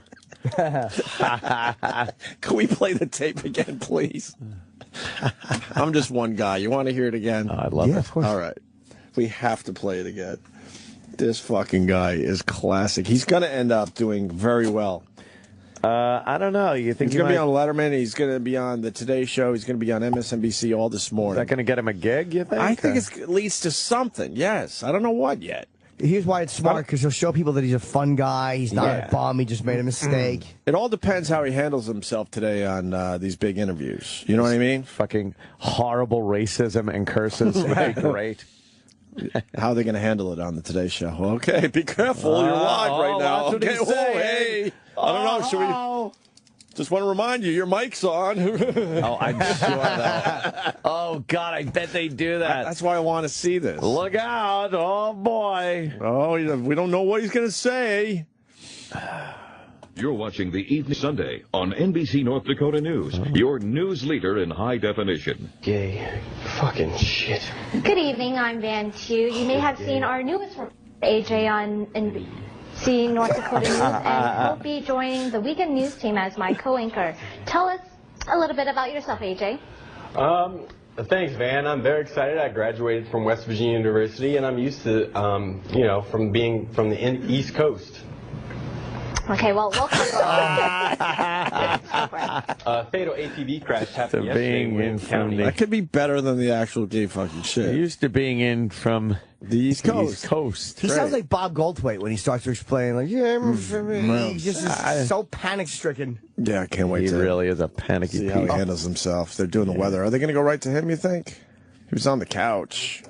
Can we play the tape again, please? I'm just one guy. You want to hear it again? I'd love it. Of course. All right. We have to play it again. This fucking guy is classic. He's going to end up doing very well. I don't know. You think he's going to be on Letterman? He's going to be on the Today Show. He's going to be on MSNBC all this morning. Is that going to get him a gig, you think? I think it leads to something, yes. I don't know what yet. Here's why it's smart, because he'll show people that he's a fun guy. He's not a bum. He just made a mistake. It all depends how he handles himself today on these big interviews. You know what I mean? Fucking horrible racism and curses. Right. Great. How are they going to handle it on the Today Show? Okay, be careful. You're live right now. That's what Okay, he's saying. hey. should we? Just want to remind you, your mic's on. Oh, I'm sure, though. Oh, God, I bet they do that. That's why I want to see this. Look out. Oh, boy. Oh, we don't know what he's going to say. You're watching the Evening Sunday on NBC North Dakota News, your news leader in high definition. Gay fucking shit. Good evening, I'm Van Tew. You may have seen our newest report, AJ, on NBC North Dakota News, and will be joining the weekend news team as my co-anchor. Tell us a little bit about yourself, AJ. Thanks, Van. I'm very excited. I graduated from West Virginia University, and I'm used to, from being from the East Coast. Okay, well, welcome. Fatal ATV crash happened yesterday being in in Wayne County. That could be better than the actual gay fucking shit. Used to being in from the East Coast. He sounds like Bob Goldthwait when he starts to explain, like, he just is so panic-stricken. Yeah, I can't wait He to really is a panicky see how he Pete. handles himself. They're doing the weather. Are they going to go right to him, you think? He was on the couch.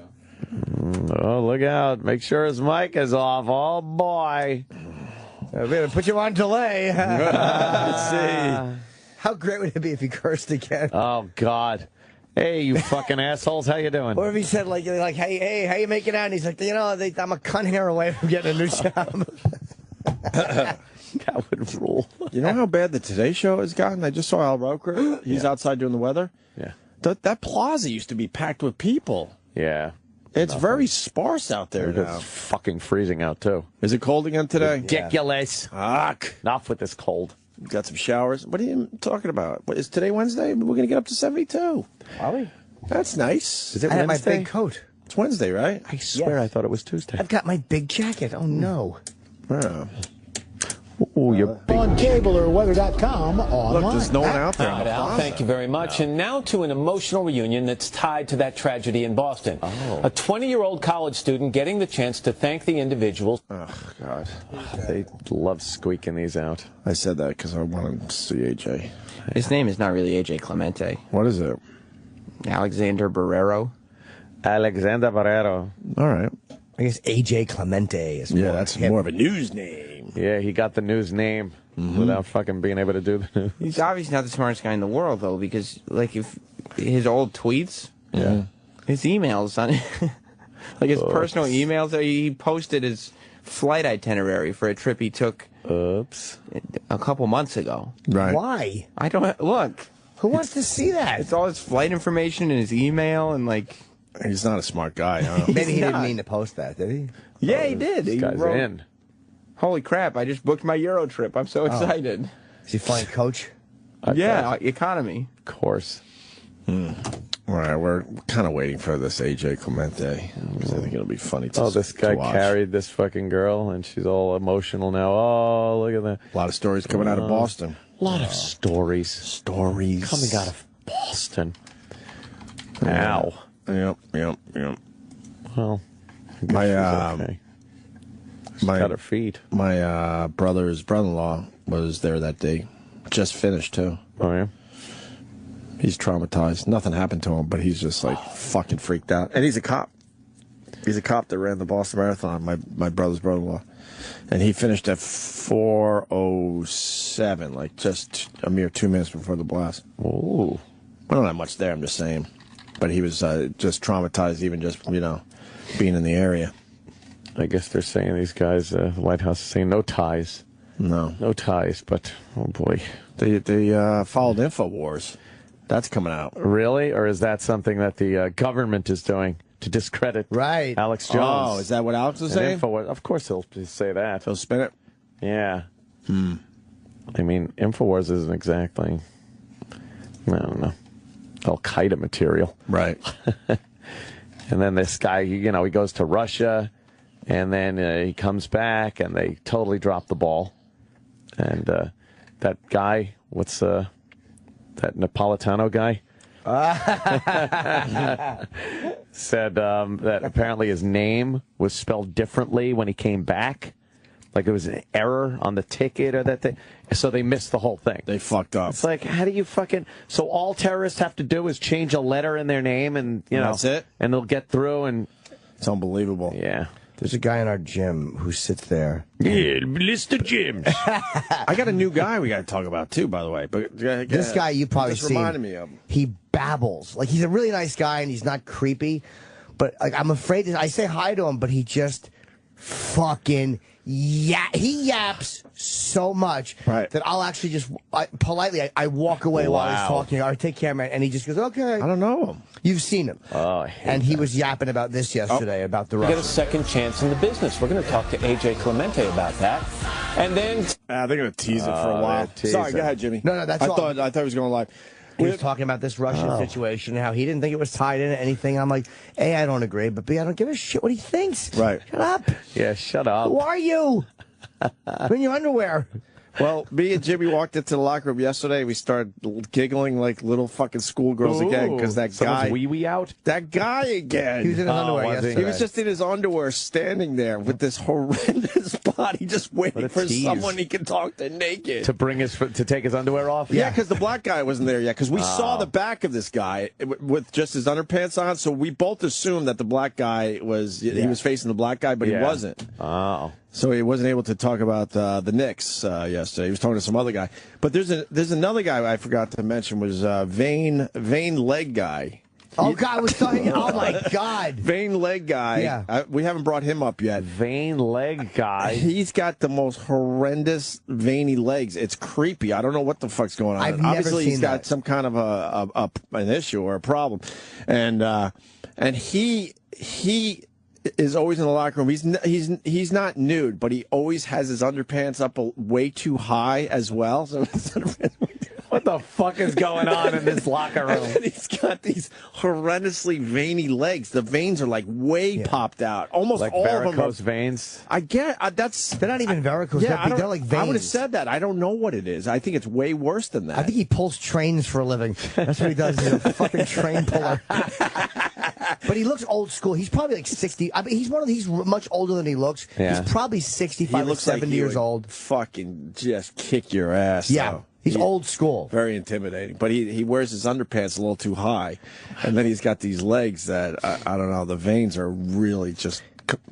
Oh, look out. Make sure his mic is off. Oh, boy. I'm going to put you on delay. Let's see. How great would it be if he cursed again? Oh, God. Hey, you fucking assholes. How you doing? Or if he said, like, hey, how you making out? And he's like, I'm a cunt hair away from getting a new job. That would rule. You know how bad the Today Show has gotten? I just saw Al Roker. He's outside doing the weather. Yeah. That plaza used to be packed with people. Yeah. It's very sparse out there now. It's fucking freezing out, too. Is it cold again today? Ridiculous. Fuck. Enough with this cold. Got some showers. What are you talking about? What, is today Wednesday? We're going to get up to 72. Are we? That's nice. Is it I have my Wednesday? big coat. It's Wednesday, right? I swear I thought it was Tuesday. I've got my big jacket. Oh, no. Oh. Ooh, you're big. On cable or weather.com online. Look, there's no one out there. All right, Al, thank you very much. And now to an emotional reunion that's tied to that tragedy in Boston. Oh. A 20-year-old college student getting the chance to thank the individuals. Oh, God. They love squeaking these out. I said that because I wanted to see AJ. His name is not really AJ Clemente. What is it? Alexander Barrero. Alexander Barrero. All right. I guess AJ Clemente is more that's hip. more of a news name. Yeah, he got the news name without fucking being able to do the news. He's obviously not the smartest guy in the world, though, because, like, if his old tweets, his emails on it, like his personal emails, he posted his flight itinerary for a trip he took a couple months ago. Right. Why? I don't, look. Who wants to see that? It's all his flight information in his email and, like. He's not a smart guy. Huh? Maybe he didn't mean to post that, did he? Yeah, he did. This He guy's wrote, in. Holy crap, I just booked my Euro trip. I'm so excited. Is he flying coach? Yeah, economy. Of course. All right, we're kind of waiting for this AJ Clemente. Because I think it'll be funny to This guy to watch. carried this fucking girl, and she's all emotional now. Oh, look at that. A lot of stories coming out of Boston. A lot of stories. Stories. Coming out of Boston. Ow. Yep. Well, My okay. She's got her feet. My brother's brother-in-law was there that day. Just finished too. Oh yeah. He's traumatized. Nothing happened to him, but he's just like fucking freaked out. And he's a cop. He's a cop that ran the Boston Marathon. My brother's brother-in-law, and he finished at 4:07, like just a mere 2 minutes before the blast. Ooh. I don't have much there. I'm just saying. But he was just traumatized, even just, being in the area. I guess they're saying these guys, the White House is saying no ties. No. No ties, but, oh boy. They followed InfoWars. That's coming out. Really? Or is that something that the government is doing to discredit Alex Jones? Oh, is that what Alex is And saying? InfoWars, of course he'll say that. He'll spin it? Yeah. I mean, InfoWars isn't exactly, I don't know, Al-Qaeda material. Right. And then this guy, he goes to Russia, and then he comes back, and they totally drop the ball. And that guy, what's that Napolitano guy? Said that apparently his name was spelled differently when he came back. Like it was an error on the ticket or that thing. So they missed the whole thing. They fucked up. It's like, how do you fucking... So all terrorists have to do is change a letter in their name and, That's it? And they'll get through and... It's unbelievable. Yeah. There's a guy in our gym who sits there. Yeah, Mr. Jim. I got a new guy we got to talk about too, by the way. But This guy you probably just seen. reminded me of him. He babbles. Like, he's a really nice guy and he's not creepy. But like, I'm afraid I say hi to him, but he just fucking he yaps so much that I'll actually just politely I walk away while he's talking. Or take care, man. And he just goes, okay. I don't know him. You've seen him. Oh, and he was yapping about this yesterday, about the You get a Russians. second chance in the business. We're going to talk to AJ Clemente about that. And then... they're going to tease it for a while. Sorry, go ahead, Jimmy. No, that's I all. thought he was going live. He was talking about this Russian situation, how he didn't think it was tied into anything. I'm like, A, I don't agree, but B, I don't give a shit what he thinks. Right. Shut up. Yeah, shut up. Who are you? In your underwear. Well, me and Jimmy walked into the locker room yesterday. We started giggling like little fucking schoolgirls again because that Someone's guy, wee-wee out? that guy again. He was in his underwear was he? yesterday. He was just in his underwear, standing there with this horrendous body, just waiting What a for tease. someone he can talk to naked. To take his underwear off? Yeah, because the black guy wasn't there yet. Because we saw the back of this guy with just his underpants on, so we both assumed that the black guy was he was facing the black guy, but he wasn't. Oh. So he wasn't able to talk about the Knicks yesterday. He was talking to some other guy. But there's another guy I forgot to mention was Vain Leg Guy. Oh, God, I was talking. Oh, my God. Vain Leg Guy. Yeah. We haven't brought him up yet. Vain Leg Guy. He's got the most horrendous veiny legs. It's creepy. I don't know what the fuck's going on. I've never Obviously, he's seen got that. some kind of an issue or a problem, and he is always in the locker room. He's not nude, but he always has his underpants up way too high as well. So his underpants. What the fuck is going on in this locker room? And he's got these horrendously veiny legs. The veins are like way popped out. Almost Like all of them varicose are, veins? I get They're not even varicose. They're like veins. I would have said that. I don't know what it is. I think it's way worse than that. I think he pulls trains for a living. That's what he does. He's a fucking train puller. But he looks old school. He's probably like 60. I mean, he's much older than he looks. Yeah. He's probably 65 he looks or 70 like he years would old. Fucking just kick your ass. Yeah. though. He's old school. Very intimidating. But he wears his underpants a little too high. And then he's got these legs that, I don't know, the veins are really just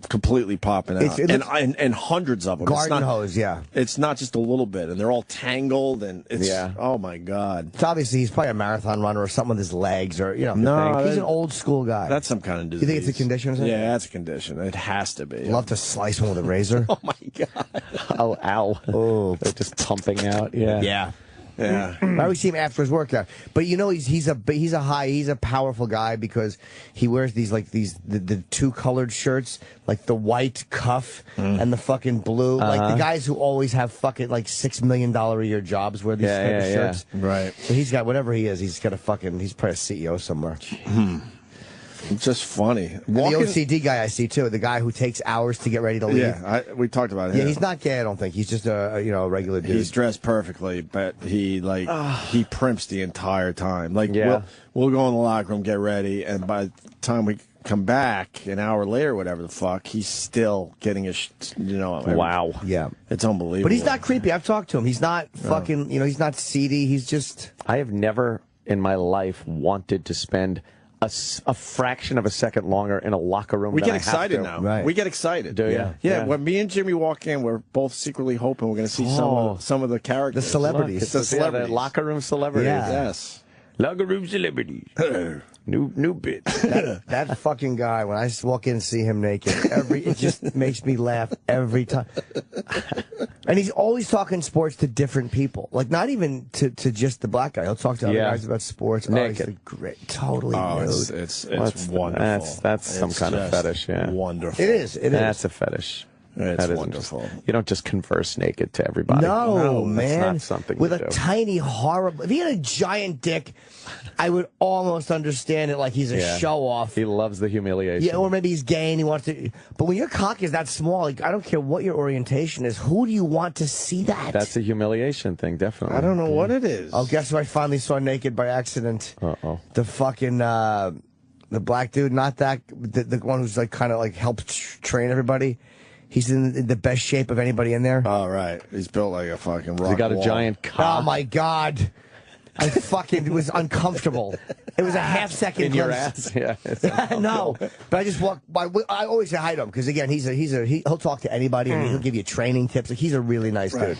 completely popping out. And hundreds of them. Garden hose, yeah. It's not just a little bit. And they're all tangled. And it's, oh my God. It's obviously he's probably a marathon runner or something with his legs or, you know. No, he's an old school guy. That's some kind of disease. You think it's a condition or something? Yeah, that's a condition. It has to be. Love to slice one with a razor. Oh my God. Oh, ow. Oh. They're just pumping out. Yeah. Yeah. Yeah. I always see him after his workout. But you know he's a powerful guy because he wears the two colored shirts, like the white cuff and the fucking blue. Like the guys who always have fucking like $6 million a year jobs wear these type of shirts. Right. So he's got whatever he is, he's probably a CEO somewhere. It's just funny. And the OCD guy I see too, the guy who takes hours to get ready to leave. Yeah, we talked about him. Yeah, he's not gay, I don't think. He's just a regular dude. He's dressed perfectly, but he primps the entire time. Like Yeah. we'll go in the locker room, get ready, and by the time we come back an hour later, whatever the fuck, he's still getting his, Wow. Yeah. It's unbelievable. But he's not creepy. I've talked to him. He's not fucking, he's not seedy. He's just... I have never in my life wanted to spend a fraction of a second longer in a locker room. We than get I have excited to. now. Right. We get excited. Do you? Yeah. When me and Jimmy walk in, we're both secretly hoping we're going to see some of the characters. The celebrities. The celebrities. The locker room celebrities. Yeah. Yes. Locker room celebrities. New bit. That fucking guy, when I walk in and see him naked, it just makes me laugh every time. And he's always talking sports to different people. Like, not even to just the black guy. He'll talk to other guys about sports. Naked. Oh, he's great. Totally nude. It's wonderful. That's some It's kind of just fetish, yeah. Wonderful. It is. That's a fetish. It's That isn't wonderful. just- you don't just converse naked to everybody. No, man. That's not something with you a do. tiny, horrible... If he had a giant dick, I would almost understand it like he's a show-off. He loves the humiliation. Yeah, or maybe he's gay and he wants to... But when your cock is that small, like, I don't care what your orientation is, who do you want to see that? That's a humiliation thing, definitely. I don't know what it is. Oh, guess who I finally saw naked by accident? Uh-oh. The fucking... the black dude, not that... The one who's, like, kind of, like, helped train everybody. He's in the best shape of anybody in there. Oh, right. He's built like a fucking rock He got a wall. giant cock. Oh, my God. I fucking was uncomfortable. It was a half-second In your glimpse. ass? Yeah. it's No, but I just walk by. I always say hi to him because again, he'll talk to anybody and he'll give you training tips. Like, he's a really nice dude.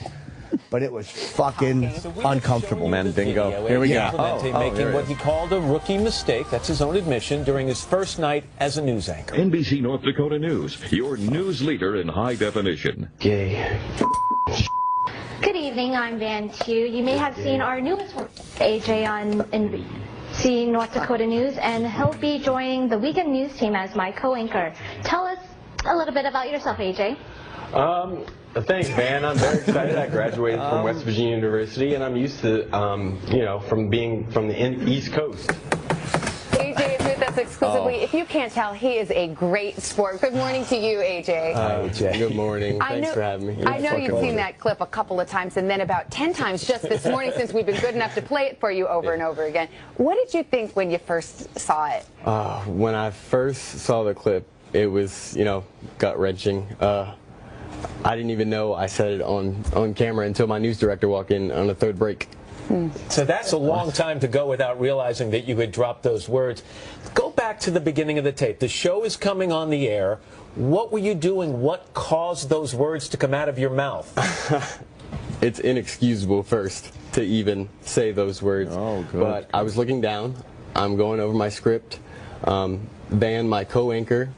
But it was fucking uncomfortable. Mandingo. Here we go. Clemente making what he called a rookie mistake. That's his own admission during his first night as a news anchor. NBC North Dakota News, your news leader in high definition. Gay. Good evening, I'm Van Tew. You may have seen our newest one, AJ, on NBC North Dakota News, and he'll be joining the weekend news team as my co-anchor. Tell us a little bit about yourself, AJ. Thanks, Van. I'm very excited. I graduated from West Virginia University, and I'm used to, from being from the East Coast. AJ is with us exclusively. If you can't tell, he is a great sport. Good morning to you, AJ. Hi, AJ. Good morning. Thanks for having me. I know you've seen that clip a couple of times, and then about 10 times just this morning since we've been good enough to play it for you over and over again. What did you think when you first saw it? When I first saw the clip, it was, gut-wrenching. I didn't even know I said it on camera until my news director walked in on the third break. So that's a long time to go without realizing that you had dropped those words. Go back to the beginning of the tape. The show is coming on the air. What were you doing? What caused those words to come out of your mouth? It's inexcusable first to even say those words. Oh, good. But I was looking down. I'm going over my script. Van, my co-anchor,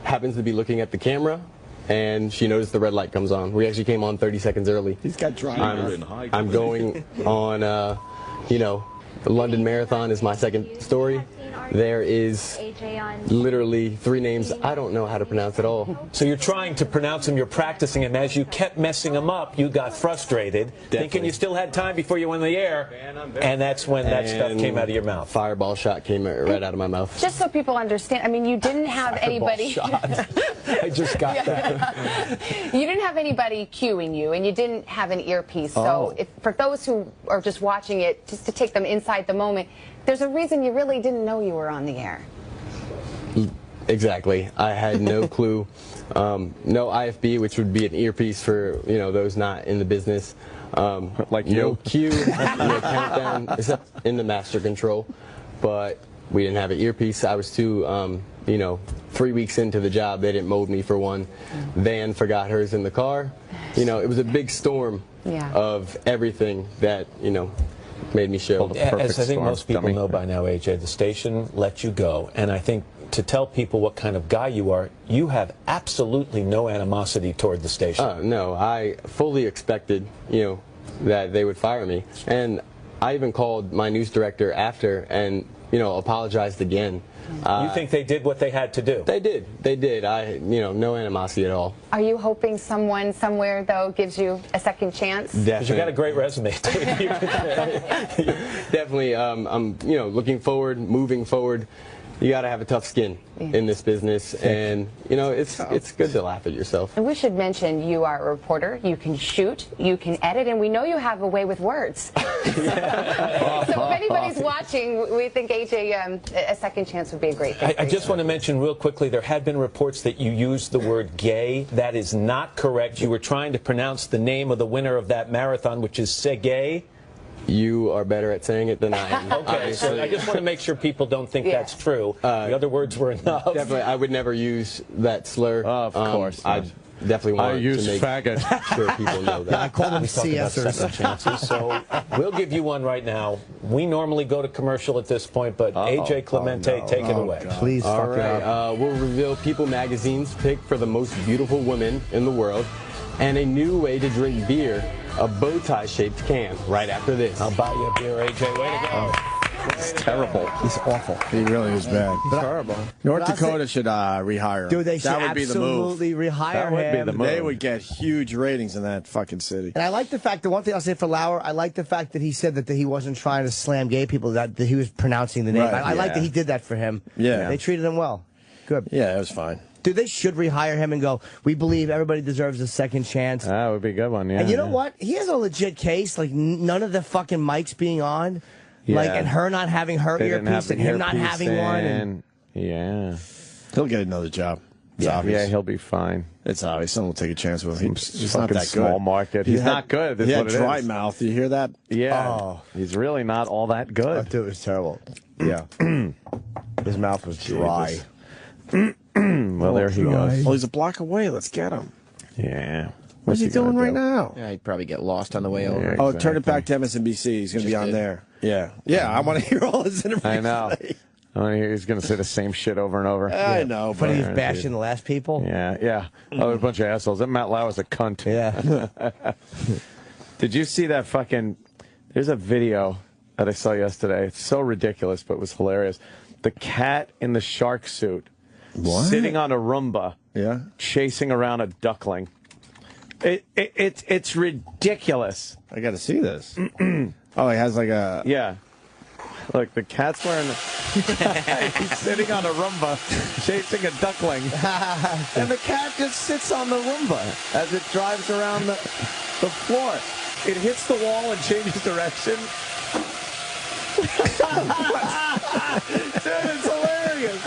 happens to be looking at the camera, and she noticed the red light comes on. We actually came on 30 seconds early. He's got dry. I'm going on, the London Marathon is my second story. There is literally 3 names I don't know how to pronounce at all. So you're trying to pronounce them, you're practicing them. As you kept messing them up, you got frustrated, thinking you still had time before you went on the air, and that's when that stuff came out of your mouth. Fireball shot came right out of my mouth. Just so people understand, I mean, you didn't have anybody. I just got that. You didn't have anybody cueing you, and you didn't have an earpiece. So for those who are just watching it, just to take them inside the moment, there's a reason you really didn't know you were on the air. Exactly. I had no clue. No IFB, which would be an earpiece for those not in the business. Like no cue, no countdown, except in the master control. But we didn't have an earpiece. I was too, 3 weeks into the job, they didn't mold me for one. Van forgot hers in the car. It was a big storm of everything that, made me show. As I think most people know by now, AJ, the station let you go, and I think to tell people what kind of guy you are, you have absolutely no animosity toward the station. No, I fully expected, that they would fire me, and I even called my news director after and, apologized again. You think they did what they had to do? They did. They did. No animosity at all. Are you hoping someone somewhere, though, gives you a second chance? Because you got a great resume. Definitely. I'm, looking forward, moving forward. You got to have a tough skin in this business, and it's good to laugh at yourself. And we should mention you are a reporter. You can shoot, you can edit, and we know you have a way with words. So if anybody's watching, we think AJ, a second chance would be a great thing. I just want to mention real quickly, there had been reports that you used the word gay. That is not correct. You were trying to pronounce the name of the winner of that marathon, which is Sergey. You are better at saying it than I am. Okay, so I just want to make sure people don't think that's true. The other words were enough. Definitely, I would never use that slur. Of course. I definitely want to make faggot. sure people know that. I call them CSers. Chances, so we'll give you one right now. We normally go to commercial at this point, but AJ Clemente, take it away. Please All fuck it right, up. we'll reveal People Magazine's pick for the most beautiful women in the world, and a new way to drink beer, a bow tie shaped can, right after this. I'll buy you a beer, AJ. Way to go. It's terrible. He's awful. He really is bad. Terrible. North Dakota should rehire him. Dude, they should that would be the move. absolutely rehire That would him. be the move. They would get huge ratings in that fucking city. And I like the fact that one thing I'll say for Lauer, I like the fact that he said that he wasn't trying to slam gay people, that he was pronouncing the name. Right, I like that he did that for him. Yeah. They treated him well. Good. Yeah, it was fine. Dude, they should rehire him and go, we believe everybody deserves a second chance. That would be a good one, yeah. And you know what? He has a legit case, like none of the fucking mics being on. Yeah. Like, and her not having her They didn't earpiece have and him not earpiece having one. in. Yeah. He'll get another job. It's obvious. Yeah, he'll be fine. It's obvious. Someone will take a chance with him. He's not fucking that small good. market. He's not good. That's He had what it dry is. mouth. You hear that? Yeah. Oh. He's really not all that good. That dude was terrible. Yeah. His mouth was dry. Well, there he goes. Well, he's a block away. Let's get him. Yeah. What's he doing right now? Yeah, he'd probably get lost on the way over. Oh, turn it back to MSNBC. He's going to be on there. Yeah. Yeah, I want to hear all his interviews. I know. I want to hear he's going to say the same shit over and over. I know, But he's bashing the last people. Yeah, yeah. Oh, a bunch of assholes. That Matt Lauer is a cunt. Yeah. Did you see that fucking... There's a video that I saw yesterday. It's so ridiculous, but it was hilarious. The cat in the shark suit sitting on a Roomba chasing around a duckling. It's ridiculous. I got to see this. Oh, he has like a... Yeah. Look, the cat's wearing... He's sitting on a Roomba chasing a duckling. And the cat just sits on the Roomba as it drives around the floor. It hits the wall and changes direction. Dude, it's hilarious.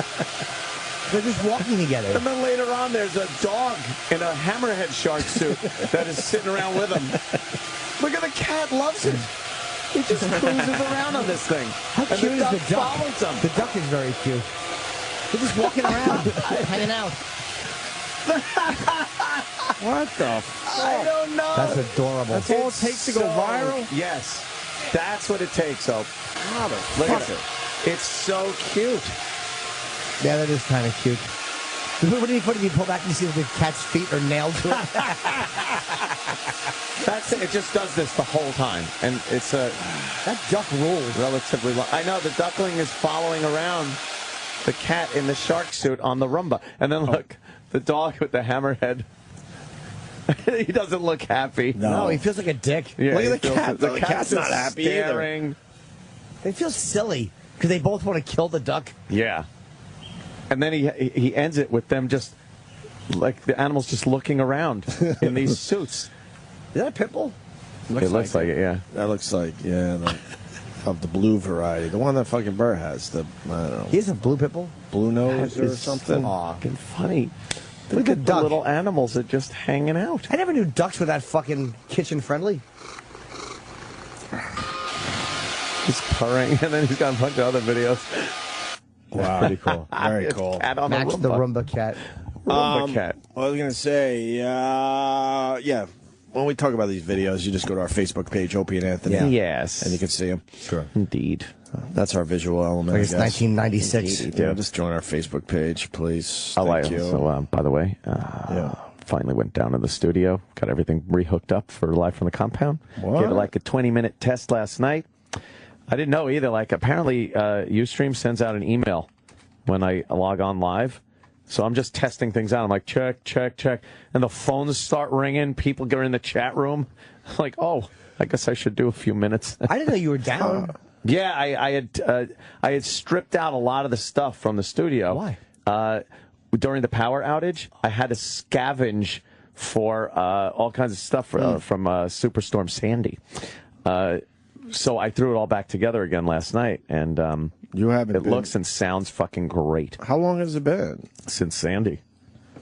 They're just walking together. And then later on, there's a dog in a hammerhead shark suit that is sitting around with him. Look at the cat, loves it. He just cruises around on this thing. How And cute the is duck the duck? follows him. The duck is very cute. They're just walking around, hanging out. What the fuck? I don't know. That's adorable. That's all it takes to go viral? Yes. That's what it takes, Hope. Look at it. It's so cute. Yeah, that is kind of cute. What do you pull back and you see that the cat's feet are nailed to it? That's it. It just does this the whole time, and it's a that duck rules. Relatively long. I know the duckling is following around the cat in the shark suit on the Roomba, and then look, the dog with the hammerhead. He doesn't look happy. No, he feels like a dick. Yeah, Look he at the feels- cat. the though. The cat's cat's just not happy staring. either. They feel silly because they both want to kill the duck. Yeah. And then he ends it with them just like the animals just looking around in these suits. Is that a pit bull? It looks like it, yeah. That looks like, of the blue variety. The one that fucking Burr has. I don't know. He has a blue pit bull? Blue nose That or is something. Fucking funny. Look Look at at the the duck. little animals that just hanging out. I never knew ducks were that fucking kitchen friendly. He's purring, and then he's got a bunch of other videos. Wow. Pretty cool. Very cool. Cat on Max the the Roomba. Roomba cat. Roomba cat. What I was going to say, yeah. When we talk about these videos, you just go to our Facebook page, Opie and Anthony. Yeah. Yes. And you can see them. Sure. Indeed. That's our visual element. Like it's I guess. 1996. Yeah, just join our Facebook page, please. Oh, Thank you. So, by the way, finally went down to the studio, got everything rehooked up for Live from the Compound. What? Gave it like a 20-minute test last night. I didn't know either. Like, apparently, Ustream sends out an email when I log on live. So I'm just testing things out. I'm like, check, check, check. And the phones start ringing. People get in the chat room. I'm like, oh, I guess I should do a few minutes. I didn't know you were down. Yeah, I had stripped out a lot of the stuff from the studio. Why? During the power outage, I had to scavenge for all kinds of stuff from Superstorm Sandy. So I threw it all back together again last night, and you haven't. It looks and sounds fucking great. How long has it been? Since Sandy.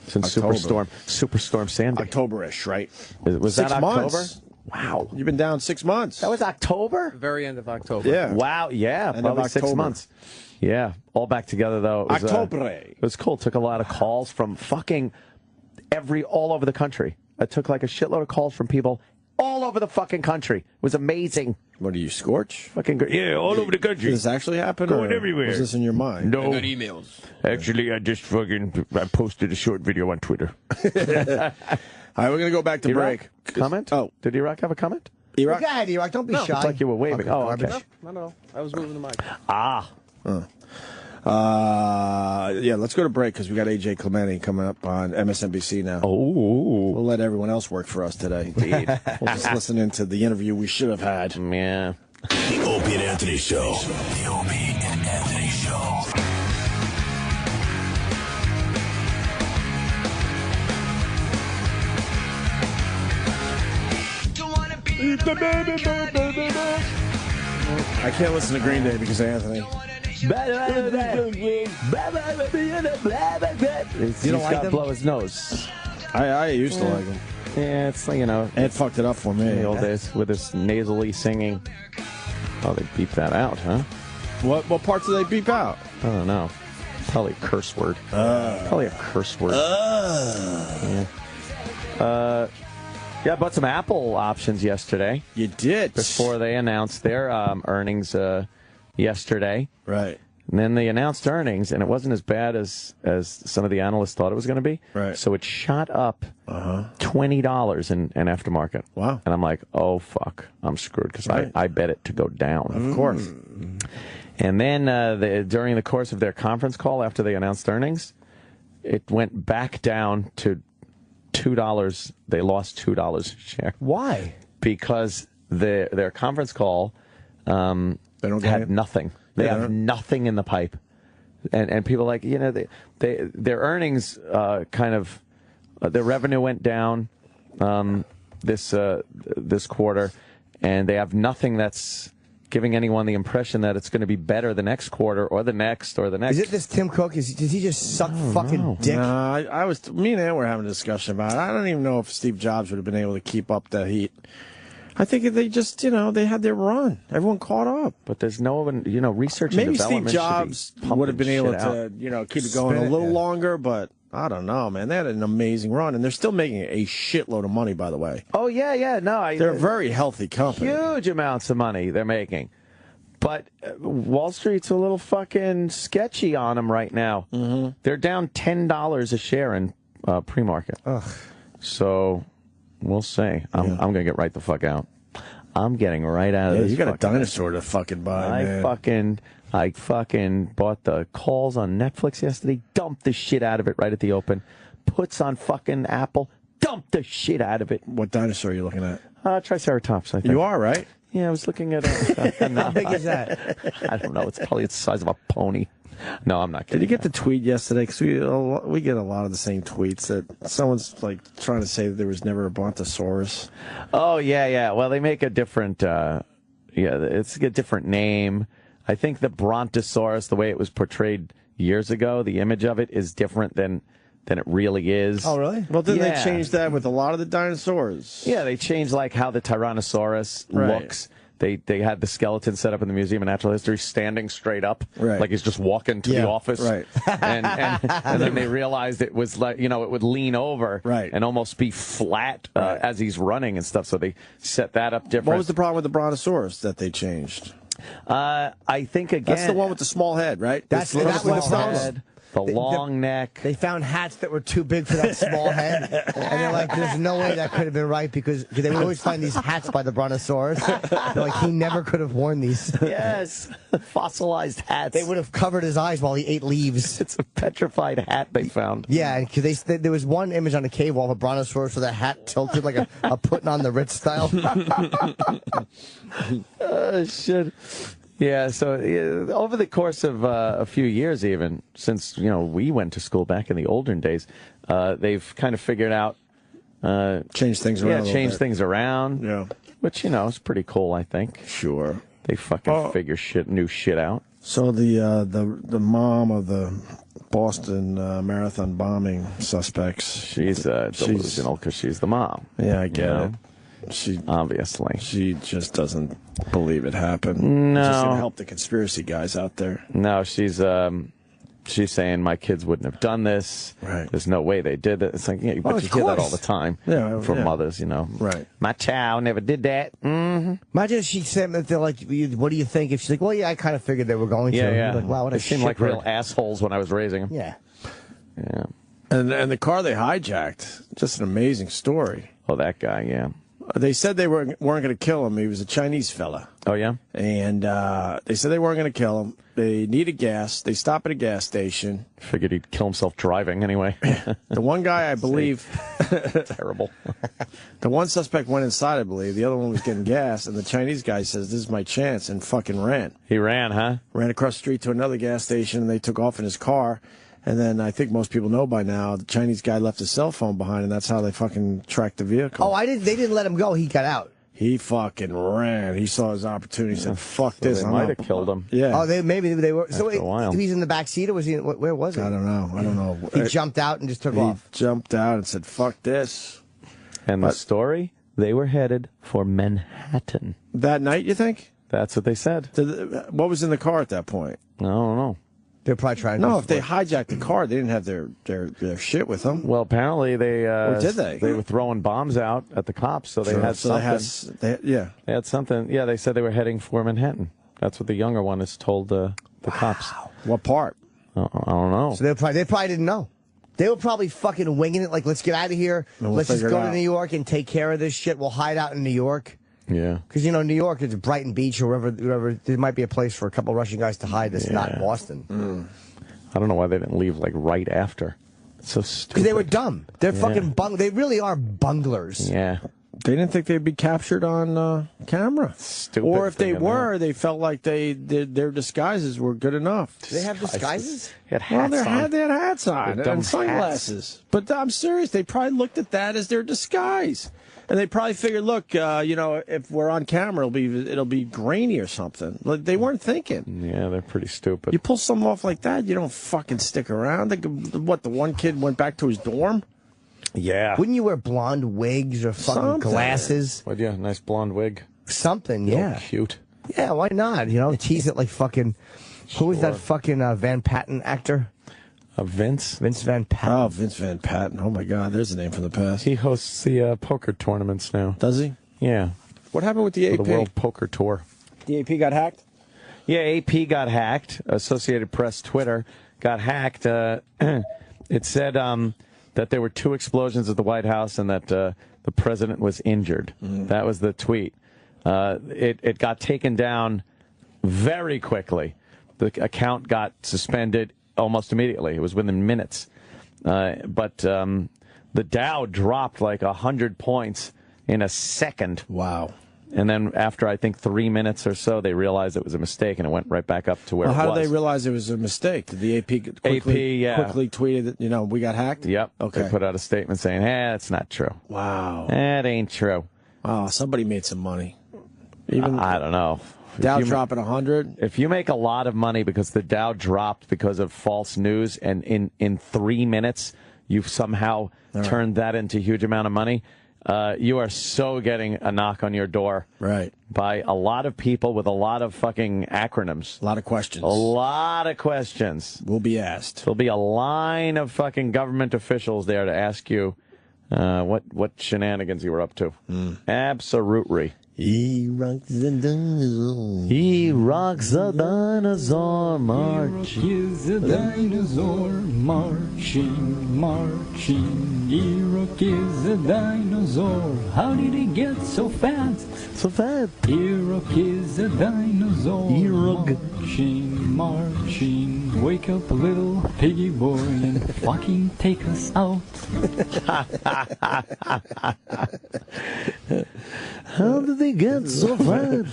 Since October. Superstorm Sandy. October-ish, right? Was 6 that October? months. Wow. You've been down 6 months. That was October? Very end of October. Yeah. Wow, yeah, End of probably 6 October. months. Yeah, all back together though. It was, October. It was cool. Took a lot of calls from fucking all over the country. I took like a shitload of calls from people all over the fucking country. It was amazing. What do you scorch? Fucking great. Yeah, all over the country. Did this actually happen? Going or everywhere. Was this in your mind? No. Good emails. Actually, I posted a short video on Twitter. All right, we're gonna go back to break. Comment? Oh, did Iraq have a comment? Iraq. Go ahead, Iraq. Don't be No, shy. it's like you were waving. Oh, okay. garbage. No. I was moving the mic. Ah. Yeah, let's go to break because we got AJ Clemente coming up on MSNBC now. Oh. We'll let everyone else work for us today. Indeed. We'll just listen into the interview we should have had. Yeah. The Opie and Anthony Show. The Opie and Anthony Show. I can't listen to Green Day because of Anthony. He's don't like got to them? blow his nose. I used to like him. Yeah, it's like, It fucked it up for me. in the old days with his nasally singing. Oh, they beep that out, huh? What parts do they beep out? I don't know. Probably a curse word. Probably a curse word. Yeah. Yeah, I bought some Apple options yesterday. You did? Before they announced their earnings yesterday. Right. And then they announced earnings, and it wasn't as bad as some of the analysts thought it was going to be. Right. So it shot up $20 in aftermarket. Wow. And I'm like, oh, fuck, I'm screwed, because I bet it to go down. Of course. And then during the course of their conference call after they announced earnings, it went back down to $2. They lost $2 a share. Why? Because their conference call had nothing. They have nothing in the pipe, and people are like, their earnings their revenue went down this quarter, and they have nothing that's giving anyone the impression that it's going to be better the next quarter or the next or the next. Is it this Tim Cook? Does he just suck fucking dick? No, me and Ann were having a discussion about it. I don't even know if Steve Jobs would have been able to keep up that heat. I think if they just, they had their run. Everyone caught up. But there's no, research and Maybe development. Steve Jobs would have been able to, keep it going a little longer, but I don't know, man. They had an amazing run, and they're still making a shitload of money, by the way. Oh, yeah. No, they're a very healthy company. Huge amounts of money they're making. But Wall Street's a little fucking sketchy on them right now. Mm-hmm. They're down $10 a share in pre-market. Ugh. So we'll see. I'm going to get right the fuck out. I'm getting right out of this. You got a dinosaur to fucking buy, man. I fucking bought the Calls on Netflix yesterday, dumped the shit out of it right at the open. Puts on fucking Apple, dumped the shit out of it. What dinosaur are you looking at? Triceratops, I think. You are, right? Yeah, I was looking at How big is that? I don't know. It's probably the size of a pony. No, I'm not kidding. Did you get the tweet yesterday? Because we get a lot of the same tweets that someone's like trying to say that there was never a Brontosaurus. Oh, yeah. Well, they make a different, it's a different name. I think the Brontosaurus, the way it was portrayed years ago, the image of it is different than it really is. Oh, really? Well, didn't they change that with a lot of the dinosaurs? Yeah, they changed like how the Tyrannosaurus looks. They had the skeleton set up in the Museum of Natural History standing straight up, like he's just walking to the office. Right. And then they realized it was like, it would lean over and almost be flat as he's running and stuff. So they set that up different. What was the problem with the Brontosaurus that they changed? I think, again... That's the one with the small head, right? That's the small head. The long neck. They found hats that were too big for that small head. And they're like, there's no way that could have been right because they would always find these hats by the Brontosaurus. They're like, he never could have worn these. Yes. Fossilized hats. They would have covered his eyes while he ate leaves. It's a petrified hat they found. Yeah, because there was one image on the cave wall of a Brontosaurus with a hat tilted like a putting on the Ritz style. Shit. Yeah, so over the course of a few years even, since, we went to school back in the olden days, they've kind of figured out... change things around. Yeah, change things around. Yeah. Which, is pretty cool, I think. Sure. They fucking figure new shit out. So the mom of the Boston marathon bombing suspects... She's delusional because she's the mom. Yeah, I get it. She just doesn't believe it happened. No. Just gonna help the conspiracy guys out there. No, she's saying my kids wouldn't have done this. Right. There's no way they did it. It's like, but you hear that all the time from mothers, Right. My child never did that. Mm-hmm. Imagine if she said that they're like, what do you think? If she's like, well, yeah, I kind of figured they were going to. Yeah. Like, wow, what a they seemed like shitbird. real assholes when I was raising them. Yeah. Yeah. And the car they hijacked, just an amazing story. Oh, that guy, yeah. They said they weren't going to kill him. He was a Chinese fella. Oh, yeah? And they said they weren't going to kill him. They needed gas. They stopped at a gas station. Figured he'd kill himself driving anyway. The one guy, I believe... Terrible. The one suspect went inside, I believe. The other one was getting gas. And the Chinese guy says, this is my chance, and fucking ran. He ran, huh? Ran across the street to another gas station, and they took off in his car. And then I think most people know by now, the Chinese guy left his cell phone behind, and that's how they fucking tracked the vehicle. Oh, they didn't let him go. He got out. He fucking ran. He saw his opportunity. He said, "Fuck this." They might have killed him. Yeah. Oh, maybe they were. So After a while. he's in the back seat, or was he? Where was he? I don't know. He jumped out and just took He off. jumped out and said, "Fuck this." And the story, they were headed for Manhattan. That night, you think? That's what they said. What was in the car at that point? I don't know. They're probably trying to. No, if they hijacked the car, they didn't have their shit with them. Well, apparently they. Or did they? They were throwing bombs out at the cops, so they had something. They had something. Yeah, they said they were heading for Manhattan. That's what the younger one has told the cops. What part? I don't know. So they probably didn't know. They were probably fucking winging it. Like, let's get out of here. And we'll Let's just figure it go to out. New York and take care of this shit. We'll hide out in New York. Yeah. Because, you know, New York is Brighton Beach or wherever. There might be a place for a couple Russian guys to hide that's not Boston. I don't know why they didn't leave like right after. It's so stupid. Because they were dumb. They're Yeah. fucking They really are bunglers. Yeah. They didn't think they'd be captured on camera. Stupid. Or if they thinking were, they felt like their disguises were good enough. Do they have disguises? They had Well, hats on. they had hats on Their dumb and sunglasses. But I'm serious. They probably looked at that as their disguise. And they probably figured, look, if we're on camera, it'll be grainy or something. Like, they weren't thinking. Yeah, they're pretty stupid. You pull something off like that, you don't fucking stick around. The one kid went back to his dorm? Yeah. Wouldn't you wear blonde wigs or fucking Something. glasses? Well, yeah, nice blonde wig. Something, Real yeah. cute. Yeah, why not? You know, tease it like fucking. Who was that fucking Van Patten actor? Vince Van Patten. Oh, Vince Van Patten. Oh, my God. There's a name from the past. He hosts the poker tournaments now. Does he? Yeah. What happened with the For AP? the World Poker Tour. The AP got hacked? Yeah, AP got hacked. Associated Press Twitter got hacked. It said that there were 2 explosions at the White House and that the president was injured. That was the tweet. It got taken down very quickly. The account got suspended almost immediately. It was within minutes. But the Dow dropped like 100 points in a second. Wow. And then after, I think, 3 minutes or so, they realized it was a mistake, and it went right back up to where Well, it how was. did they realize it was a mistake? Did the AP quickly tweeted that, we got hacked? Yep. Okay. They put out a statement saying, that's not true. Wow. That ain't true. Wow, somebody made some money. I don't know. Dow If you- dropping 100? If you make a lot of money because the Dow dropped because of false news, and in 3 minutes you've somehow turned that into a huge amount of money, you are so getting a knock on your door. Right. By a lot of people with a lot of fucking acronyms. A lot of questions. A lot of questions. Will be asked. There'll be a line of fucking government officials there to ask you what shenanigans you were up to. Absolutely. He rocks the dinosaur. He rocks the dinosaur march. Is a dinosaur marching, marching. Erok is a dinosaur. How did he get so fat? So fat. Erok is a dinosaur. Marching, marching. Wake up, little piggy boy, and fucking take us out. How did they get so fat?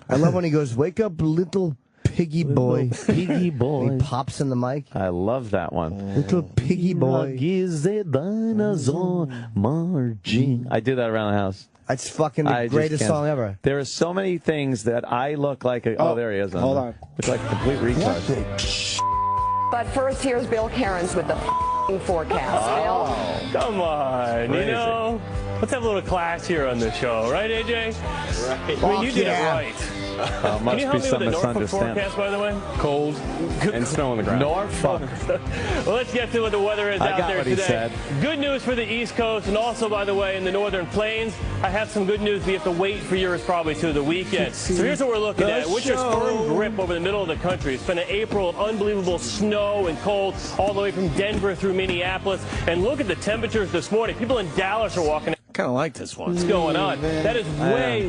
I love when he goes, "Wake up, little piggy boy." Piggy boy. And he pops in the mic. I love that one. Little piggy boy. Is a dinosaur marching. I do that around the house. That's fucking I the just greatest can't. song ever. There are so many things that I look like oh, there he is. Hold on. Look like a complete retard. But first, here's Bill Cairns with the forecast. Bill? Come on, Crazy. you know, let's have a little class here on the show, right, AJ? Right. I mean, you did it right. Must Can you help be me some with the Norfolk misunderstanding. forecast, by the way? Cold and snow on the ground. Norfolk. Well, let's get to what the weather is I out got there what he today. said. Good news for the East Coast, and also, by the way, in the Northern Plains. I have some good news, but you have to wait for yours probably to the weekend. So here's what we're looking at. Winter's firm grip over the middle of the country. It's been an April of unbelievable snow and cold all the way from Denver through Minneapolis. And look at the temperatures this morning. People in Dallas are walking. Kind of like this one. What's going on? That is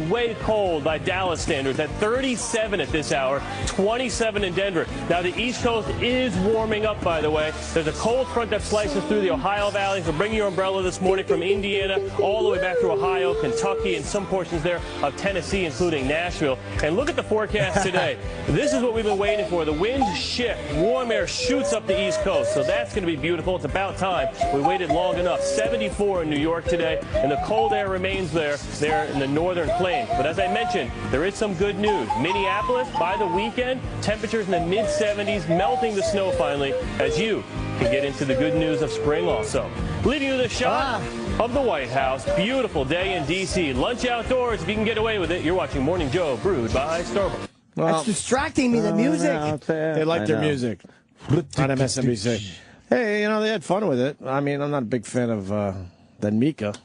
way cold by Dallas standards. At 37 at this hour, 27 in Denver. Now, the East Coast is warming up, by the way. There's a cold front that slices through the Ohio Valley. So bring your umbrella this morning from Indiana all the way back to Ohio, Kentucky, and some portions there of Tennessee, including Nashville. And look at the forecast today. This is what we've been waiting for. The winds shift. Warm air shoots up the East Coast. So that's going to be beautiful. It's about time. We waited long enough. 74 in New York today. And the cold air remains there in the northern plains. But as I mentioned, there is some good news. Minneapolis, by the weekend, temperatures in the mid-70s, melting the snow finally, as you can get into the good news of spring also. Leaving you with a shot of the White House. Beautiful day in D.C. Lunch outdoors if you can get away with it. You're watching Morning Joe, brewed by Starbucks. That's distracting me, the music. They like their music on MSNBC. Hey, they had fun with it. I mean, I'm not a big fan of that Mika.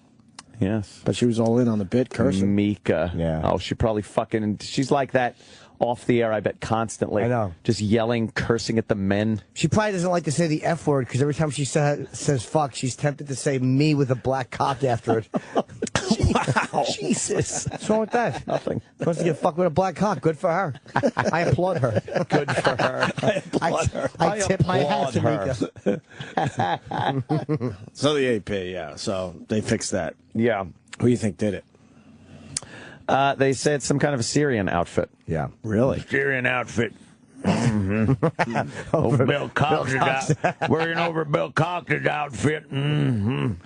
Yes. But she was all in on the bit, cursing. Mika. Yeah. Oh, she probably she's like that off the air, I bet, constantly. I know. Just yelling, cursing at the men. She probably doesn't like to say the F word because every time she says fuck, she's tempted to say me with a black cock after it. Wow. Jesus. What's wrong with that? Nothing. She wants to get fucked with a black cock. Good for her. I applaud her. Good for her. I applaud her. I tip my hat to Mika. So the AP, yeah. So they fixed that. Yeah. Who do you think did it? They said some kind of a Syrian outfit. Yeah. Really? Syrian outfit. Over Bill Cox's wearing over Bill Cox's outfit. Bill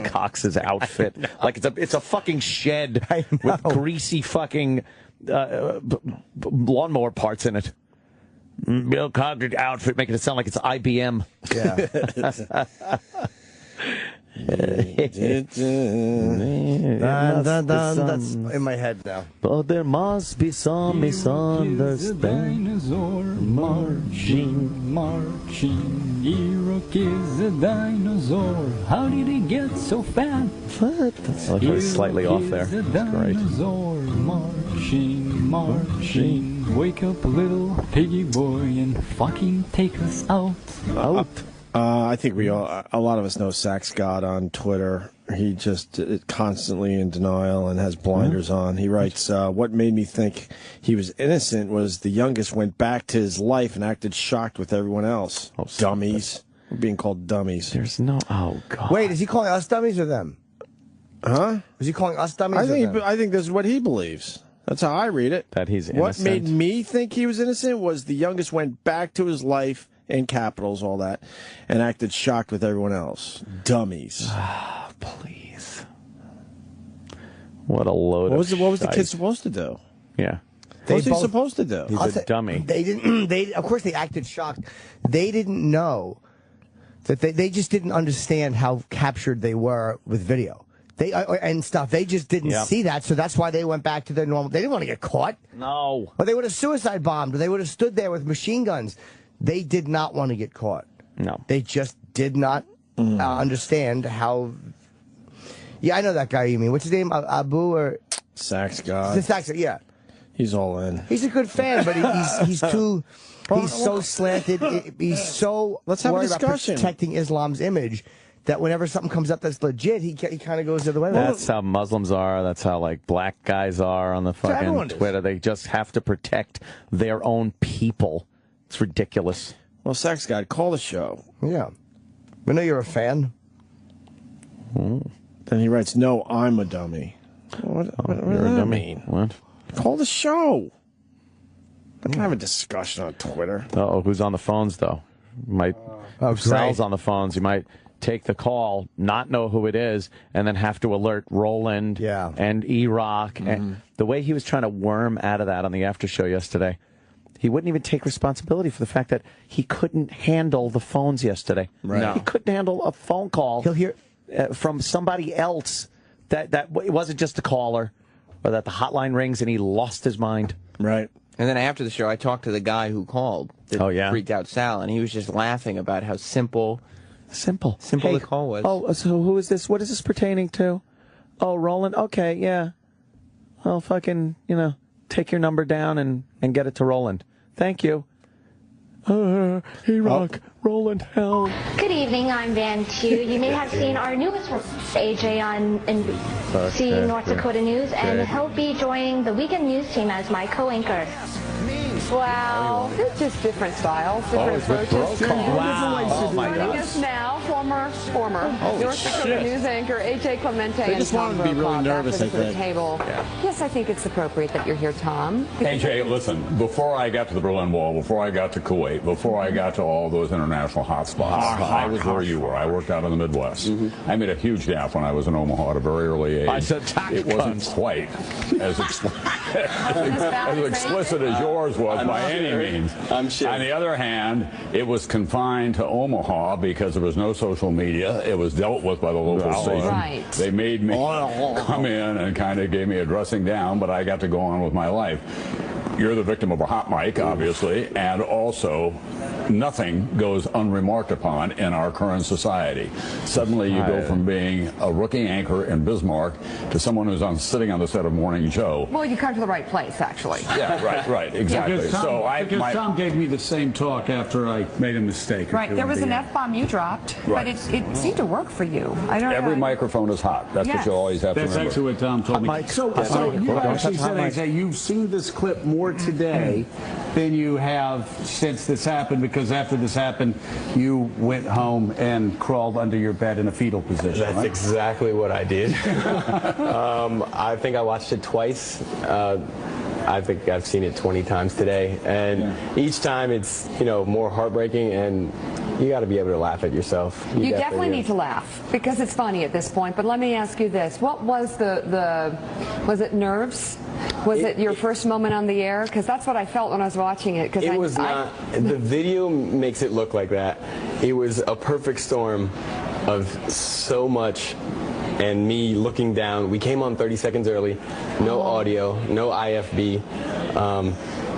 Cox's outfit, like it's a fucking shed with greasy fucking lawnmower parts in it. Bill Cox's outfit, making it sound like it's IBM. Yeah. That's in my head now. But there must be some misunderstanding. Dinosaur marching. Iraq is a dinosaur. How did he get so fat? What? Oh, he was slightly off there. That's great. Dinosaur marching. Wake up, little piggy boy, and fucking take us out. I think a lot of us know Sax God on Twitter. He just constantly in denial and has blinders on. He writes, what made me think he was innocent was the youngest went back to his life and acted shocked with everyone else. Oh, dummies. We're being called dummies. There's no, oh, God. Wait, is he calling us dummies or them? Huh? Is he calling us dummies I think this is what he believes. That's how I read it. That he's innocent. What made me think he was innocent was the youngest went back to his life in capitals, all that, and acted shocked with everyone else. Dummies. Please. What a load What was the shite. kid supposed to do? Yeah. What was he supposed to do? He's a dummy. They didn't. Of course, they acted shocked. They didn't know that they just didn't understand how captured they were with video. And stuff. They just didn't see that, so that's why they went back to their normal. They didn't want to get caught. No. Or they would have suicide bombed, or they would have stood there with machine guns. They did not want to get caught. No. They just did not understand how. Yeah, I know that guy you mean. What's his name? Abu or Sax God. Sax, yeah. He's all in. He's a good fan, but he's too. He's so slanted. He's so Let's have a worried about discussion. protecting Islam's image that whenever something comes up that's legit, he kind of goes the other way. That's how Muslims are. That's how black guys are on the fucking Twitter. They just have to protect their own people. It's ridiculous. Well, Sax God, call the show. Yeah. We know you're a fan. Then he writes, no, I'm a dummy. What does that mean? What? Call the show. I can have a discussion on Twitter. Uh-oh, who's on the phones, though? Sal's on the phones. You might take the call, not know who it is, and then have to alert Roland and Iraq. And the way he was trying to worm out of that on the after show yesterday, he wouldn't even take responsibility for the fact that he couldn't handle the phones yesterday. Right. No. He couldn't handle a phone call from somebody else that it wasn't just a caller, or that the hotline rings and he lost his mind. Right. And then after the show, I talked to the guy who called that freaked out Sal, and he was just laughing about how simple the call was. Oh, so who is this? What is this pertaining to? Oh, Roland? Okay, yeah. Well, fucking, take your number down and get it to Roland. Thank you. Hey, Rock. Roland, hell. Good evening, I'm Van Tu. You may have seen our newest AJ on NBC North Dakota News, and he'll be joining the weekend news team as my co-anchor. Wow, it's just different styles, different approaches. Wow. Oh, my Joining gosh. us now, former Holy North Dakota shit. news anchor AJ Clemente They and just Tom wanted to be really Brokaw nervous, back to I the think. table. Yes, I think it's appropriate that you're here, Tom. AJ, listen, before I got to the Berlin Wall, before I got to Kuwait, before I got to all those international hotspots, I was where you were. I worked out in the Midwest. I made a huge gaffe when I was in Omaha at a very early age. I said it wasn't quite as explicit as yours was by any means. I'm sure. On the other hand, it was confined to Omaha because there was no social media. It was dealt with by the local station. Right. They made me come in and kind of gave me a dressing down, but I got to go on with my life. You're the victim of a hot mic, obviously, and also nothing goes unremarked upon in our current society. Suddenly you go from being a rookie anchor in Bismarck to someone who's sitting on the set of Morning Joe. Well, you come to the right place, actually. Yeah, right, exactly. Because Tom, So Tom gave me the same talk after I made a mistake. Right, there was an F-bomb you dropped, Right. but it seemed to work for you. I don't Every know. microphone is hot. That's what you always have to That's remember. actually what Tom told me. So you actually said, AJ, you've seen this clip more today than you have since this happened, because after this happened, you went home and crawled under your bed in a fetal position. That's right? exactly what I did. I think I watched it twice. I think I've seen it 20 times today, and each time it's more heartbreaking, and you got to be able to laugh at yourself. You definitely need to laugh because it's funny at this point. But let me ask you this: what was was it nerves? Was it your first moment on the air? Because that's what I felt when I was watching it. It was not. The video makes it look like that. It was a perfect storm of so much. And me looking down. We came on 30 seconds early. No audio, no IFB.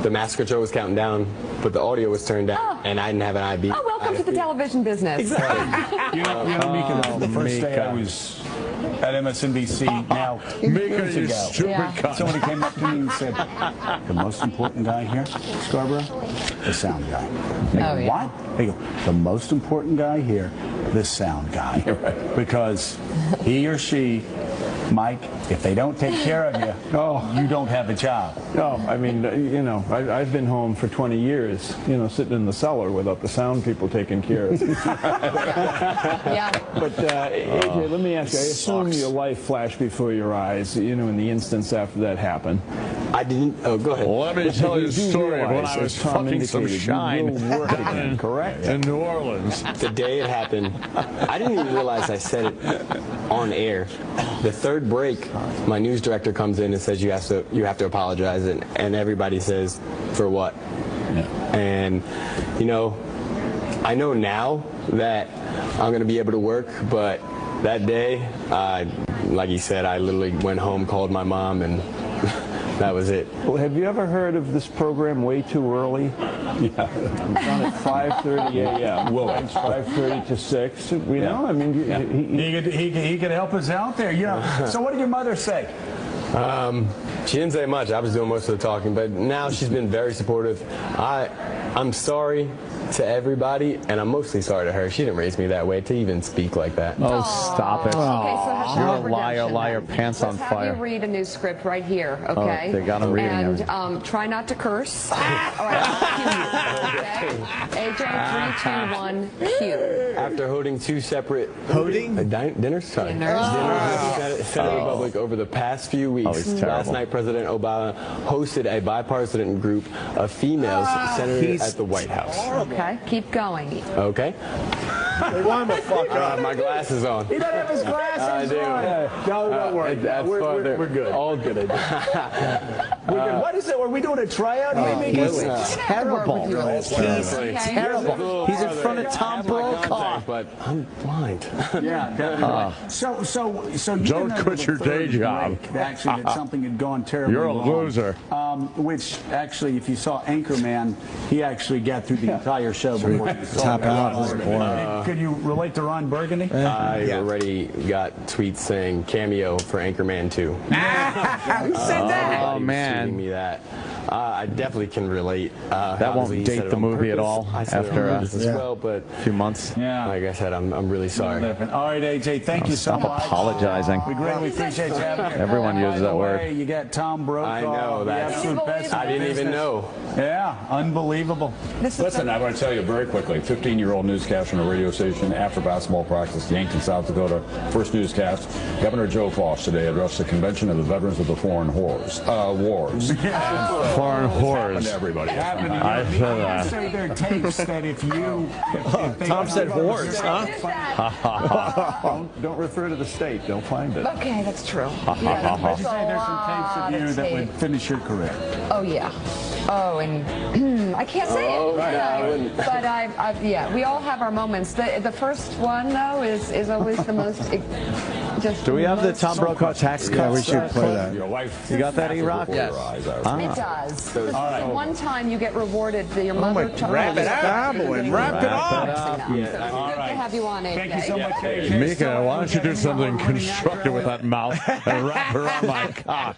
The massacre control was counting down, but the audio was turned down, and I didn't have an IB. Oh, welcome to the television business. Exactly. Mika, the first day I was at MSNBC now years you ago, stupid cunt. somebody came up to me and said, the most important guy here, Scarborough, the sound guy. I go, what? They go, the most important guy here, the sound guy. Because he or she, Mike, if they don't take care of you, you don't have a job. No, I mean, I've been home for 20 years, sitting in the cellar without the sound people taking care of me. Yeah. But, AJ, let me ask you, I assume your life flashed before your eyes, in the instance after that happened. I didn't. Oh, go ahead. Well, let me tell you a story of when I was Tom fucking some indicated, shine you will work again, correct? in New Orleans. The day it happened, I didn't even realize I said it on air. The third break, my news director comes in and says you have to apologize, and everybody says, for what? And I know now that I'm going to be able to work, but that day, like you said, I literally went home, called my mom, and that was it. Well, have you ever heard of this program, Way Too Early? Yeah. It's on at 5:30 a.m. Well, it's 5:30 to 6. I mean, He could help us out there. So what did your mother say? She didn't say much. I was doing most of the talking, but now she's been very supportive. I'm sorry to everybody, and I'm mostly sorry to her. She didn't raise me that way to even speak like that. Oh, stop it. Okay, so You're a liar, pants on Let's fire. have you read a news script right here, okay? Oh, they got him reading And everything. try not to curse. All right, okay? AJ, 3, 2, 1, cue. After holding two separate dinners, sorry. Dinners. Dinners in Senate Republic over the past few weeks. he's terrible. Last night, President Obama hosted a bipartisan group of females centered at the White House. Okay, keep going. Okay. They want him to fuck up. My glasses on. He doesn't have his glasses I do. on. No, don't worry. That's We're good. All good. We're good. What is it? Are we doing a tryout here, Mika? He's terrible. He's terrible. He's in front of Tom Brokaw. But I'm blind. Yeah, definitely. So you Don't didn't know quit the your third day job. break, actually, that something had gone terribly You're a wrong. loser. Which actually, if you saw Anchorman, he actually got through the entire show before you saw Tap it. out. This is boring. Could you relate to Ron Burgundy? I already got tweets saying cameo for Anchorman 2. Who said that? Oh, man. Tweeting me that. I definitely can relate. That won't date the movie at all after as well, but a few months. Yeah. Like I said, I'm really sorry. All right, AJ, thank you so Stop much. apologizing. We greatly appreciate you having us. Everyone uses that word. You got Tom Brokaw. I know, the that's- absolute best. I didn't even know. Yeah, unbelievable. Listen, I want to tell you very quickly, 15-year-old newscaster on a radio station after basketball practice, Yankton, South Dakota, first newscast. Governor Joe Foss today addressed the convention of the veterans of the foreign wars. Foreign whores. Everybody. I said that. Say their tapes that if you... If Tom said whores, huh? Don't refer to the state. Don't find it. Okay, that's true. Let's say there's some tapes of you that would finish your career. Oh, yeah. Oh, and I can't say it. Right. But yeah, we all have our moments. The first one, though, is always the most. Just Do we have the Tom Brokaw tax cuts? Yeah, we should play that. Your life. You got that, E-Rock? Yes. It does. One time you get rewarded. Your mother told wrap you. it up, boy. Wrap it up. So good to have you on, AJ. Thank you so much, AJ. Mika, why don't you do something constructive with that mouth and wrap around my cock?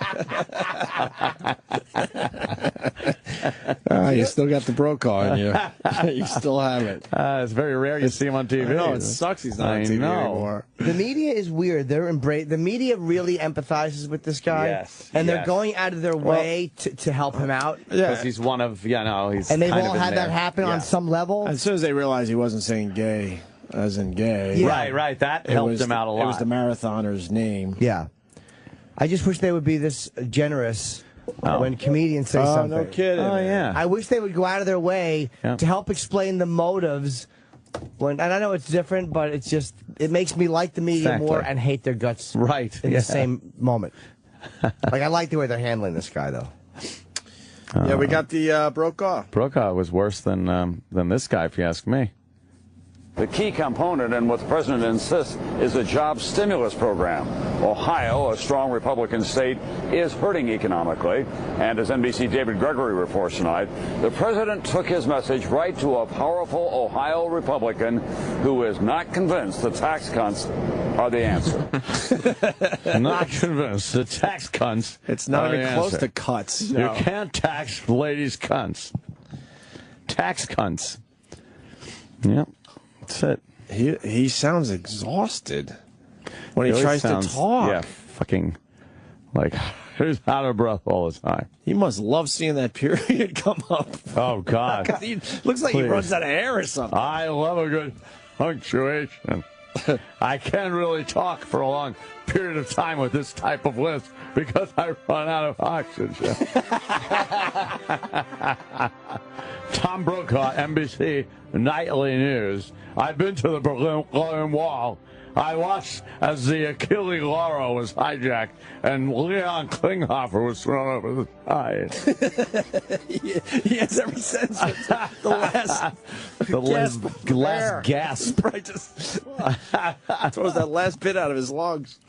You still got the Brokaw in you. You still have it. It's very rare you see him on TV. I know, it sucks he's not on TV anymore. The media is weird. The media really empathizes with this guy. Yes, And they're yes. going out of their way to help him out. Because he's one of, he's And they've kind all of in had there. that happen Yeah. on some level. As soon as they realized he wasn't saying gay, as in gay. Yeah. Right, that helped him out a lot. It was the marathoner's name. Yeah. I just wish they would be this generous when comedians say something. No kidding. Oh, yeah. I wish they would go out of their way to help explain the motives. And I know it's different, but it makes me like the media Exactly. more and hate their guts in Yeah. the same moment. Like, I like the way they're handling this guy, though. Yeah, we got the Brokaw. Brokaw was worse than this guy, if you ask me. The key component and what the president insists is a job stimulus program. Ohio, a strong Republican state, is hurting economically. And as NBC David Gregory reports tonight, the president took his message right to a powerful Ohio Republican who is not convinced the tax cuts are the answer. Not convinced. The tax cunts. It's not are even the close answer. to cuts. You can't tax ladies' cunts. Tax cunts. Yep. That's it. He sounds exhausted when he always tries sounds, to talk. Yeah, fucking like he's out of breath all the time. He must love seeing that period come up. Oh God. He looks like he Please. runs out of air or something. I love a good punctuation. I can't really talk for a long period of time with this type of list because I run out of oxygen. Tom Brokaw, NBC Nightly News. I've been to the Berlin Wall. I watched as the Achille Lauro was hijacked and Leon Klinghoffer was thrown over the side. Yes, ever since the last gasp. Right, just throws that last bit out of his lungs.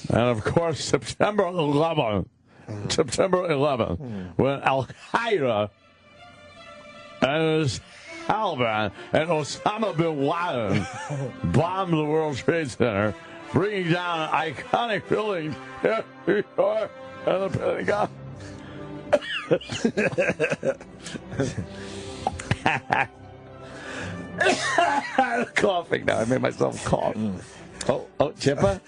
And of course, September 11th, when Al Qaeda and his Taliban and Osama bin Laden bombed the World Trade Center, bringing down iconic buildings in New York and the Pentagon. Coughing now. I made myself cough. Oh, Chippa?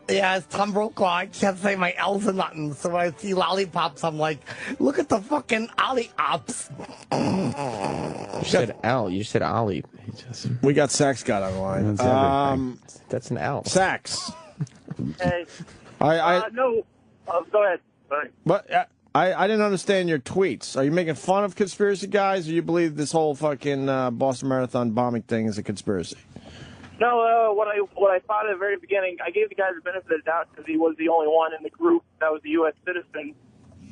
Yeah, it's Tom Brokaw. I can't say my L's or nothing. So when I see lollipops, I'm like, look at the fucking ollie-ops. You said Al. You said Ollie. We got Sax got on the line. That's an Al. Sax. Hey. No. Go ahead. Sorry. But I didn't understand your tweets. Are you making fun of conspiracy guys, or you believe this whole fucking Boston Marathon bombing thing is a conspiracy? No, what I thought at the very beginning, I gave the guy the benefit of the doubt because he was the only one in the group that was a U.S. citizen.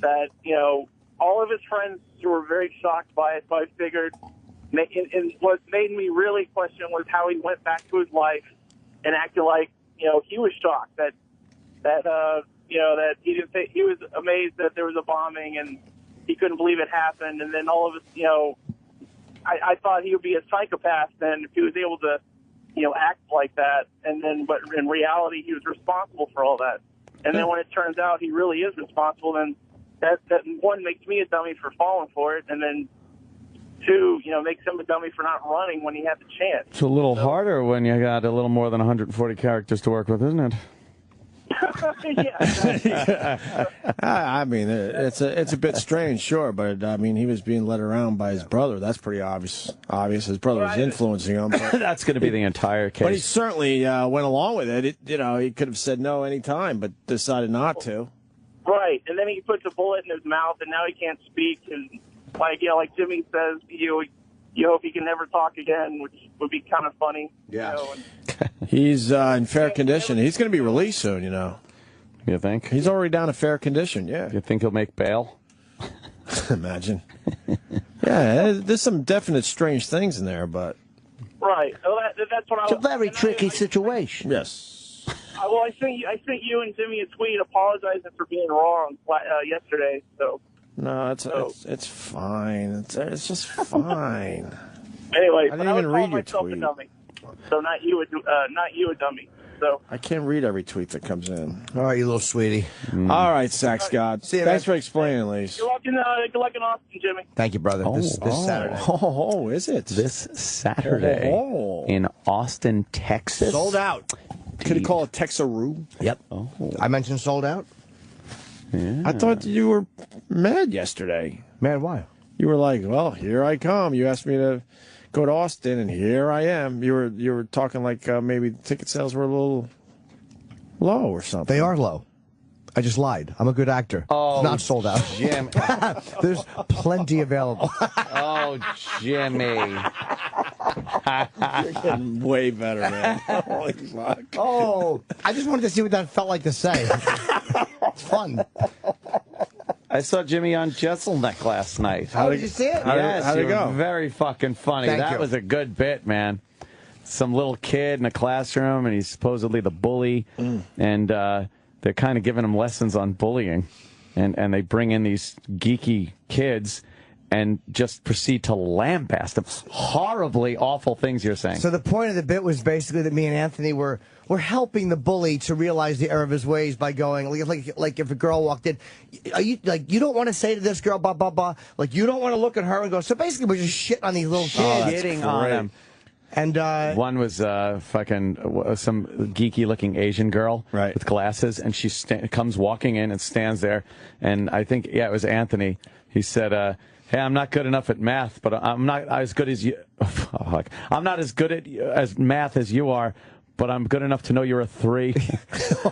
That all of his friends were very shocked by it. So I figured, and what made me really question was how he went back to his life and acted like he was shocked that he didn't say, he was amazed that there was a bombing and he couldn't believe it happened. And then all of us, I thought he would be a psychopath then if he was able to. Act like that, but in reality, he was responsible for all that. And then when it turns out he really is responsible, then that one makes me a dummy for falling for it, and then two, makes him a dummy for not running when he had the chance. It's a little harder when you got a little more than 140 characters to work with, isn't it? I mean, it's a bit strange, sure, but I mean, he was being led around by his brother. That's pretty obvious. His brother was influencing him. But that's going to be the entire case. But he certainly went along with it. He could have said no any time, but decided not to. Right, and then he puts a bullet in his mouth, and now he can't speak. And like Jimmy says, you hope he can never talk again, which would be kind of funny. Yeah. He's in fair condition. He's going to be released soon, You think? He's already down to fair condition, yeah. You think he'll make bail? Imagine. Yeah, there's some definite strange things in there, but... Right. Well, that's what It's a very tricky situation. Yes. Well, I sent you and Jimmy a tweet apologizing for being wrong yesterday, so... No, it's fine. It's just fine. Anyway, I didn't even read your tweet. A dummy. So not you a dummy. So I can't read every tweet that comes in. All right, you little sweetie. All right, Sax God. See you, Thanks man. for explaining, Lise. good luck in Austin, Jimmy. Thank you, brother. This Saturday. Oh, is it? This Saturday in Austin, Texas. Sold out. Could you call it Texaroo? Yep. Oh. I mentioned sold out. Yeah. I thought you were mad yesterday. Mad why? You were like, well, here I come. You asked me to go to Austin, and here I am. You were talking like maybe ticket sales were a little low or something. They are low. I just lied. I'm a good actor. Oh, it's not sold out. Jim. There's plenty available. Oh, Jimmy. You're getting way better, man. Holy fuck. Oh, I just wanted to see what that felt like to say. It's fun. I saw Jimmy on Jesselneck last night. How did you see it? Yes, how'd it go? Very fucking funny. Thank That you. was a good bit, man. Some little kid in a classroom, and he's supposedly the bully, and they're kind of giving him lessons on bullying, and they bring in these geeky kids and just proceed to lambast them. Horribly awful things you're saying. So the point of the bit was basically that me and Anthony were helping the bully to realize the error of his ways by going like if a girl walked in, you don't want to say to this girl blah blah blah, like you don't want to look at her and go. So basically we're just shitting on these little kids. Hitting on them. And one was fucking some geeky-looking Asian girl with glasses, and she comes walking in and stands there. And I think, it was Anthony. He said, "Hey, I'm not good enough at math, but I'm not as good as you. I'm not as good at math as you are, but I'm good enough to know you're a 3."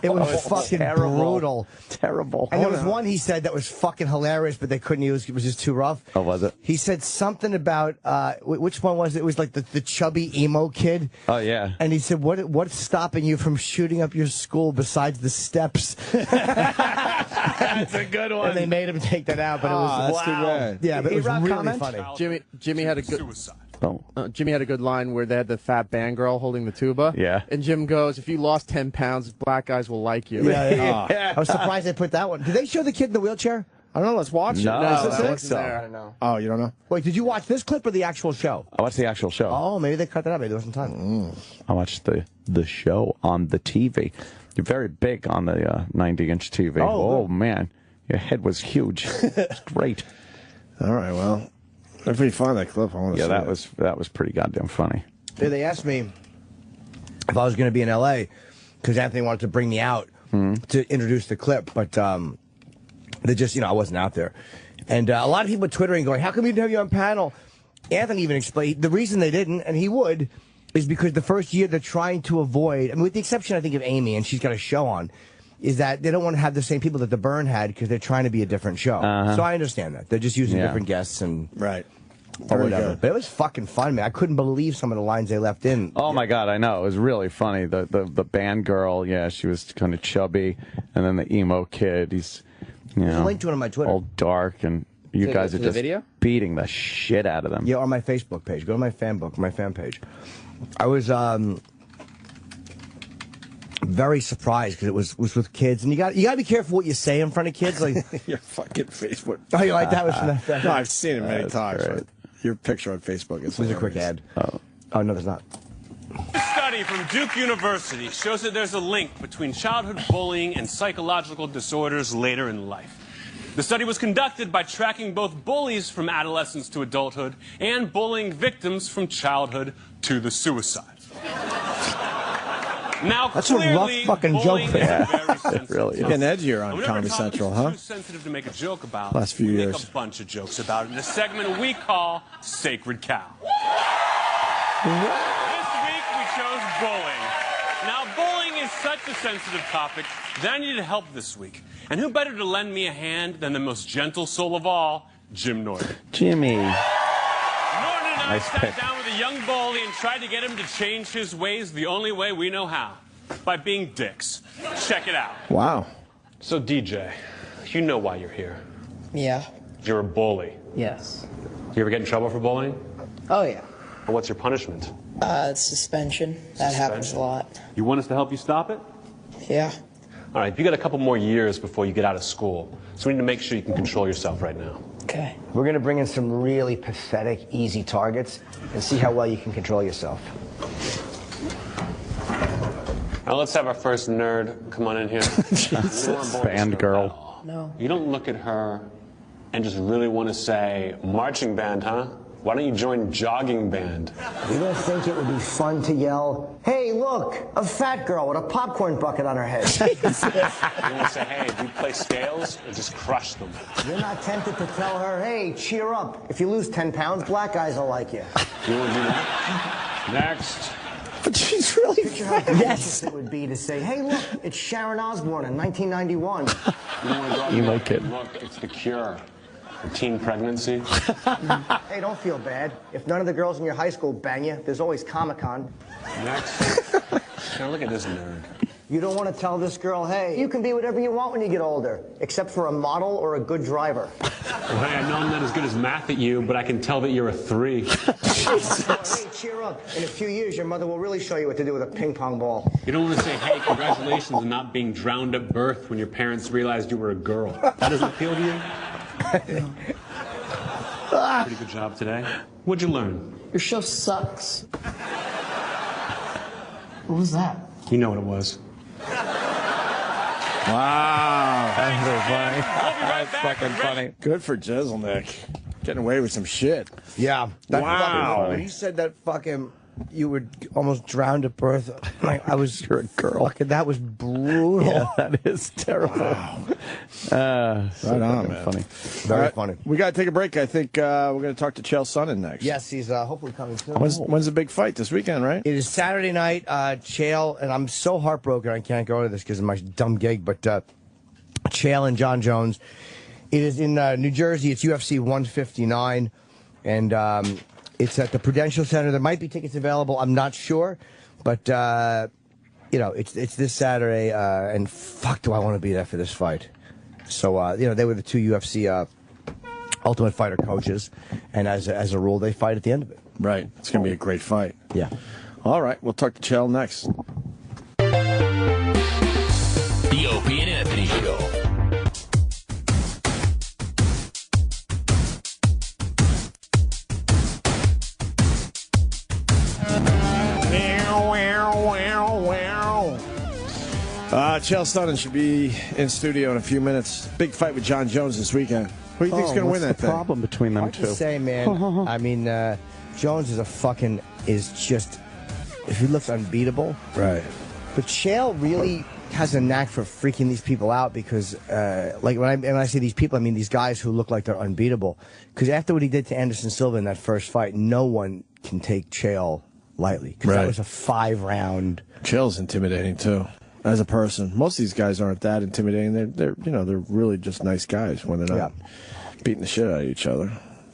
It was fucking brutal. Terrible. And there was one he said that was fucking hilarious, but they couldn't use it. It was just too rough. Oh, was it? He said something about, which one was it? It was like the chubby emo kid. Oh, yeah. And he said, what's stopping you from shooting up your school besides the steps? That's a good one. And they made him take that out, but it was that's too bad. Yeah, but it was really funny. Jimmy had a good Oh. Jimmy had a good line where they had the fat band girl holding the tuba. Yeah. And Jim goes, "If you lost 10 pounds, black guys will like you." Yeah. I was surprised they put that one. Did they show the kid in the wheelchair? I don't know. Let's watch it. No, No, I that don't wasn't think so. there. I don't know. Oh, you don't know? Wait, did you watch this clip or the actual show? I watched the actual show. Oh, maybe they cut that out. Maybe there wasn't time. I watched the show on the TV. You're very big on the 90-inch TV. Oh, man. Your head was huge. It's great. All right, well, if we find that clip, I want to see that was pretty goddamn funny. Yeah, they asked me if I was going to be in L.A. because Anthony wanted to bring me out to introduce the clip, but they just, I wasn't out there. And a lot of people were twittering going, how come we didn't have you on panel? Anthony even explained the reason they didn't, and he would, is because the first year they're trying to avoid, I mean, with the exception, I think, of Amy, and she's got a show on, is that they don't want to have the same people that The Burn had because they're trying to be a different show. So I understand that. They're just using different guests and or whatever. But it was fucking fun, man. I couldn't believe some of the lines they left in. Oh, my God, I know. It was really funny. The band girl, she was kind of chubby. And then the emo kid, he's, There's a link to it on my Twitter. all dark. And you guys are just beating the shit out of them. Yeah, on my Facebook page. Go to my fan page. I was very surprised because it was with kids, and you got to be careful what you say in front of kids. Like your fucking Facebook. Oh, you like that? Was from that? No, I've seen it many times. Right? Your picture on Facebook is. There's a quick ad. Oh no, there's not. A study from Duke University shows that there's a link between childhood bullying and psychological disorders later in life. The study was conducted by tracking both bullies from adolescence to adulthood and bullying victims from childhood to the suicide. Now, That's a rough clearly, fucking joke, bullying is man. very sensitive. It really is. Getting edgier on Whenever Comedy a topic Central, is huh? Too sensitive to make a joke about. Last few we years. Make a bunch of jokes about it in a segment we call Sacred Cow. This week we chose bowling. Now, bowling is such a sensitive topic that I needed help this week. And who better to lend me a hand than the most gentle soul of all, Jim Norton. Jimmy. Norton and I Nice sat pick. down with a young bully and tried to get him to change his ways the only way we know how. By being dicks. Check it out. Wow. So, DJ, you know why you're here. Yeah. You're a bully. Yes. You ever get in trouble for bullying? Oh, yeah. Well, what's your punishment? Suspension. That happens a lot. You want us to help you stop it? Yeah. All right, you got a couple more years before you get out of school. So we need to make sure you can control yourself right now. Okay. We're going to bring in some really pathetic, easy targets and see how well you can control yourself. Now let's have our first nerd come on in here. Jesus, band girl. No. You don't look at her and just really want to say, marching band, huh? Why don't you join jogging band? You don't think it would be fun to yell, "Hey, look, a fat girl with a popcorn bucket on her head"? You want to say, hey, do you play scales or just crush them? You're not tempted to tell her, "Hey, cheer up. If you lose 10 pounds, black guys will like you." You want to do that? Next. But she's really fat. Yes. It would be to say, "Hey, look, it's Sharon Osbourne in 1991. You don't want to go up You there like and it. Look, it's the cure. For teen pregnancy. Hey, don't feel bad. If none of the girls in your high school bang you, there's always Comic-Con. Next. Now look at this nerd. You don't want to tell this girl, "Hey, you can be whatever you want when you get older, except for a model or a good driver." Well, hey, I know I'm not as good as math at you, but I can tell that you're a 3. Hey, cheer up. In a few years, your mother will really show you what to do with a ping pong ball. You don't want to say, hey, congratulations on not being drowned at birth when your parents realized you were a girl. That doesn't appeal to you? Pretty good job today. What'd you learn? Your show sucks. What was that? You know what it was. Wow. That's so funny. That's fucking funny. Good for Jeselnik. Getting away with some shit. Yeah. That Wow. fucking, when he said that fucking, you were almost drowned at birth. I was. You're a girl. Fucking, that was brutal. Yeah, that is terrible. Wow. So Right on, fucking man. funny. Very All right, funny. We got to take a break. I think we're going to talk to Chael Sonnen next. Yes, he's hopefully coming soon. When's the big fight this weekend, right? It is Saturday night. Chael, and I'm so heartbroken I can't go to this because of my dumb gig, but Chael and John Jones. It is in New Jersey. It's UFC 159, and it's at the Prudential Center. There might be tickets available. I'm not sure, but it's this Saturday, and fuck, do I want to be there for this fight? So they were the two UFC Ultimate Fighter coaches, and as a rule, they fight at the end of it. Right. It's going to be a great fight. Yeah. All right. We'll talk to Chael next. The Opie and Anthony Show. Chael Sonnen should be in studio in a few minutes. Big fight with John Jones this weekend. Who do you think's going to win that What's the thing? problem between them Hard two? to say, man. I mean, Jones is just, if he looks unbeatable. Right. But Chael really has a knack for freaking these people out because, like when I say these people, I mean these guys who look like they're unbeatable. Because after what he did to Anderson Silva in that first fight, no one can take Chael lightly. Because that Right. was a 5-round. Chael's intimidating too, as a person. Most of these guys aren't that intimidating. They're really just nice guys when they're not beating the shit out of each other.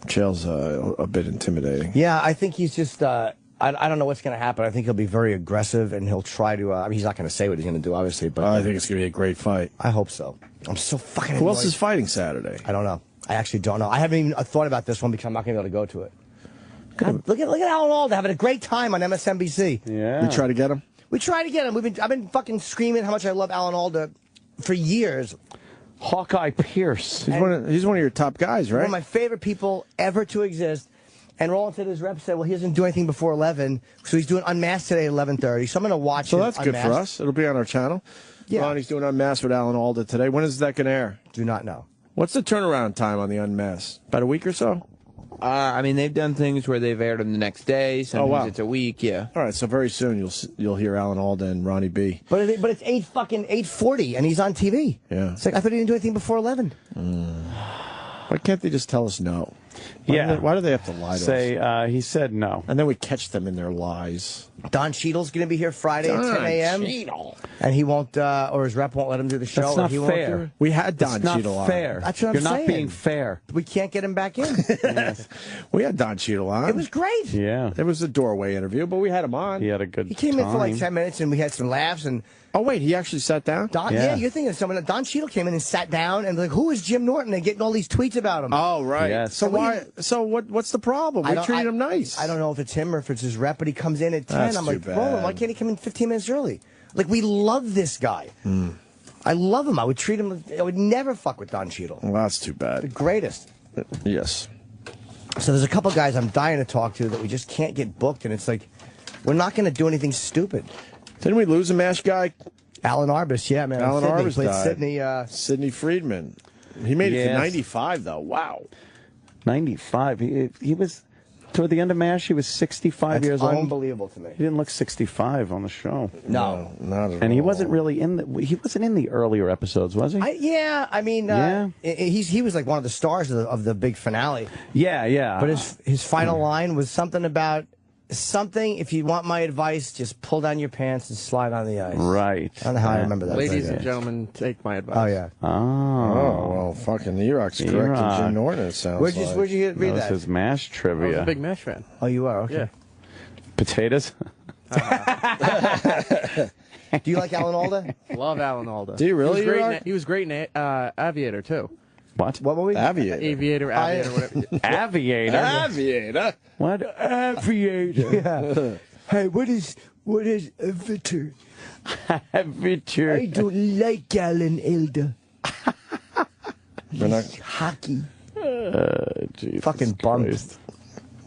Chael's a bit intimidating. Yeah, I think he's just. I don't know what's going to happen. I think he'll be very aggressive and he'll try to. I mean, he's not going to say what he's going to do, obviously. But I think it's going to be a great fight. I hope so. I'm so fucking. Who else annoyed. is fighting Saturday? I don't know. I actually don't know. I haven't even thought about this one because I'm not going to be able to go to it. God, look at Alan Alda having a great time on MSNBC. Yeah. We try to get him. We try to get him. I've been fucking screaming how much I love Alan Alda for years. Hawkeye Pierce. He's one of your top guys, right? One of my favorite people ever to exist. And Roland said his rep said, well, he doesn't do anything before 11, so he's doing Unmasked today at 11:30. So I'm going to watch it. So that's good for Unmasked. us. It'll be on our channel. Yeah. Ronnie's doing Unmasked with Alan Alda today. When is that going to air? Do not know. What's the turnaround time on the Unmasked? About a week or so? I mean, they've done things where they've aired them the next day. Sometimes it's a week. Yeah. All right, so very soon you'll hear Alan Alda and Ronnie B. But it's 8:40 and he's on TV. Yeah. It's like I thought he didn't do anything before 11. Why can't they just tell us no? Why do they have to lie to us? He said no. And then we catch them in their lies. Don Cheadle's going to be here Friday at 10 a.m. Cheadle. And he won't, or his rep won't let him do the show. That's or not he won't fair. do it. We had Don It's Cheadle not on. fair. That's what I'm You're saying. not being fair. We can't get him back in. We had Don Cheadle on. It was great. Yeah. It was a doorway interview, but we had him on. He had a good He came time. in for like 10 minutes and we had some laughs. And Oh, wait, he actually sat down? yeah, you're thinking of someone. Don Cheadle came in and sat down and like, who is Jim Norton? And getting all these tweets about him. Oh, right. Yes. So what's the problem? We treated him nice. I don't know if it's him or if it's his rep, but he comes in at 10. That's I'm too like, bad. Roland, why can't he come in 15 minutes early? Like, we love this guy. I love him. I would treat him. I would never fuck with Don Cheadle. Well, that's too The bad. greatest. Yes. So there's a couple guys I'm dying to talk to that we just can't get booked, and it's like, we're not going to do anything stupid. Didn't we lose a MASH guy? Alan Arbus, yeah, man. Alan Sydney. Arbus Played died. Sydney. Sidney Friedman. He made it to Yes. 95, though. Wow. 95. He was, toward the end of MASH, he was 65 That's years old. unbelievable to me. He didn't look 65 on the show. No. Not at all. And he wasn't really he wasn't in the earlier episodes, was he? I mean, he was like one of the stars of the big finale. Yeah. But his final line was something about if you want my advice, just pull down your pants and slide on the ice. Right. I don't know how I remember that. Ladies but, and gentlemen, take my advice. Oh, yeah. Oh, well, fucking E-Rock's correct. E-Rock. Jim Norton, it sounds Where'd you like. read That was that? his MASH I was trivia. a big MASH fan. Oh, you are? Okay. Yeah. Potatoes? Do you like Alan Alda? Love Alan Alda. Do you really, He was great, E-Rock? he was great in Aviator, too. What? What movie? Aviator. Aviator, whatever. Aviator? Aviator. What? Aviator. Yeah. Hey, what is Aviator? Aviator. I don't like Alan Alda. We're not, Hockey. Jesus Fucking bummed. Christ.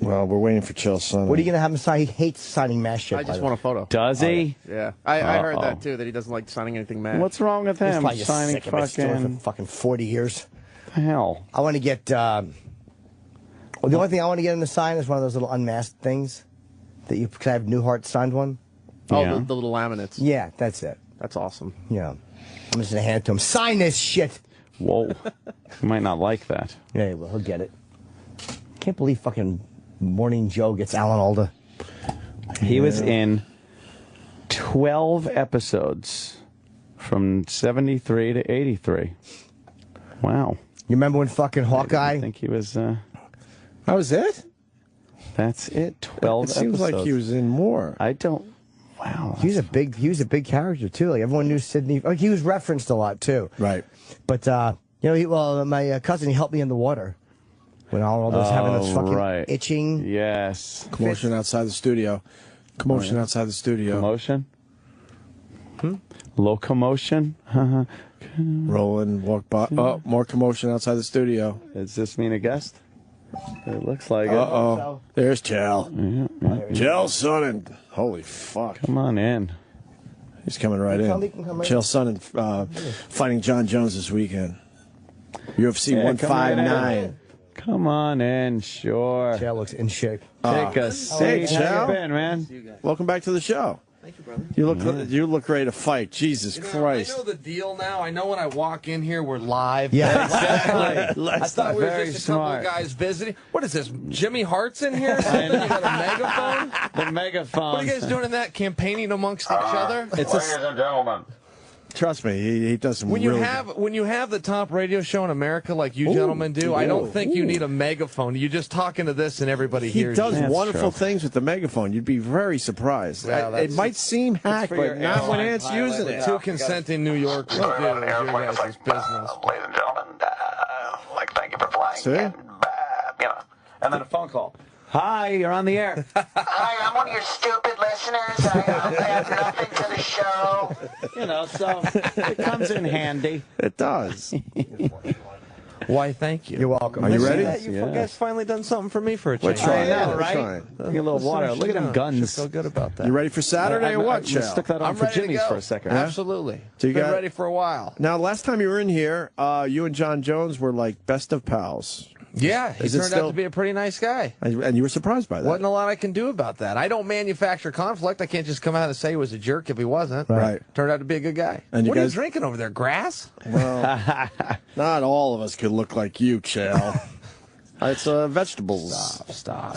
well, we're waiting for Chael Sonnen. What are you going to have him sign? He hates signing MASH shit. I by just the want way. a photo. Does he? Yeah. I heard Uh-oh. that, too, that he doesn't like signing anything MASH. What's wrong with He's him? probably just Signing sick of it. He's doing it fucking... for fucking 40 years. the hell? I want to get. Well, the only thing I want to get him to sign is one of those little unmasked things that you. Because I have Newhart signed one. Oh, Yeah. the little laminates. Yeah, that's it. That's awesome. Yeah. I'm just going to hand it to him. Sign this shit. Whoa. You might not like that. Yeah, well, he'll get it. Can't believe fucking Morning Joe gets Alan Alda. He was in 12 episodes from 73 to 83. Wow. You remember when fucking Hawkeye? I think he was... That was it? That's it. 12 It seems episodes. like he was in more. I don't... Wow. He was a big character too. Like everyone knew Sidney. Like he was referenced a lot too. Right. But my cousin, he helped me in the water when all those having those fucking right. itching. Yes. Commotion outside the studio. Commotion outside the studio. Commotion? Locomotion? Roland walked by. Oh, more commotion outside the studio. Does this mean a guest? It looks like Uh-oh. There's Chael. Yeah. Chael Sonnen. Holy fuck. Come on in. He's coming right in. Somebody can come right Chael Sonnen fighting John Jones this weekend. UFC Yeah, 159. Come on in, sure. Chael looks in shape. Take a seat. Hey, How Chael. you been, man? Welcome back to the show. Thank you, brother. You look ready to fight. Jesus Christ. I know the deal now. I know when I walk in here, we're live. Yeah, exactly. I thought we were Very just a couple smart. of guys visiting. What is this, Jimmy Hart's in here? You got a megaphone? The megaphone. What are you guys doing in that, campaigning amongst each other? It's Ladies and gentlemen. Trust me, he does some When really you have the top radio show in America like you gentlemen do, I don't think you need a megaphone. You just talk into this and everybody He hears does you. wonderful things with the megaphone. You'd be very surprised. Yeah, It might seem hack, for your but not when airline Ant's pilot. using it. Two consenting New Yorkers do is your guys' business. Ladies and gentlemen, like, thank you for flying. See? And then a phone call. Hi, you're on the air. Hi, I'm one of your stupid listeners. I have nothing to the show. You know, so it comes in handy. It does. Why, thank you. You're welcome. Are you See ready? that? You guys finally done something for me for a We're change. trying. I know, We're right? trying. Drink a little water. Look at them guns. Feel good about that. You ready for Saturday or what, Let's Chell? stick that on I'm for ready to Jimmy's go. for a second. Absolutely. So you Been got- ready for a while. Now, last time you were in here, you and John Jones were like best of pals. Yeah, he Is it turned out still- to be a pretty nice guy. And you were surprised by that. Wasn't a lot I can do about that. I don't manufacture conflict. I can't just come out and say he was a jerk if he wasn't. Right. Turned out to be a good guy. And you what are guys- you drinking over there? Grass? Well, not all of us could look like you, Chell. It's vegetables. Stop.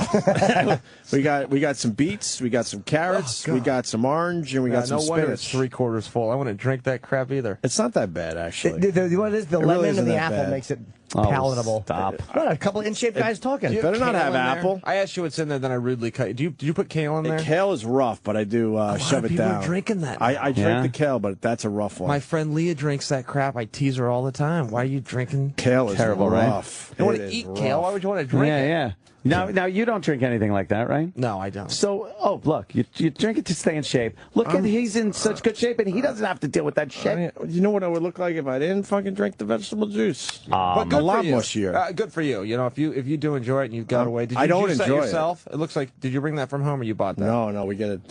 we got some beets, we got some carrots, we got some orange, and we got some no wonder it's spinach. 3/4 full. I wouldn't drink that crap either. It's not that bad, actually. What it is, the It really lemon isn't and the that apple bad. makes it Oh, palatable. stop. What, a couple of in-shape guys talking. Do you Better not kale have in there? apple. I asked you what's in there, then I rudely cut you. Did you put kale in there? Kale is rough, but I do shove it people down. are drinking that I now. drink Yeah? the kale, but that's a rough one. My friend Leah drinks that crap. I tease her all the time. Why are you drinking? Kale is Terrible, right? rough. You want It to is eat kale? rough. Why would you want to drink it? Yeah. Now you don't drink anything like that, right? No, I don't. So, look, you drink it to stay in shape. Look at he's in such good shape, and he doesn't have to deal with that shit. You know what I would look like if I didn't fucking drink the vegetable juice? But good a lot for you. mushier. Good for you. You know, if you do enjoy it and you got away, did you I don't juice that enjoy it. yourself? It looks like. Did you bring that from home or you bought that? No, we get it.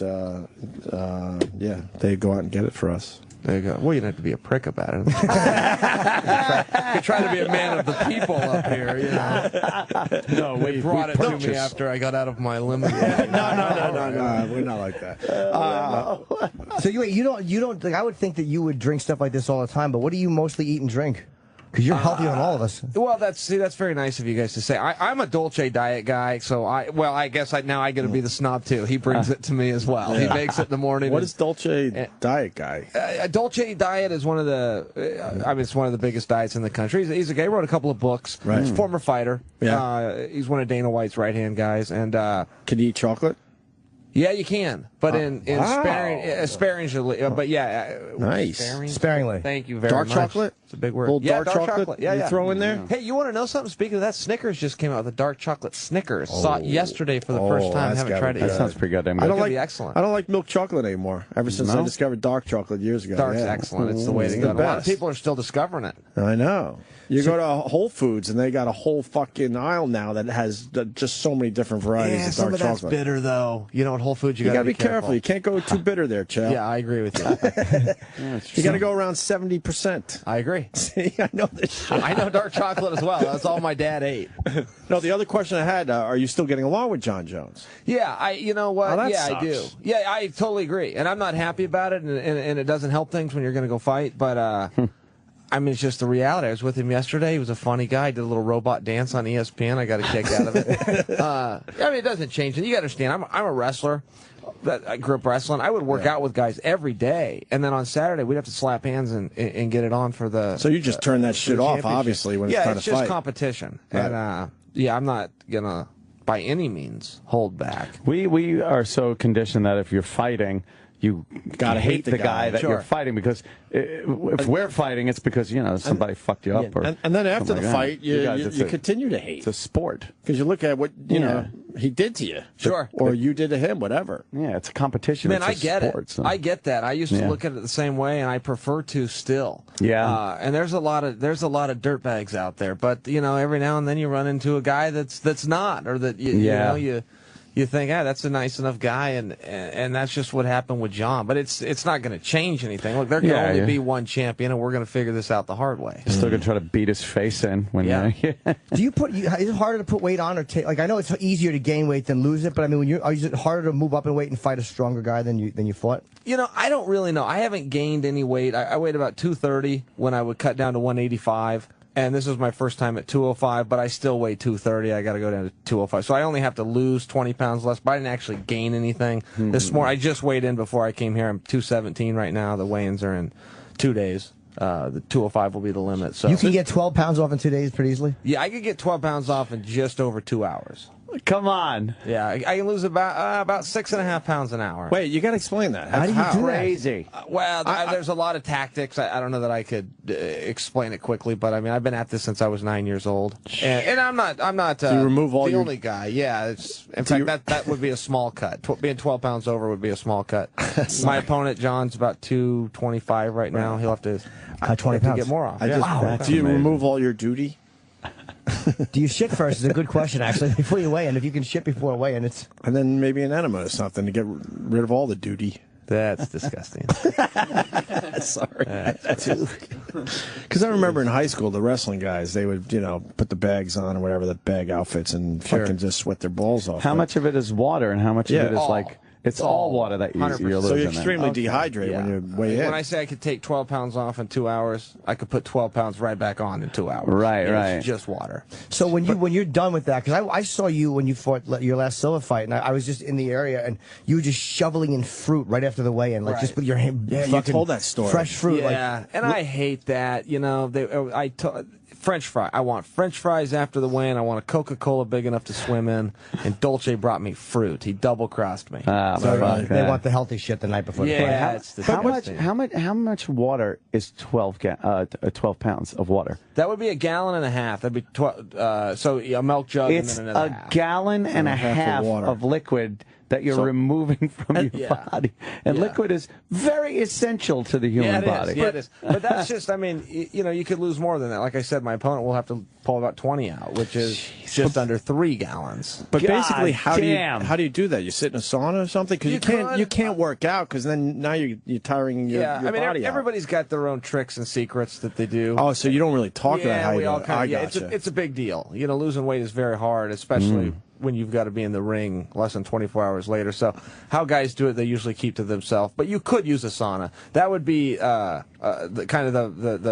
Yeah, they go out and get it for us. There you go. Well, you don't have to be a prick about it. You're trying to be a man of the people up here, you know. No, they brought it to me after I got out of my limo. No, we're not like that. So you don't. Like, I would think that you would drink stuff like this all the time. But what do you mostly eat and drink? Because you're healthier than all of us. Well, that's very nice of you guys to say. I'm a Dolce diet guy, so I guess now I get to be the snob too. He brings it to me as well. He makes it in the morning. What is Dolce diet guy? A Dolce diet is one of the, it's one of the biggest diets in the country. He's a guy who wrote a couple of books. Right. He's a former fighter. Yeah. He's one of Dana White's right-hand guys. And can you eat chocolate? Yeah, you can, but sparingly. But yeah, Nice. Sparingly. Thank you very Dark much. chocolate? It's a big word. Little Yeah, dark chocolate? Yeah, You throw in there? Hey, you want to know something? Speaking of that, Snickers just came out with a dark chocolate Snickers. Saw it yesterday for the first time. that's Haven't gotta tried be it good. yet. That sounds pretty goddamn I good. don't It'll like be excellent. I don't like milk chocolate anymore. Ever since I No? discovered dark chocolate years ago. Dark's yeah. excellent. It's the way to It's go. the And a lot of best. people are still discovering it. I know. You go to Whole Foods and they got a whole fucking aisle now that has just so many different varieties of some dark of that's chocolate. bitter though. You know, at Whole Foods, You got to be careful. You can't go too bitter there, Chell. Yeah, I agree with you. You got to go around 70%. I agree. See, I know this shit. I know dark chocolate as well. That's all my dad ate. No, the other question I had, are you still getting along with John Jones? Yeah, you know what? Oh, that yeah, sucks. I do. Yeah, I totally agree. And I'm not happy about it, and it doesn't help things when you're going to go fight. But, it's just the reality. I was with him yesterday. He was a funny guy. He did a little robot dance on ESPN. I got a kick out of it. It doesn't change. And you got to understand, I'm a wrestler. I grew up wrestling. I would work out with guys every day, and then on Saturday we'd have to slap hands and get it on for the. So you just turn that for shit the off, championship. obviously, when it's time to it's just fight. competition, Right. and I'm not gonna by any means hold back. We are so conditioned that if you're fighting, you Gotta hate the the guy. guy that Sure. you're fighting, because if we're fighting, it's because somebody fucked you up. Or And then after the something like fight, that. you guys, continue to hate. It's a sport. Because you look at what you know he did to you. Sure. Or you did to him, whatever. Yeah, it's a competition. Man, it's I a get sport, it. so. I get that. I used to Yeah. look at it the same way, and I prefer to still. Yeah. And there's a lot of dirtbags out there, but every now and then you run into a guy that's not, or that you think, that's a nice enough guy, and that's just what happened with John. But it's not going to change anything. Look, there can only be one champion, and we're going to figure this out the hard way. You're still gonna try to beat his face in when. Yeah. Do you is it harder to put weight on or take? Like, I know it's easier to gain weight than lose it, but I mean, is it harder to move up in weight and fight a stronger guy than you fought? I don't really know. I haven't gained any weight. I weighed about 230 when I would cut down to 185. And this was my first time at 205, but I still weigh 230. I got to go down to 205. So I only have to lose 20 pounds less, but I didn't actually gain anything. This morning, I just weighed in before I came here. I'm 217 right now. The weigh-ins are in 2 days. The 205 will be the limit. So you can get 12 pounds off in 2 days pretty easily? Yeah, I could get 12 pounds off in just over 2 hours. Come on. Yeah, I can lose about 6.5 pounds an hour. Wait, you got to explain that. How do you do Crazy. There's a lot of tactics. I don't know that I could explain it quickly, but I've been at this since I was 9 years old, and I'm not. So you remove all the your... only guy. Yeah, in fact that would be a small cut. Being 12 pounds over would be a small cut. My opponent John's about 225 right now. He'll have to cut 20 to pounds get more off. Do you remove all your duty? Do you shit first? Is a good question, actually, before you weigh in. If you can shit before weighing, it's... And then maybe an enema or something to get rid of all the duty. That's disgusting. Sorry. Because I remember in high school, the wrestling guys, they would, put the bags on or whatever, the bag outfits, and fucking just sweat their balls off. How much of it is water and how much of it is all. It's all water that you're losing. So you're extremely dehydrated when you weigh in. When I say I could take 12 pounds off in 2 hours, I could put 12 pounds right back on in 2 hours. Right. It's just water. So when you're done with that, because I saw you when you fought your last Silva fight, and I was just in the area, and you were just shoveling in fruit right after the weigh-in, like just with your hand. Yeah, you told that story. Fresh fruit. Yeah, and I hate that. French fry. I want French fries after the weigh-in. I want a Coca-Cola big enough to swim in. And Dolce brought me fruit. He double-crossed me. They want the healthy shit the night before the fight. Yeah, it's disgusting. How much water is 12 pounds of water? That would be a gallon and a half. That'd be so a milk jug It's and then another a half. gallon and a half of liquid that you're removing from your body. And liquid is very essential to the human body. Yeah, it is. But that's just, you could lose more than that. Like I said, my opponent will have to pull about 20 out, which is just under 3 gallons. But basically, how do you do that? You sit in a sauna or something? Because you can't work out because then now you're tiring your body out. Everybody's got their own tricks and secrets that they do. Oh, so you don't really talk about how you do it. I gotcha. It's a big deal. Losing weight is very hard, especially when you've got to be in the ring less than 24 hours later. So how guys do it, they usually keep to themselves. But you could use a sauna. That would be the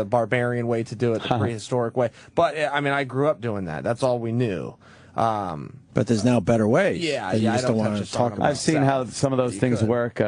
barbarian way to do it, the prehistoric way. But, I grew up doing that. That's all we knew. But there's now better ways. Yeah, you just don't want to talk about. I've seen how some of those things work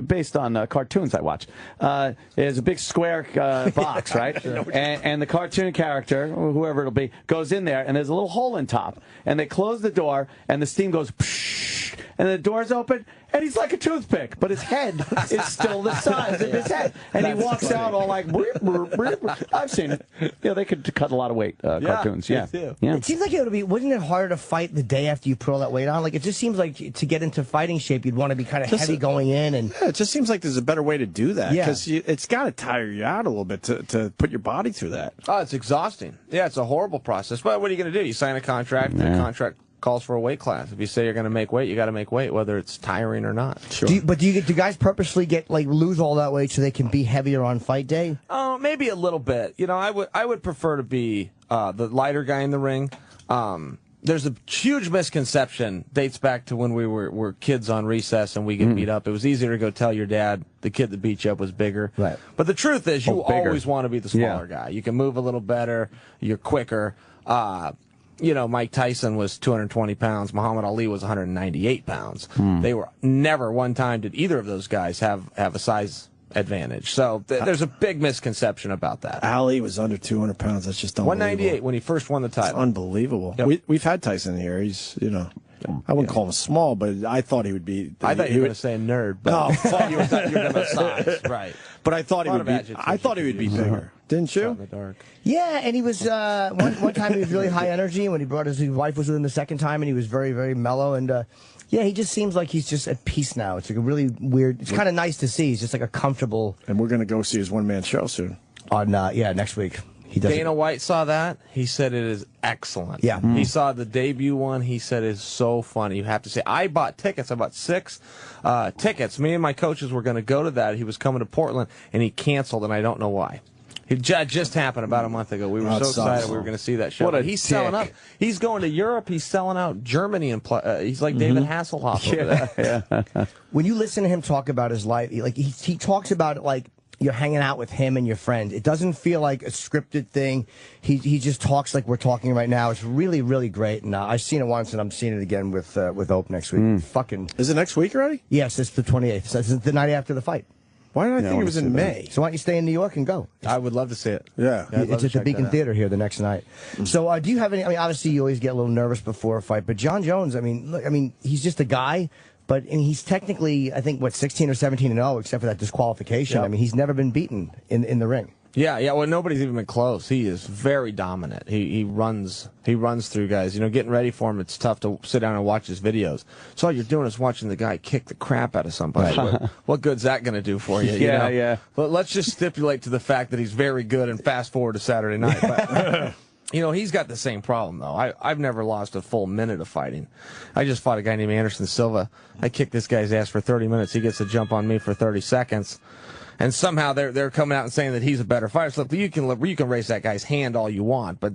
based on cartoons I watch. There's a big square box, right? And the cartoon character, whoever it'll be, goes in there, and there's a little hole in top. And they close the door, and the steam goes, psh, and the door's open, and he's like a toothpick, but his head is still the size of his head. And he walks out all like, brr, brr, brr, brr. I've seen it. They could cut a lot of weight, cartoons. Yeah. It seems like it would be, wouldn't it harder to fight the day after you put all that weight on? Like, it just seems like to get into fighting shape, you'd want to be kind of heavy going in. And it just seems like there's a better way to do that. Because it's got to tire you out a little bit to put your body through that. Oh, it's exhausting. Yeah, it's a horrible process. But what are you going to do? You sign a contract, the contract calls for a weight class. If you say you're going to make weight, you got to make weight, whether it's tiring or not. Sure. Do guys purposely lose all that weight so they can be heavier on fight day? Oh, maybe a little bit. I would prefer to be the lighter guy in the ring. There's a huge misconception, dates back to when we were kids on recess and we get beat up. It was easier to go tell your dad the kid that beat you up was bigger. Right. But the truth is, you always want to be the smaller guy. You can move a little better. You're quicker. Mike Tyson was 220 pounds. Muhammad Ali was 198 pounds. They were never one time did either of those guys have a size advantage. So there's a big misconception about that. Ali was under 200 pounds. That's just unbelievable. 198 when he first won the title. It's unbelievable. Yep. We've had Tyson here. He's, I wouldn't call him small, but I thought he would be. I thought you were going to say a nerd. But oh, fuck. you were going to size, right? But I thought he would be. I thought he would be bigger. Didn't you? In the dark. Yeah, and he was one time he was really high energy. When he brought his wife was with him the second time, and he was very, very mellow. And he just seems like he's just at peace now. It's like a really weird. It's kind of nice to see. He's just like a comfortable. And we're going to go see his one-man show soon. On next week. Dana White saw that. He said it is excellent. Yeah. He saw the debut one. He said it's so funny. You have to say, I bought tickets. I bought 6 tickets. Me and my coaches were going to go to that. He was coming to Portland, and he canceled, and I don't know why. It just happened about a month ago. We were so excited we were going to see that show. What a he's selling out. He's going to Europe. He's selling out Germany. And he's like David Hasselhoff over there. Yeah. When you listen to him talk about his life, he talks about it like you're hanging out with him and your friend. It doesn't feel like a scripted thing. He just talks like we're talking right now. It's really, really great. And I've seen it once, and I'm seeing it again with Ope next week. Fucking. Is it next week already? Yes, it's the 28th. So it's the night after the fight. Why did I think it was in May? So why don't you stay in New York and go? I would love to see it. Yeah. It's at the Beacon Theater here the next night. So do you have any, obviously you always get a little nervous before a fight, but John Jones, he's just a guy, but he's technically, I think, 16 or 17-0, except for that disqualification. Yep. He's never been beaten in the ring. Yeah. Well, nobody's even been close. He is very dominant. He runs through guys. Getting ready for him, it's tough to sit down and watch his videos. So all you're doing is watching the guy kick the crap out of somebody. What good's that going to do for you? Yeah. But let's just stipulate to the fact that he's very good and fast forward to Saturday night. But, You know, he's got the same problem, though. I've never lost a full minute of fighting. I just fought a guy named Anderson Silva. I kicked this guy's ass for 30 minutes. He gets to jump on me for 30 seconds. And somehow they're coming out and saying that he's a better fighter. So you can raise that guy's hand all you want, but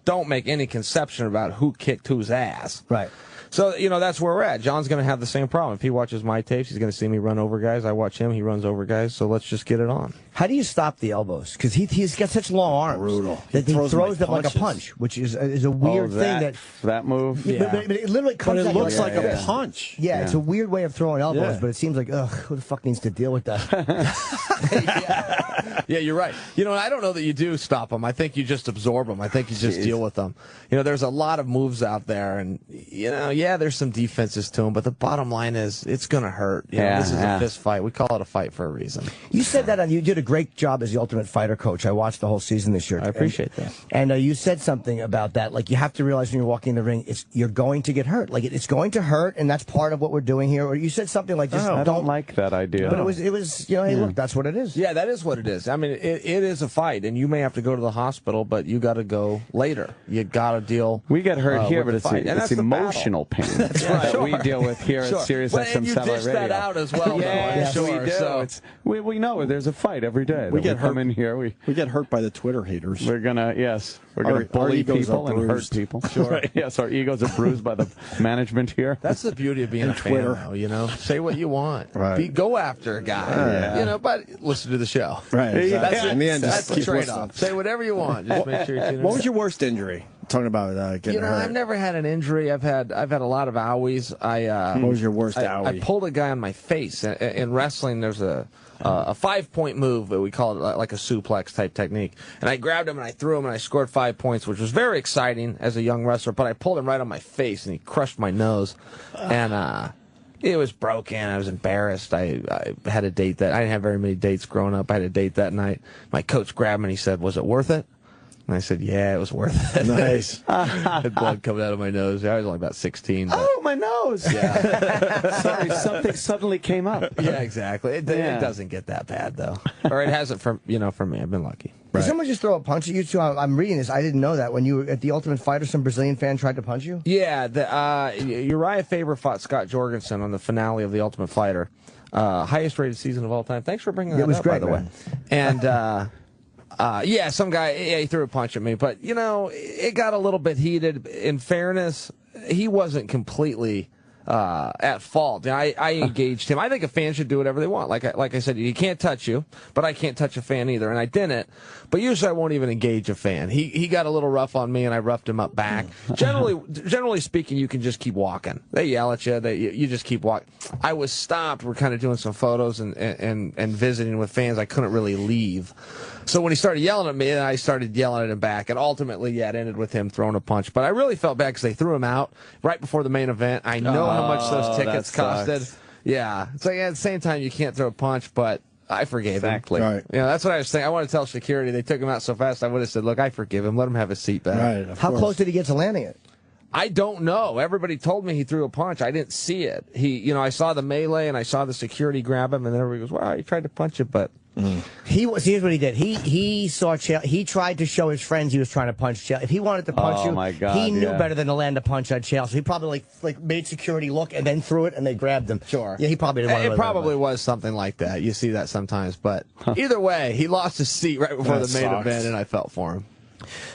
don't make any conception about who kicked whose ass. Right. So, you know, that's where we're at. John's going to have the same problem. If he watches my tapes, he's going to see me run over guys. I watch him, he runs over guys. So let's just get it on. How do you stop the elbows? Because he's got such long arms. Brutal. That he throws like them like a punch, which is a weird thing. That move? Yeah. But it literally comes out looks like a punch. Yeah, it's a weird way of throwing elbows, but it seems like, ugh, who the fuck needs to deal with that? Yeah, you're right. You know, I don't know that you do stop them. I think you just absorb them. I think you just deal with them. You know, there's a lot of moves out there, and, you know, yeah, there's some defenses to them, but the bottom line is it's going to hurt. You know, this is a fist fight. We call it a fight for a reason. You said that, you did a great job as the Ultimate Fighter coach. I watched the whole season this year. I appreciate that. And you said something about that. Like, you have to realize when you're walking in the ring, you're going to get hurt. Like, it's going to hurt, and that's part of what we're doing here. Or you said something like, just I don't like that idea. But it was, you know, hey, look, that's what it is. Yeah, that is what it is. I mean, it is a fight, and you may have to go to the hospital, but you got to go later. You got to deal. We get hurt here, but it's emotional pain. That's right. That we deal with here at Sirius XM you Satellite dish Radio. that out as well. Yeah, though, we do. So. We know there's a fight every day. We get hurt. Come in here. We get hurt by the Twitter haters. We're gonna bully people and hurt people. Sure. Right. Yes, our egos are bruised by the management here. That's the beauty of being a fan, though, you know. Say what you want. Right. Go after a guy. You know, but listen to the show. Right. Exactly. In the end, that's just the keep trade-off. listening. Say whatever you want. Just make sure you tune in. What was your worst injury? Talking about getting hurt. I've never had an injury. I've had a lot of owies. What was your worst owie? I pulled a guy on my face. In wrestling, there's a 5-point move, but we call it like a suplex type technique. And I grabbed him and I threw him and I scored 5 points, which was very exciting as a young wrestler. But I pulled him right on my face and he crushed my nose. And it was broken. I was embarrassed. I had a date that I didn't have very many dates growing up. I had a date that night. My coach grabbed me and he said, "Was it worth it?" And I said, "Yeah, it was worth it." Nice. I had blood coming out of my nose. I was only about 16. But... Oh, my nose. Yeah. Sorry, something suddenly came up. Yeah, exactly. It doesn't get that bad, though. Or it hasn't for me. I've been lucky. Did someone just throw a punch at you, too? I'm reading this. I didn't know that. When you were at the Ultimate Fighter, some Brazilian fan tried to punch you? Yeah. Uriah Faber fought Scott Jorgensen on the finale of the Ultimate Fighter. Highest rated season of all time. Thanks for bringing that up, great, by the way. And... some guy, he threw a punch at me, but, it got a little bit heated. In fairness, he wasn't completely at fault. I engaged him. I think a fan should do whatever they want. Like I said, he can't touch you, but I can't touch a fan either, and I didn't. But usually I won't even engage a fan. He got a little rough on me, and I roughed him up back. Generally speaking, you can just keep walking. They yell at you. You just keep walking. I was stopped. We're kind of doing some photos and visiting with fans. I couldn't really leave. So when he started yelling at me, I started yelling at him back. And ultimately, it ended with him throwing a punch. But I really felt bad because they threw him out right before the main event. I know how much those tickets costed. Yeah. So at the same time, you can't throw a punch, but I forgave him. Right. That's what I was thinking. I want to tell security. They took him out so fast, I would have said, "Look, I forgive him. Let him have his seat back." Right. How close did he get to landing it? I don't know. Everybody told me he threw a punch. I didn't see it. I saw the melee and I saw the security grab him, and then everybody goes, "Wow, he tried to punch it," but. Here's what he did. He saw Chael. He tried to show his friends he was trying to punch Chael. If he wanted to punch you, my God, he knew better than to land a punch on Chael. So he probably like made security look and then threw it, and they grabbed him. Sure. Yeah, he probably didn't want to. It probably was something like that. You see that sometimes, but either way, he lost his seat right before the main event, and I felt for him.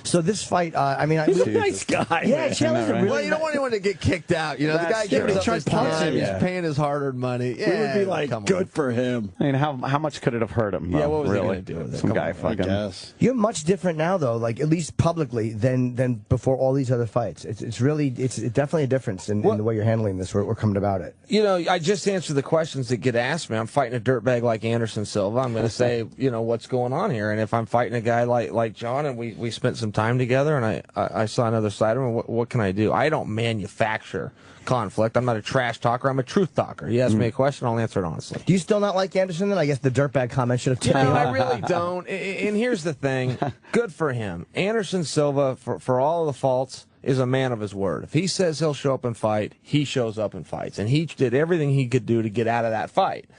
So this fight, he's a nice guy. Yeah, Chael is a really. Well, you don't want anyone to get kicked out. The guy gives up his time. He's paying his hard-earned money. Yeah, we would be like, good for him. I mean, how much could it have hurt him? Yeah, what was he really? going to do with it? Some guy fucking. You're much different now, though. Like at least publicly than before all these other fights. It's definitely a difference in the way you're handling this. We're coming about it. I just answered the questions that get asked me. I'm fighting a dirtbag like Anderson Silva. I'm going to say, what's going on here. And if I'm fighting a guy like John, and we spent some time together, and I saw another side of him, what can I do? I don't manufacture conflict. I'm not a trash talker. I'm a truth talker. You ask me a question, I'll answer it honestly. Do you still not like Anderson then? I guess the dirtbag comment should have tipped me off. I really don't. And here's the thing. Good for him. Anderson Silva, for all of the faults, is a man of his word. If he says he'll show up and fight, he shows up and fights. And he did everything he could do to get out of that fight.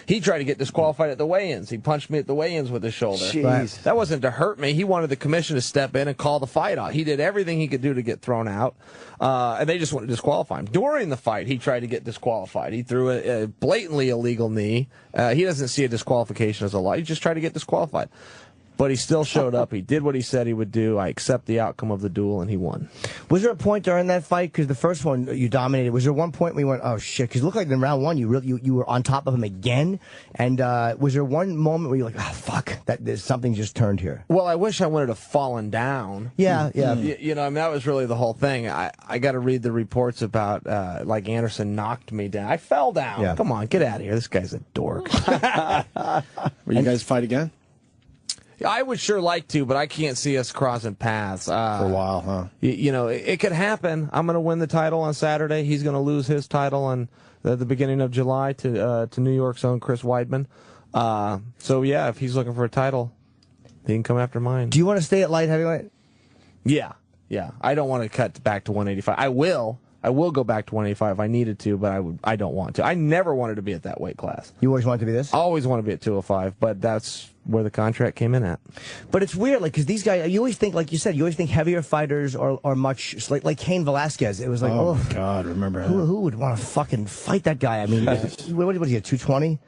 He tried to get disqualified at the weigh-ins. He punched me at the weigh-ins with his shoulder. Jeez. That wasn't to hurt me. He wanted the commission to step in and call the fight off. He did everything he could do to get thrown out, and they just wanted to disqualify him. During the fight, he tried to get disqualified. He threw a blatantly illegal knee. He doesn't see a disqualification as a law. He just tried to get disqualified. But he still showed up. He did what he said he would do. I accept the outcome of the duel, and he won. Was there a point during that fight, because the first one you dominated, was there one point where you went, oh shit, because it looked like in round one you were on top of him again, and was there one moment where you're like, oh fuck, there's something just turned here? Well, I wish I would have fallen down. Yeah. You know, I mean, that was really the whole thing. I got to read the reports about, like, Anderson knocked me down. I fell down. Yeah. Come on, get out of here. This guy's a dork. Will you guys fight again? I would sure like to, but I can't see us crossing paths. For a while, huh? You know, it could happen. I'm going to win the title on Saturday. He's going to lose his title on the beginning of July to New York's own Chris Weidman. So, yeah, if he's looking for a title, he can come after mine. Do you want to stay at light heavyweight? Yeah. I don't want to cut back to 185. I will go back to 185 if I needed to, but I don't want to. I never wanted to be at that weight class. You always wanted to be this? I always want to be at 205, but that's where the contract came in at. But it's weird, like, because these guys, you always think, like you said, you always think heavier fighters are much, like Cain Velasquez. It was like, oh my God, remember who would want to fucking fight that guy? I mean, what was he, at 220?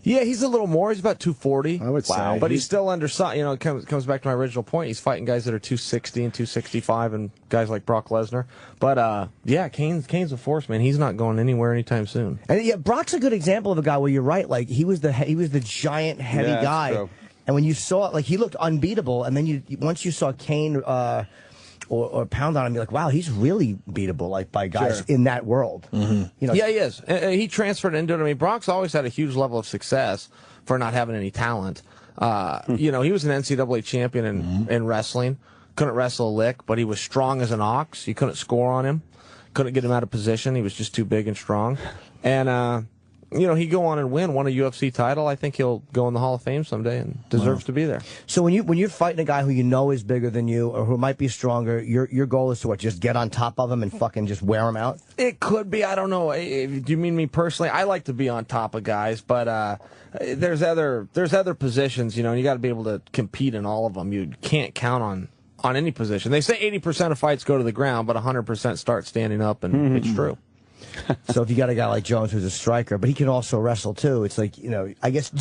Yeah, he's a little more. He's about 240. I would say. But he's still undersized. You know, it comes back to my original point. He's fighting guys that are 260 and 265 and guys like Brock Lesnar. But, yeah, Cain's a force, man. He's not going anywhere anytime soon. And yeah, Brock's a good example of a guy where you're right. Like, he was the giant, heavy guy. True. And when you saw it, like, he looked unbeatable. And then once you saw Cain or pound on him, you're like, wow, he's really beatable, like, by guys in that world. Mm-hmm. You know, yeah, he is. He transferred into it. I mean, Brock's always had a huge level of success for not having any talent. You know, he was an NCAA champion in wrestling. Couldn't wrestle a lick, but he was strong as an ox. You couldn't score on him. Couldn't get him out of position. He was just too big and strong. And, you know, he'd go on and win a UFC title. I think he'll go in the Hall of Fame someday and deserves to be there. So when you're fighting a guy who you know is bigger than you or who might be stronger, your goal is to what? Just get on top of him and fucking just wear him out? It could be. I don't know. Do you mean me personally? I like to be on top of guys, but there's other positions, you know, and you got to be able to compete in all of them. You can't count on any position. They say 80% of fights go to the ground, but 100% start standing up, and it's true. So if you got a guy like Jones who's a striker, but he can also wrestle too, it's like, you know, I guess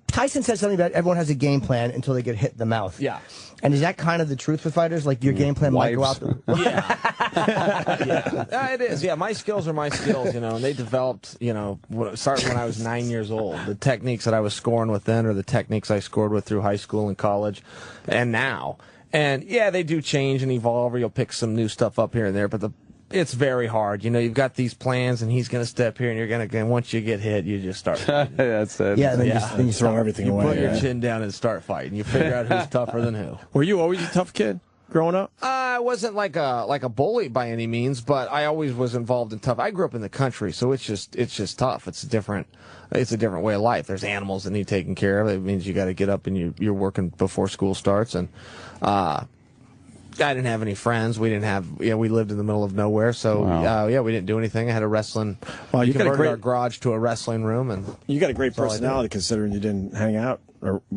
Tyson said something about everyone has a game plan until they get hit in the mouth. Yeah. And is that kind of the truth with fighters? Like your game plan might go out the... Yeah, it is. Yeah, my skills are my skills, you know, and they developed, you know, starting when I was 9 years old. The techniques that I was scoring with then are the techniques I scored with through high school and college and now. And yeah, they do change and evolve, or you'll pick some new stuff up here and there, but it's very hard. You know, you've got these plans, and he's going to step here, and you're going to, once you get hit, you just start fighting. That's it. Yeah, then you throw everything away. You put your chin down and start fighting. You figure out who's tougher than who. Were you always a tough kid growing up? I wasn't like a bully by any means, but I always was involved in tough. I grew up in the country, so it's just tough. It's a different way of life. There's animals that need taken care of. It means you got to get up and you're working before school starts, and I didn't have any friends. We lived in the middle of nowhere, so we didn't do anything. I had a wrestling. Well, you converted our garage to a wrestling room, and you got a great personality considering you didn't hang out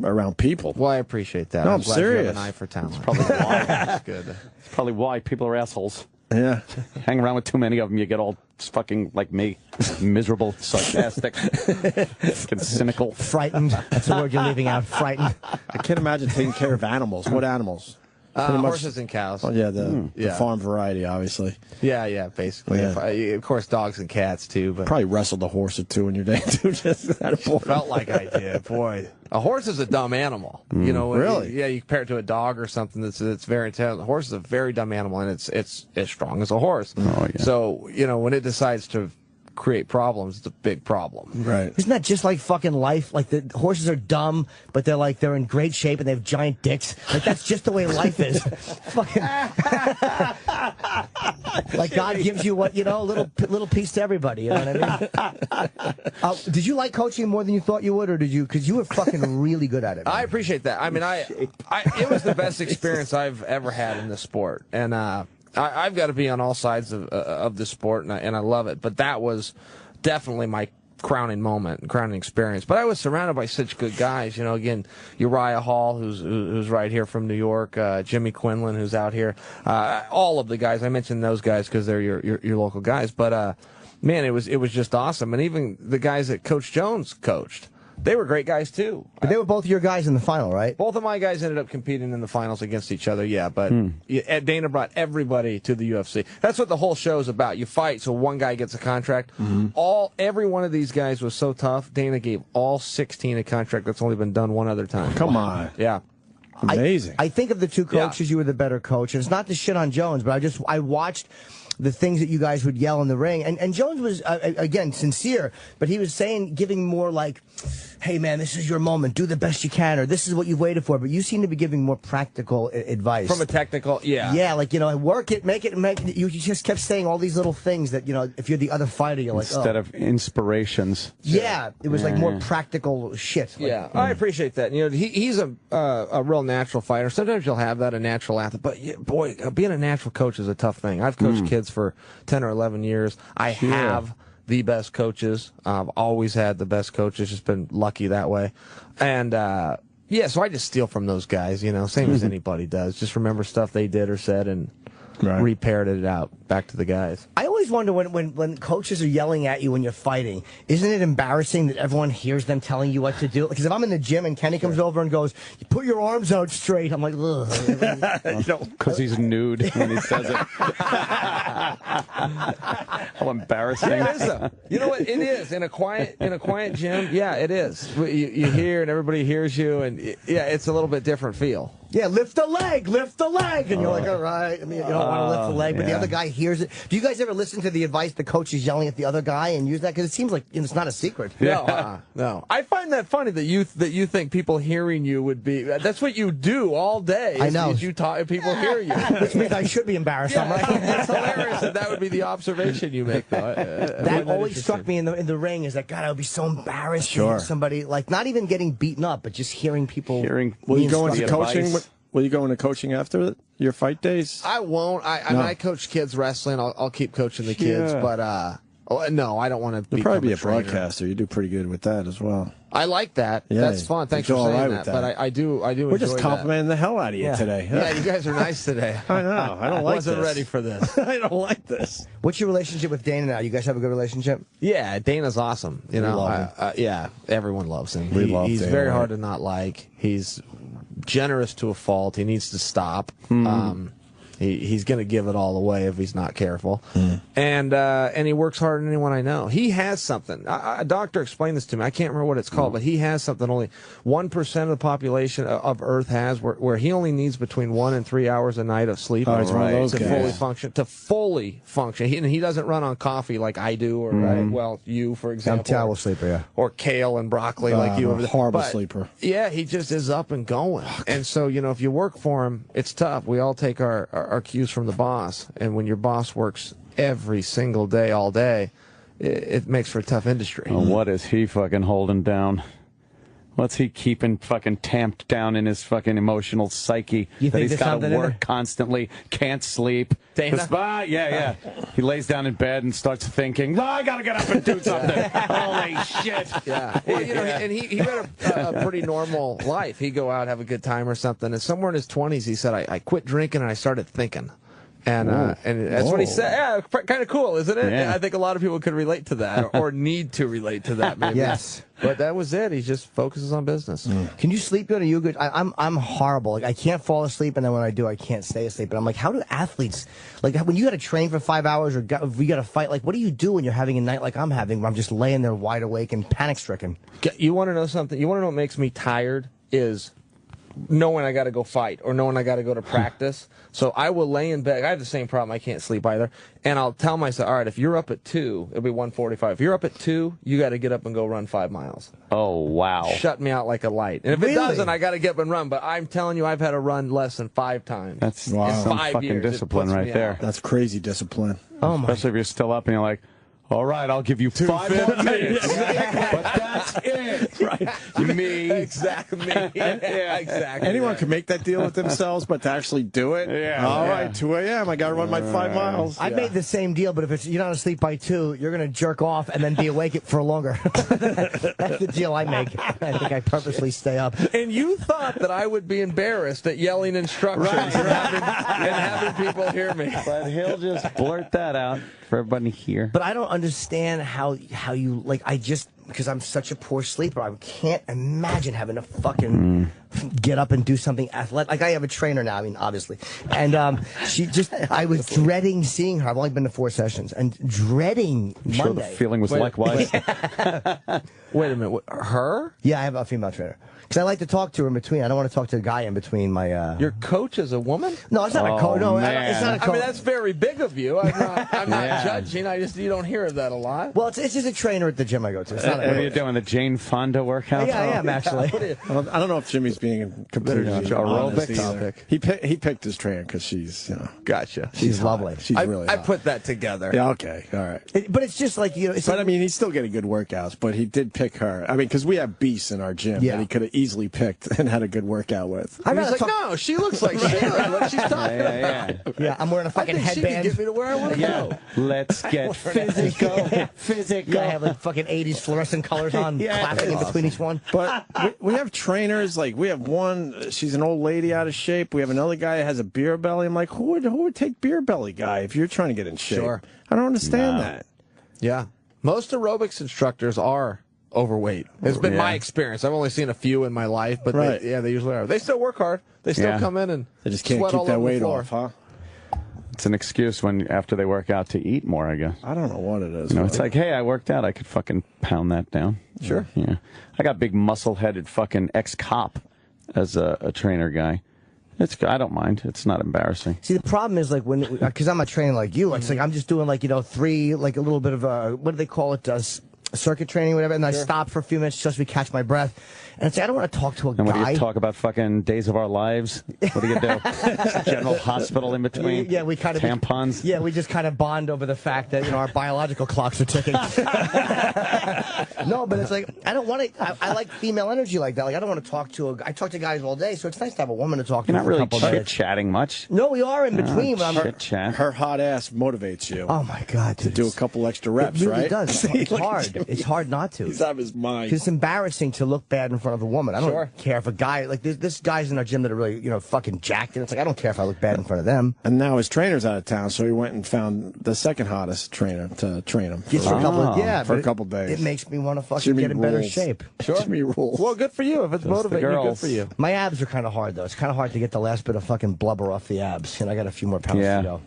around people. Well, I appreciate that. No, I'm glad serious. You have an eye for talent. It's probably why. That's good. It's probably why people are assholes. Yeah. Hang around with too many of them, you get all fucking like me, miserable, sarcastic, fucking cynical, frightened. That's the word you're leaving out. Frightened. I can't imagine taking care of animals. What animals? Horses and cows. Oh, yeah, the farm variety, obviously. Yeah, basically. Yeah. Of course, dogs and cats, too. But probably wrestled a horse or two in your day, too. Just out of boredom. Felt like I did. Boy, a horse is a dumb animal. You know, really? You compare it to a dog or something that's very intelligent. A horse is a very dumb animal, and it's as strong as a horse. Oh, yeah. So, you know, when it decides to create problems, it's a big problem. Right. Isn't that just like fucking life? Like the horses are dumb, but they're in great shape and they have giant dicks. Like that's just the way life is. Fucking like God gives you what, you know, a little piece to everybody. You know what I mean? Did you like coaching more than you thought you would, or did you? Because you were fucking really good at it. Man. I appreciate that. I mean, it was the best experience I've ever had in this sport, and I've got to be on all sides of the sport, and I love it. But that was definitely my crowning moment, crowning experience. But I was surrounded by such good guys. You know, again, Uriah Hall, who's right here from New York, Jimmy Quinlan, who's out here. All of the guys. I mentioned those guys because they're your local guys. But man, it was just awesome. And even the guys that Coach Jones coached, they were great guys too. But they were both your guys in the final, right? Both of my guys ended up competing in the finals against each other, yeah. But Dana brought everybody to the UFC. That's what the whole show is about. You fight so one guy gets a contract. Every one of these guys was so tough. Dana gave all 16 a contract. That's only been done one other time. Come on. Yeah. Amazing. I think of the two coaches, you were the better coach. And it's not to shit on Jones, but I watched the things that you guys would yell in the ring. And Jones was, again, sincere, but he was giving more like, hey, man, this is your moment. Do the best you can, or this is what you've waited for. But you seem to be giving more practical advice. From a technical, yeah. Yeah, like, work it, make it. You just kept saying all these little things that, if you're the other fighter, you're like, instead of inspirations. Yeah, it was like more practical shit. Yeah, I appreciate that. He's a real natural fighter. Sometimes you'll have that, a natural athlete. But, boy, being a natural coach is a tough thing. I've coached kids for 10 or 11 years. I have the best coaches. I've always had the best coaches. Just been lucky that way. And, so I just steal from those guys, same as anybody does. Just remember stuff they did or said and reparroted it out back to the guys. I always wonder when coaches are yelling at you when you're fighting, isn't it embarrassing that everyone hears them telling you what to do? Because if I'm in the gym and Kenny comes over and goes, "You put your arms out straight," I'm like, ugh. Because he's nude when he says it. How embarrassing. Yeah, it is, though. You know what? It is. In a quiet gym, yeah, it is. You hear and everybody hears you, and it's a little bit different feel. Yeah, lift the leg, and you're like, all right. I mean, you don't want to lift the leg, but the other guy hears it. Do you guys ever listen to the advice the coach is yelling at the other guy and use that? Because it seems like it's not a secret. No. I find that funny that you think people hearing you would be. That's what you do all day. I know. You talk, people hear you. Which means I should be embarrassed. I'm right. It's hilarious that would be the observation you make, though. That always struck me in the ring. Is that God? I would be so embarrassed. Sure. Somebody like not even getting beaten up, but just hearing people. Will you go into coaching? Will you go into coaching after your fight days? I won't. I mean, I coach kids wrestling. I'll keep coaching the kids, but no, I don't want to. You'll probably be a broadcaster. You do pretty good with that as well. I like that. Yeah, that's fun. Thanks for saying that. But I do. We're just complimenting the hell out of you today. Yeah, you guys are nice today. I know. I don't like this. I wasn't ready for this. I don't like this. What's your relationship with Dana now? You guys have a good relationship? Yeah, Dana's awesome. We love him. Yeah, everyone loves him. He's Dana, very hard to not like. He's generous to a fault. He needs to stop. He's going to give it all away if he's not careful. And he works harder than anyone I know. He has something. A doctor explained this to me. I can't remember what it's called, but he has something only 1% of the population of Earth has, where he only needs between 1 and 3 hours a night of sleep one of those to guys. fully function. He doesn't run on coffee like I do, or you, for example. I'm a terrible sleeper, yeah. Or kale and broccoli like you. I'm a horrible sleeper. Yeah, he just is up and going. And so, if you work for him, it's tough. We all take our cues from the boss. And when your boss works every single day, all day, it makes for a tough industry. Oh, what is he fucking holding down? What's he keeping fucking tamped down in his fucking emotional psyche? You think he's got to work constantly, can't sleep. Dana? Yeah. He lays down in bed and starts thinking, I gotta get up and do something. Holy shit. Yeah. Well, and he had a pretty normal life. He'd go out, have a good time or something. And somewhere in his 20s, he said, I quit drinking and I started thinking. And that's what he said. Yeah, kind of cool, isn't it? Yeah. I think a lot of people could relate to that, or need to relate to that, maybe. Yes. But that was it. He just focuses on business. Can you sleep good? Are you good? I'm horrible. Like I can't fall asleep, and then when I do, I can't stay asleep. And I'm like, how do athletes, like when you got to train for 5 hours or we got to fight? Like, what do you do when you're having a night like I'm having, where I'm just laying there wide awake and panic stricken? You want to know something? You want to know what makes me tired is knowing I got to go fight or knowing I got to go to practice. So I will lay in bed. I have the same problem. I can't sleep either. And I'll tell myself, all right, if you're up at 2, it'll be 1:45. If you're up at 2, you got to get up and go run 5 miles. Oh, wow. Shut me out like a light. And if it doesn't, I got to get up and run. But I'm telling you, I've had to run less than 5 times. That's in some 5 fucking years. discipline right there. That's crazy discipline. Oh my. Especially if you're still up and you're like, all right, I'll give you 5 more minutes. But that's it. Me. Exactly. Yeah, exactly. Anyone can make that deal with themselves, but to actually do it, all right, 2 a.m. I got to run my 5 miles. I made the same deal, but if it's you're not asleep by 2, you're going to jerk off and then be awake for longer. That's the deal I make. I think I purposely stay up. And you thought that I would be embarrassed at yelling instructions and having people hear me. But he'll just blurt that out for everybody to hear. But I don't understand how you, like, because I'm such a poor sleeper, I can't imagine having to fucking get up and do something athletic. Like, I have a trainer now, I mean, obviously. And I was dreading seeing her. I've only been to 4 sessions. And dreading I'm sure Monday. the feeling was likewise. Wait a minute. Her? Yeah, I have a female trainer. Because I like to talk to her in between. I don't want to talk to a guy in between my... Your coach is a woman? No, it's not a coach. No, it's not a coach. I mean, that's very big of you. I'm not judging. You don't hear that a lot. Well, it's just a trainer at the gym I go to. It's not What are you doing, the Jane Fonda workout? Yeah, I am, actually. I don't know if Jimmy's being completely aerobic topic. He picked his trainer because she's, Gotcha. She's lovely. She's really I hot. put that together. Yeah, okay, all right. But it's just like, it's but like, I mean, he's still getting good workouts, but he did pick her. I mean, because we have beasts in our gym that he could have easily picked and had a good workout with. I was like, no, she looks like Shayla. What she's talking about. Yeah, I'm wearing a fucking headband. She can get me to where I want to go. Let's get physical. Physical. Yeah, I have like fucking 80s fluorescent colors on, clapping in between each one. But we have trainers, like we have one, she's an old lady out of shape. We have another guy that has a beer belly. I'm like, who would take beer belly guy if you're trying to get in shape? Sure. I don't understand that. Yeah. Most aerobics instructors are overweight. It's been my experience. I've only seen a few in my life, but they usually are. They still work hard. They still come in and they just can't sweat keep all that over weight the floor. off, huh? It's an excuse after they work out to eat more, I guess. I don't know what it is. It's like, hey, I worked out. I could fucking pound that down. Sure. Yeah. I got big muscle-headed fucking ex-cop as a trainer guy. I don't mind. It's not embarrassing. See, the problem is, like, because I'm a trainer like you, it's like I'm just doing, like, 3, like, a little bit of what do they call it, circuit training, whatever, and I stop for a few minutes just to catch my breath. And it's like, I don't want to talk to a guy. And what do you talk about? Fucking Days of Our Lives? What do you do? General Hospital in between? Yeah, we kind of tampons. Yeah, we just kind of bond over the fact that our biological clocks are ticking. No, but it's like I don't want to. I like female energy like that. Like I don't want to talk to I talk to guys all day, so it's nice to have a woman to talk to. You're not for a really couple days. chit-chatting much. No, we are in between. But I'm chit-chat. Her hot ass motivates you. Oh my god, to do a couple extra reps, it really right? does. It's hard. It's hard not to. He's out of his mind. It's embarrassing to look bad in front of a woman. I don't care if a guy like this guys in our gym that are really fucking jacked, and it's like I don't care if I look bad in front of them. And now his trainer's out of town, so he went and found the second hottest trainer to train him. For a couple days. It makes me want to fucking get in better shape. Sure. Jimmy rules. Well, good for you. If it's motivating you, good for you. My abs are kind of hard though. It's kind of hard to get the last bit of fucking blubber off the abs, and I got a few more pounds to go.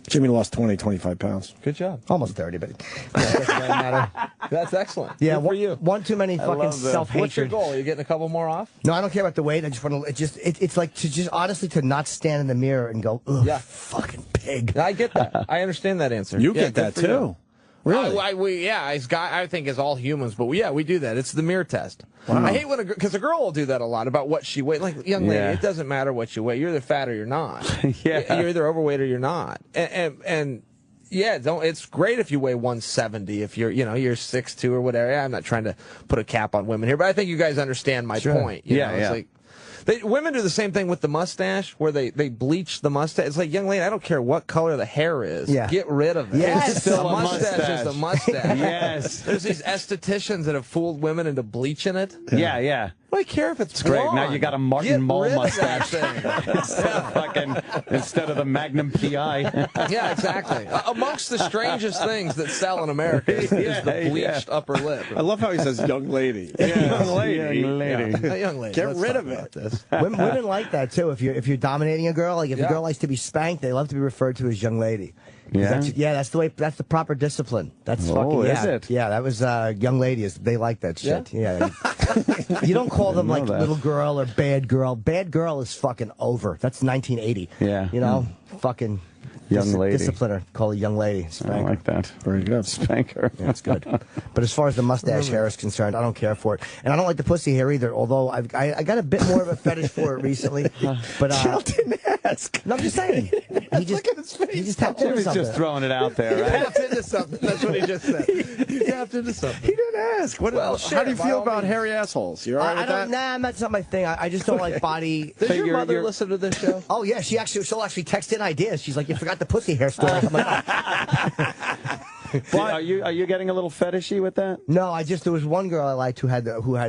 Jimmy lost 25 pounds. Good job. Almost 30, but it doesn't really matter. That's excellent. Yeah, good for you. One too many fucking self-hatred. What's your goal? Are you getting a couple more off? No, I don't care about the weight. I just want to. It's like to just honestly to not stand in the mirror and go, ugh, fucking pig. I get that. I understand that answer. You get that too. Really? I think as all humans, but we do that. It's the mirror test. Wow. I hate when because a girl will do that a lot about what she weighs. Like, young lady, it doesn't matter what you weigh. You're either fat or you're not. You're either overweight or you're not. And it's great if you weigh 170 if you're 6'2" or whatever. I'm not trying to put a cap on women here, but I think you guys understand my point. It's like women do the same thing with the mustache, where they bleach the mustache. It's like, young lady, I don't care what color the hair is. Yeah. Get rid of it. Yes. It's still a mustache is the mustache. Yes. There's these estheticians that have fooled women into bleaching it. Yeah. What do I care if it's great. blonde? Now you got a Martin Mull mustache Instead of the Magnum PI. Yeah, exactly. Amongst the strangest things that sell in America is the bleached upper lip. I love how he says young lady. Young lady. A young lady. Get Let's rid talk of it. about this. Women like that too. If you're dominating a girl, like if a girl likes to be spanked, they love to be referred to as young lady. Yeah? That's the way. That's the proper discipline. That's fucking. Is it? Yeah, that was young lady. They like that shit. Yeah. You don't call them like little girl or bad girl. Bad girl is fucking over. That's 1980. Yeah. Fucking. Young lady. Discipliner. Call it young lady. Spanker. I like that. Very good. Spanker. Yeah, it's good. But as far as the mustache hair is concerned, I don't care for it. And I don't like the pussy hair either, although I got a bit more of a fetish for it recently. But Jill didn't ask. No, I'm just saying. He just tapped into Jimmy's something. just throwing it out there, He right? tapped into something. That's what he just said. He tapped into something. He didn't ask. How do you feel about hairy assholes? You all right I with don't. that? Nah, that's not my thing. I just don't like body. Does your mother listen to this show? Oh yeah, she'll actually text in ideas. She's like, "You forgot the pussy hair story." I'm like, Are you getting a little fetishy with that? no, there was one girl I liked who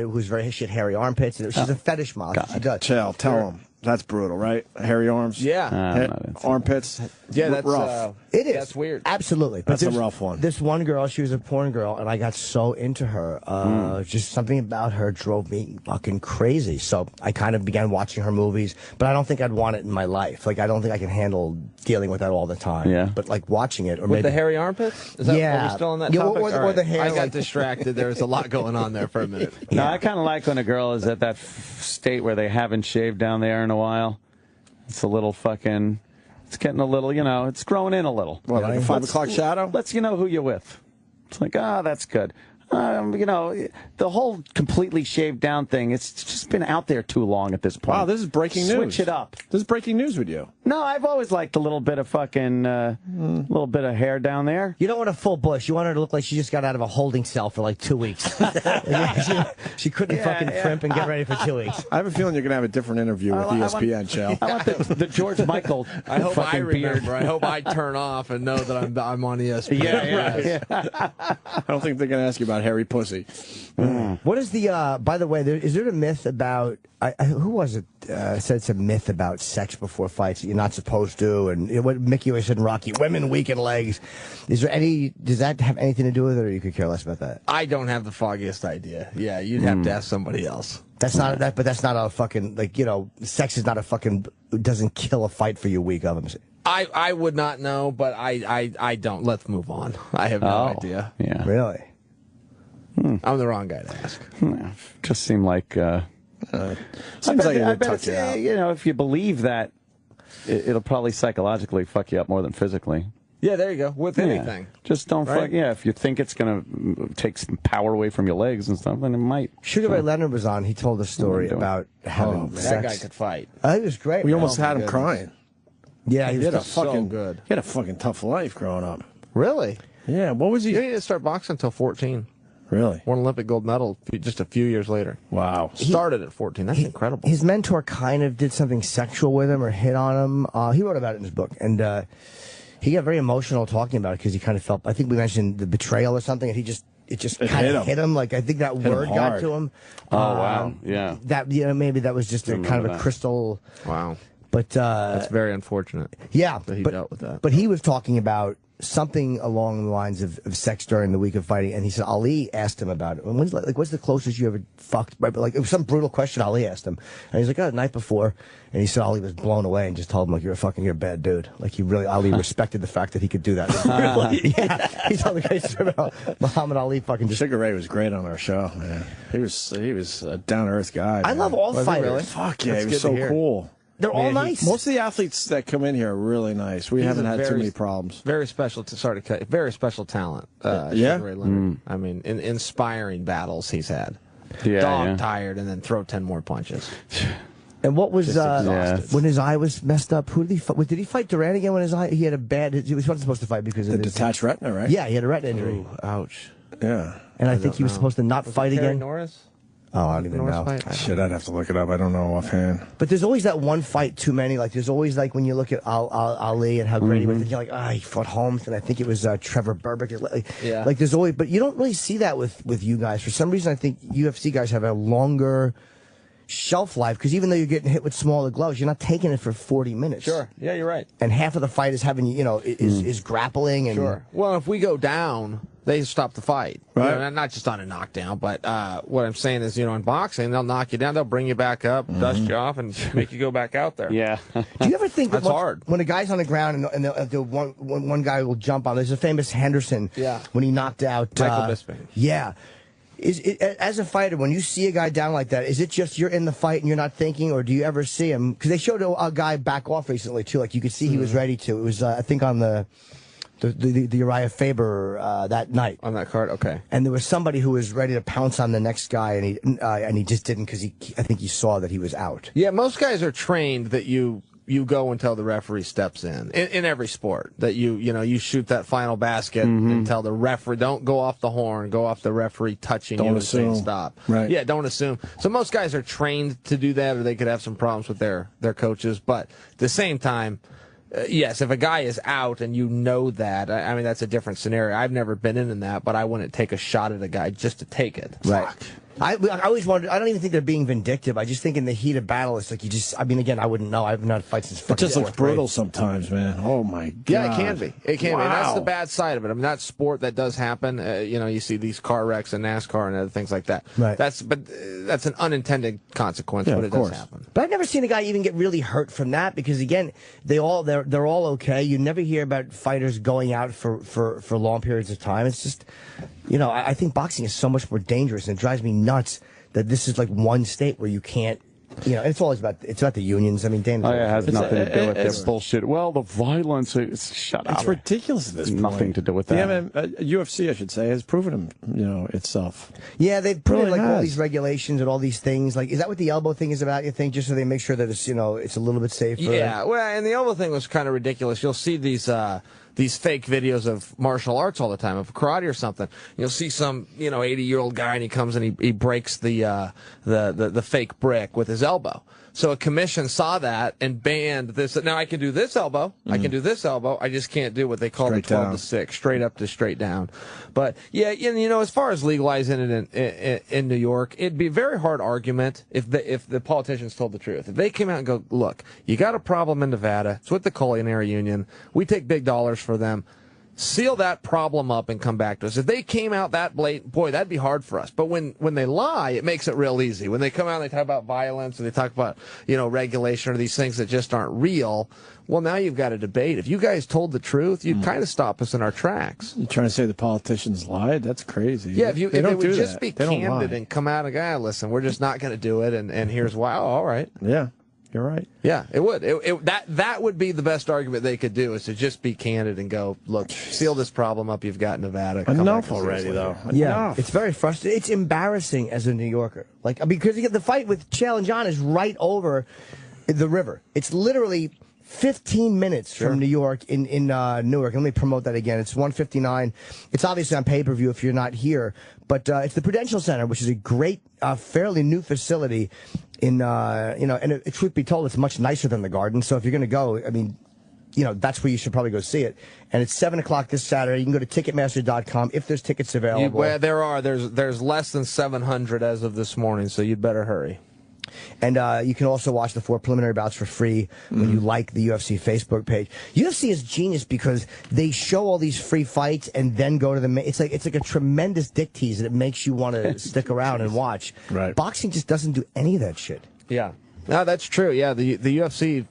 was very hairy armpits, and she's a fetish model. She does. Chill. Tell him. That's brutal, right? Hairy arms. Yeah. Armpits. Yeah, that's rough. It is. That's weird. Absolutely. That's a rough one. This one girl, she was a porn girl, and I got so into her. Just something about her drove me fucking crazy. So I kind of began watching her movies, but I don't think I'd want it in my life. Like, I don't think I can handle dealing with that all the time. Yeah. But like watching it, or With maybe the hairy armpits? Are we still on that Yeah, topic? or All the right. hair. I got like- distracted. There was a lot going on there for a minute. No, I kind of like when a girl is at that state where they haven't shaved down there in a while. It's a little fucking. It's getting a little, it's growing in a little. What, like a 5 o'clock shadow? Let's who you're with. It's like, that's good. The whole completely shaved down thing, it's just been out there too long at this point. Wow, this is breaking news. Switch it up. This is breaking news with you. No, I've always liked a little bit of fucking, little bit of hair down there. You don't want a full bush. You want her to look like she just got out of a holding cell for like 2 weeks. she couldn't fucking primp and get ready for 2 weeks. I have a feeling you're going to have a different interview with ESPN, Shell. I want the George Michael. I hope I fucking remember. beard. I hope I turn off and know that I'm on ESPN. Yeah. I don't think they're going to ask you about hairy pussy. What is the, by the way, is there a myth about, who was it, said some myth about sex before fights that you're not supposed to, and what Mickey always said in Rocky, women weaken legs. Is there does that have anything to do with it, or you could care less about that? I don't have the foggiest idea. Yeah, you'd have to ask somebody else. That's not but that's not a fucking, sex is not a fucking, doesn't kill a fight for you weak of them. I would not know, but I don't. Let's move on. I have no idea. Yeah. Really? I'm the wrong guy to ask. Just seemed like. Seems like it I would bet tuck it's, you out. if you believe that, it'll probably psychologically fuck you up more than physically. Yeah, there you go. With anything. Just don't Right? fuck. Yeah, if you think it's going to take some power away from your legs and stuff, then it might. Sugar Ray Leonard was on. He told a story about having sex. That guy could fight. He was great. We man. almost had him crying. Yeah, He he had was a so fucking good. He had a fucking tough life growing up. Really? Yeah. What was He he? didn't start boxing until 14. Really? Won Olympic gold medal just a few years later. Wow. Started at 14. That's incredible. His mentor kind of did something sexual with him or hit on him. He wrote about it in his book, and he got very emotional talking about it because he kind of felt. I think we mentioned the betrayal or something, and it just kind of hit him. Like I think that Hit him word got hard. to him. Oh wow! Yeah. That maybe that was just a kind of a that. crystal. Wow. But That's very unfortunate. yeah, that he but, dealt with that. But he was talking about something along the lines of sex during the week of fighting, and he said Ali asked him about it. What's the closest you ever fucked? Right, but it was some brutal question Ali asked him, and he's like, the night before, and he said Ali was blown away and just told him you're a bad dude. Like Ali respected the fact that he could do that. Really? Yeah, he told the great story about Muhammad Ali fucking just. Sugar Ray was great on our show, man. He was a down to earth guy. I man. love all fighters. really? Fuck yeah, That's he was good to so hear. cool. They're all nice. Most of the athletes that come in here are really nice. We haven't a had too very- many problems. Very special. Sorry to cut. Very special talent. Yeah? Sugar Ray Leonard. I mean, inspiring battles he's had. Yeah, Dog yeah. tired and then throw 10 more punches. And what was Just exhausted. when his eye was messed up? Who did he fight? Did he fight Durant again when his eye? He had a bad. He wasn't supposed to fight because of The his detached retina, right? Yeah, he had a retina injury. Ooh, ouch. Yeah. And I think he was supposed to not fight Terry again. Norris? Oh, I don't even Norris know. fight? Shit, I'd have to look it up. I don't know offhand. But there's always that one fight too many. Like there's always when you look at Ali and how great he was, and you're like, he fought Holmes, and I think it was Trevor Burbick. Yeah. Like there's always, but you don't really see that with you guys. For some reason, I think UFC guys have a longer shelf life because even though you're getting hit with smaller gloves, you're not taking it for 40 minutes. Sure. Yeah, you're right. And half of the fight is having is grappling and Sure. Well, if we go down, they stop the fight. Right. You know, not just on a knockdown, but what I'm saying is, in boxing, they'll knock you down, they'll bring you back up, dust you off, and make you go back out there. Yeah. Do you ever think That's that hard. when a guy's on the ground and the one guy will jump on? There's a famous Henderson. Yeah. When he knocked out Michael Bisping. Yeah. As a fighter, when you see a guy down like that, is it just you're in the fight and you're not thinking, or do you ever see him? Because they showed a guy back off recently too. Like you could see he was ready to. It was I think on the Uriah Faber that night on that card. Okay, and there was somebody who was ready to pounce on the next guy, and he just didn't because I think he saw that he was out. Yeah, most guys are trained that you go until the referee steps in every sport, that you shoot that final basket until the referee. Don't go off the horn, go off the referee touching you and saying stop. Right. Yeah, don't assume. So most guys are trained to do that, or they could have some problems with their coaches. But at the same time, yes, if a guy is out and you know that, I mean, that's a different scenario. I've never been in that, but I wouldn't take a shot at a guy just to take it. Right. I always wondered. I don't even think they're being vindictive. I just think in the heat of battle, it's like you just. I mean, again, I wouldn't know. I haven't had fights since. It just looks brutal sometimes, man. Oh my god. Yeah, it can be. It can be. And that's the bad side of it. I mean, that sport that does happen. You see these car wrecks in NASCAR and other things like that. Right. That's an unintended consequence, but it does happen. But I've never seen a guy even get really hurt from that because again, they're all okay. You never hear about fighters going out for long periods of time. It's just, I think boxing is so much more dangerous, and it drives me nuts that this is like one state where you can't, it's always about the unions. I mean, Dan. It has nothing to do with this bullshit. Well, the violence. Shut up. It's ridiculous at this point. Nothing to do with that. UFC, I should say, has proven itself. Yeah, they've put really all these regulations and all these things. Like, is that what the elbow thing is about? You think just so they make sure that it's it's a little bit safer? Yeah. Well, and the elbow thing was kind of ridiculous. You'll see these fake videos of martial arts all the time, of karate or something. You'll see some 80-year-old guy, and he comes and he breaks the fake brick with his elbow. So a commission saw that and banned this. Now I can do this elbow. I can do this elbow. I just can't do what they call the 12 to 6, straight up to straight down. But yeah, as far as legalizing it in New York, it'd be a very hard argument if the politicians told the truth. If they came out and go, look, you got a problem in Nevada. It's with the culinary union. We take big dollars for them. Seal that problem up and come back to us. If they came out that blatant, boy, that'd be hard for us. But when they lie, it makes it real easy. When they come out and they talk about violence, or they talk about, regulation, or these things that just aren't real, well, now you've got a debate. If you guys told the truth, you'd kind of stop us in our tracks. You're trying to say the politicians lied? That's crazy. Yeah, if they would just be candid and come out and go, listen, we're just not going to do it, and here's why. Oh, all right. Yeah. You're right. Yeah, it would. That would be the best argument they could do, is to just be candid and go, look, seal this problem up you've got in Nevada. Enough already, though. Yeah, it's very frustrating. It's embarrassing as a New Yorker, because the fight with Chael and John is right over the river. It's literally 15 minutes from New York in Newark. Let me promote that again. It's 159. It's obviously on pay-per-view if you're not here, but it's the Prudential Center, which is a great, fairly new facility. And truth be told, it's much nicer than the Garden. So if you're going to go, I mean, that's where you should probably go see it. And it's 7 o'clock this Saturday. You can go to Ticketmaster.com if there's tickets available. There's less than 700 as of this morning, so you'd better hurry. And you can also watch the 4 preliminary bouts for free when you like the UFC Facebook page. UFC is genius because they show all these free fights and then go to the. It's like a tremendous dick tease that it makes you want to stick around and watch. Right. Boxing just doesn't do any of that shit. Yeah. No, that's true. Yeah, the UFC.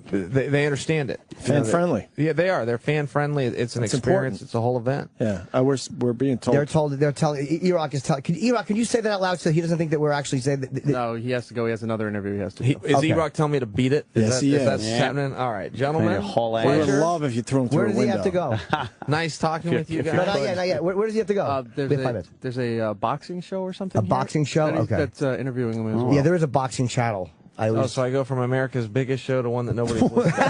They understand it. Fan friendly. Yeah, they are. They're fan friendly. It's an experience. Important. It's a whole event. Yeah, we're being told. They're telling. E-Rock is telling. E-Rock, can you say that out loud so he doesn't think that we're actually saying that? No, he has to go. He has another interview. He has to. Is E-Rock telling me to beat it? Yes, he is. That's happening. All right, gentlemen. We would love if you threw him through a window. Where does he have to go? Nice talking with you guys. No, not yet. Where does he have to go? There's a boxing show or something. A boxing show. Okay. That's interviewing him as well. Yeah, there is a boxing channel. So I go from America's biggest show to one that nobody's listening to.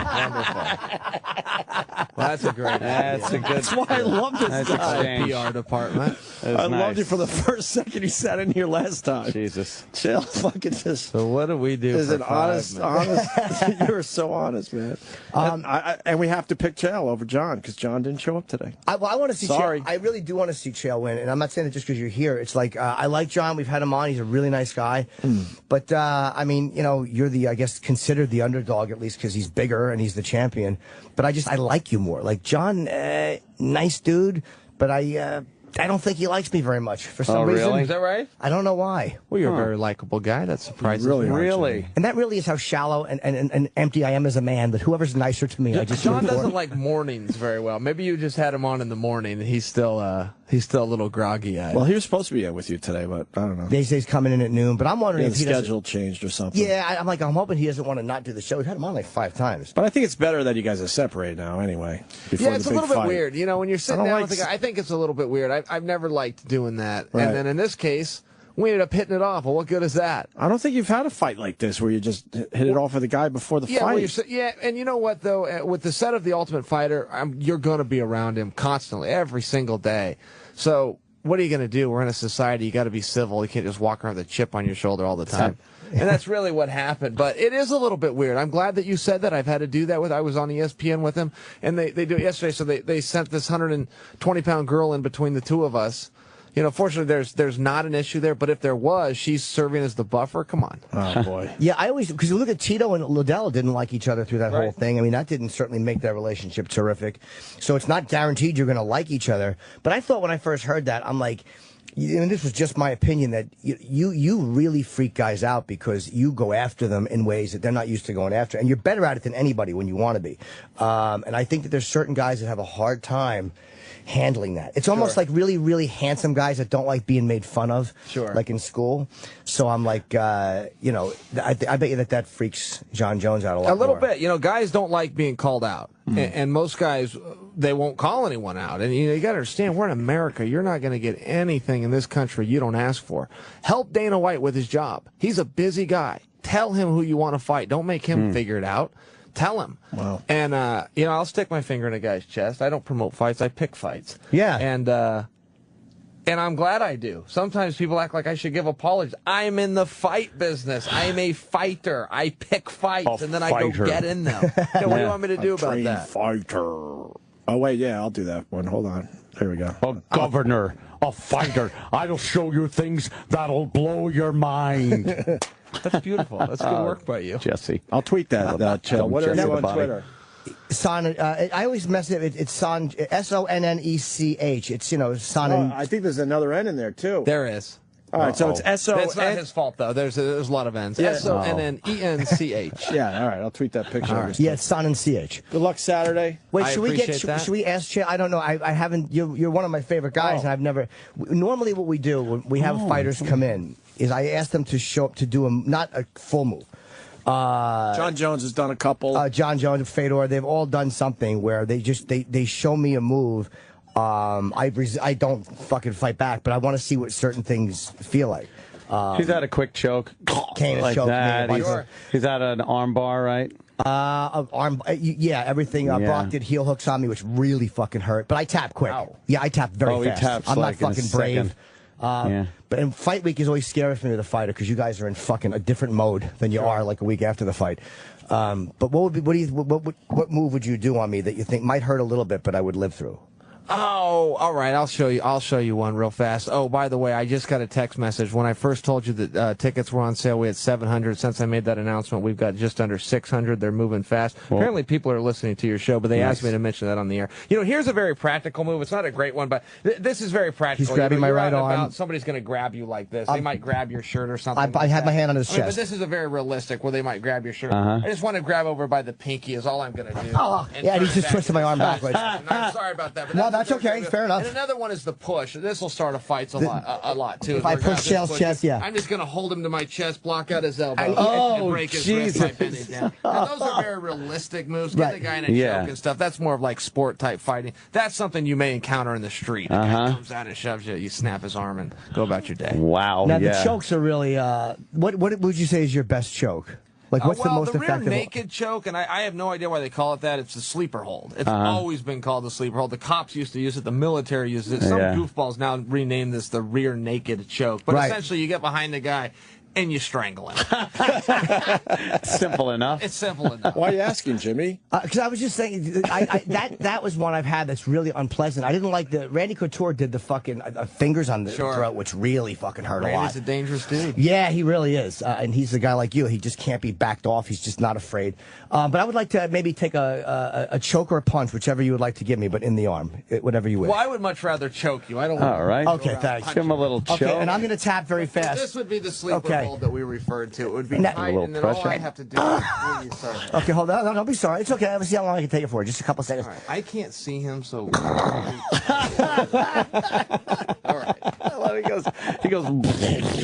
Wonderful. Well, that's a great idea. That's why I love this guy. PR department. I loved you for the first second he sat in here last time. Jesus. Chill, fucking just. So what do we do? Is an honest. You're so honest, man. And we have to pick Chael over John because John didn't show up today. I want to see. Sorry. Chael. I really do want to see Chael win, and I'm not saying it just because you're here. It's like I like John. We've had him on. He's a really nice guy, but. I mean, you're I guess, considered the underdog, at least because he's bigger and he's the champion. But I like you more. Like, John, nice dude, but I don't think he likes me very much for some reason. Is that right? I don't know why. Well, you're a very likable guy. That surprises me. Really? And that really is how shallow and empty I am as a man, that whoever's nicer to me, I just John doesn't like mornings very well. Maybe you just had him on in the morning and he's still He's still a little groggy. Well, he was supposed to be with you today, but I don't know. They say he's coming in at noon, but I'm wondering Yeah, if the he doesn't. schedule changed or something. Yeah, I'm hoping he doesn't want to not do the show. We've had him on like 5 times. But I think it's better that you guys are separated now anyway. Before Yeah, it's the a big little bit fight. weird. You know, when you're sitting I don't down like with a guy, I think it's a little bit weird. I've never liked doing that. Right. And then in this case, we ended up hitting it off. Well, what good is that? I don't think you've had a fight like this where you just hit it off with the guy before the Yeah, well, fight. yeah, and you know what, though? With the set of The Ultimate Fighter, you're going to be around him constantly, every single day. So what are you going to do? We're in a society. You got to be civil. You can't just walk around with a chip on your shoulder all the time. And that's really what happened. But it is a little bit weird. I'm glad that you said that. I've had to do that with. I was on ESPN with him, and they do it yesterday. So they sent this 120-pound girl in between the two of us. You know, fortunately, there's not an issue there. But if there was, she's serving as the buffer. Come on. Oh boy. Yeah, I always, because you look at Tito and Liddell didn't like each other through that whole thing. I mean, that didn't certainly make that relationship terrific. So it's not guaranteed you're going to like each other. But I thought when I first heard that, I'm like, and this was just my opinion, that you really freak guys out because you go after them in ways that they're not used to going after. And you're better at it than anybody when you want to be. And I think that there's certain guys that have a hard time handling that. It's almost like really, really handsome guys that don't like being made fun of, like in school. So I'm like, you know, I bet you that freaks John Jones out a lot. A little more. bit. You know, guys don't like being called out. And most guys, they won't call anyone out. And you got to understand, we're in America. You're not going to get anything in this country you don't ask for. Help Dana White with his job. He's a busy guy. Tell him who you want to fight. Don't make him figure it out. Tell him. Wow. And, you know, I'll stick my finger in a guy's chest. I don't promote fights. I pick fights. Yeah. And I'm glad I do. Sometimes people act like I should give apologies. I'm in the fight business. I'm a fighter. I pick fights, and then I go get in them. Yeah, what do you want me to do about that? Fighter. Oh, wait, yeah, I'll do that one. Hold on. There we go. A governor, a fighter. I'll show you things that'll blow your mind. That's beautiful. That's good work by you. Jesse. I'll tweet that. Chill. What are you on Twitter? Son, I always mess it up. It's Son, Sonnech. It's, you know, Son. Oh, I think there's another N in there, too. There is. All right, so it's S-O... That's not his fault, though. There's a lot of N's. Yeah. Sonnenench. Yeah, all right, I'll tweet that picture. All right. Yeah, it's Son and CH. Good luck Saturday. Wait, I should we ask Chad? I don't know. I haven't. You're one of my favorite guys, and I've never. Normally, what we do when we have fighters come in is I ask them to show up to do not a full move. John Jones has done a couple. John Jones, Fedor, they've all done something where they show me a move. I don't fucking fight back, but I want to see what certain things feel like. He's had a quick choke. Kane like choked that. me. He's had an arm bar, right? Yeah, everything. Brock did heel hooks on me, which really fucking hurt. But I tap quick. Ow. Yeah, I tap very fast. He taps I'm like not fucking brave. But in fight week is always scary for me, the fighter, because you guys are in fucking a different mode than you are like a week after the fight. But what move would you do on me that you think might hurt a little bit, but I would live through? Oh, all right. I'll show you one real fast. Oh, by the way, I just got a text message. When I first told you that tickets were on sale, we had 700. Since I made that announcement, we've got just under 600. They're moving fast. Apparently, people are listening to your show, but they asked me to mention that on the air. You know, here's a very practical move. It's not a great one, but this is very practical. He's grabbing my right arm. arm. Somebody's going to grab you like this. They might grab your shirt or something. I had my hand on his chest. But this is a very realistic where they might grab your shirt. I just want to grab over by the pinky is all I'm going to do. Yeah, and he's just twisting my arm backwards. I'm sorry about that. But No, that's okay. Fair enough. And another one is the push. This will start a fight a lot too. If I push Chael's chest, yeah. I'm just going to hold him to my chest, block out his elbow, Oh, and break his wrist by bending down. Now, those are very realistic moves. Get the guy in a choke and stuff. That's more of like sport type fighting. That's something you may encounter in the street. The guy comes out and shoves you. You snap his arm and go about your day. Wow. Now the chokes are really. What would you say is your best choke? Like, what's the most effective? Rear naked choke, and I have no idea why they call it that. It's the sleeper hold. It's always been called the sleeper hold. The cops used to use it. The military uses it. Some goofballs now rename this the rear naked choke. But essentially, you get behind the guy and you strangle him. Simple enough. It's simple enough. Why are you asking, Jimmy? Because I was just saying, that was one I've had that's really unpleasant. I didn't like Randy Couture did the fucking fingers on the throat, which really fucking hurt a lot. Randy's a dangerous dude. Yeah, he really is. And he's a guy like you. He just can't be backed off. He's just not afraid. But I would like to maybe take a choke or a punch, whichever you would like to give me, but in the arm, whatever you wish. Well, I would much rather choke you. I don't. All right. Okay, thanks. Give him a little choke. Okay, and I'm going to tap very fast. This would be the sleeper told that we referred to. It would be No. tight, A little and then all I pressure. have to do is when you start. Okay, hold on. No, don't be sorry. It's okay. Let's see how long I can take it for. Just a couple seconds. All right. I can't see him, so. He goes.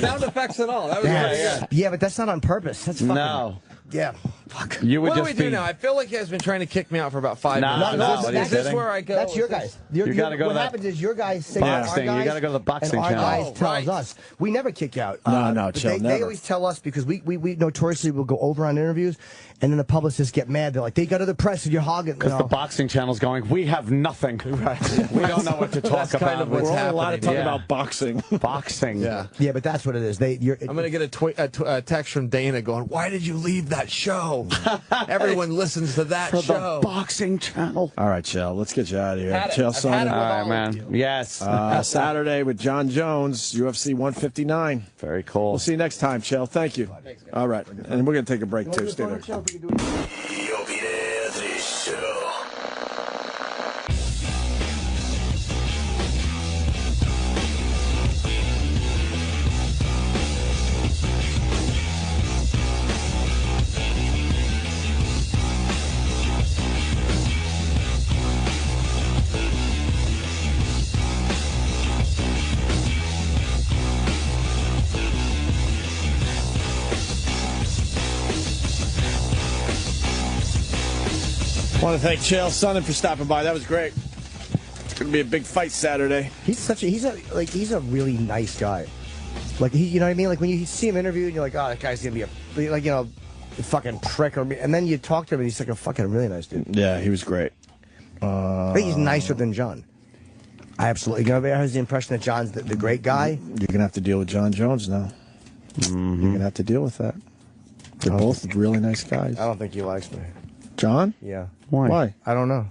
Sound effects and all. That was really good. Yeah, but that's not on purpose. That's fucking. No. Yeah. Fuck. You would What do just we do be. now? I feel like he has been trying to kick me out for about 5 No, minutes. no, Is what are you this kidding? where I go? That's your Is this- guys. You gotta go to What that happens is your guys say our boxing. You guys, gotta go to the boxing and our channel. guys tells us. We never kick you out. No, but chill, they never. always tell us because we notoriously will go over on interviews, and then the publicists get mad. They're like, they go to the press and you're hogging. Because the boxing channel's going, we have nothing. Right. We don't know what to talk That's about. kind of what's We're only allowed to happening. talk Yeah. about boxing. Boxing. Yeah. Yeah, but that's what it is. I'm going to get a text from Dana going, why did you leave that show? Everyone listens to that For show. the boxing channel. All right, Chael, let's get you out of here. Had it. Chael I've had it Sonnen. with All right, all man. of you. Yes. Saturday with John Jones, UFC 159. Very cool. We'll see you next time, Chael. Thank you. All right. And we're going to take a break, too. Stay there. The Opie and Anthony Show. I want to thank Chael Sonnen for stopping by. That was great. It's going to be a big fight Saturday. He's a really nice guy. Like you know what I mean? Like when you see him interviewed, you're like, oh, that guy's gonna be a fucking prick, and then you talk to him, and he's like a fucking really nice dude. Yeah, he was great. I think he's nicer than John. I absolutely. You know, everybody has the impression that John's the great guy. You're going to have to deal with John Jones now. You're going to have to deal with that. They're both really nice guys. I don't think he likes me. John? Yeah. Why? I don't know.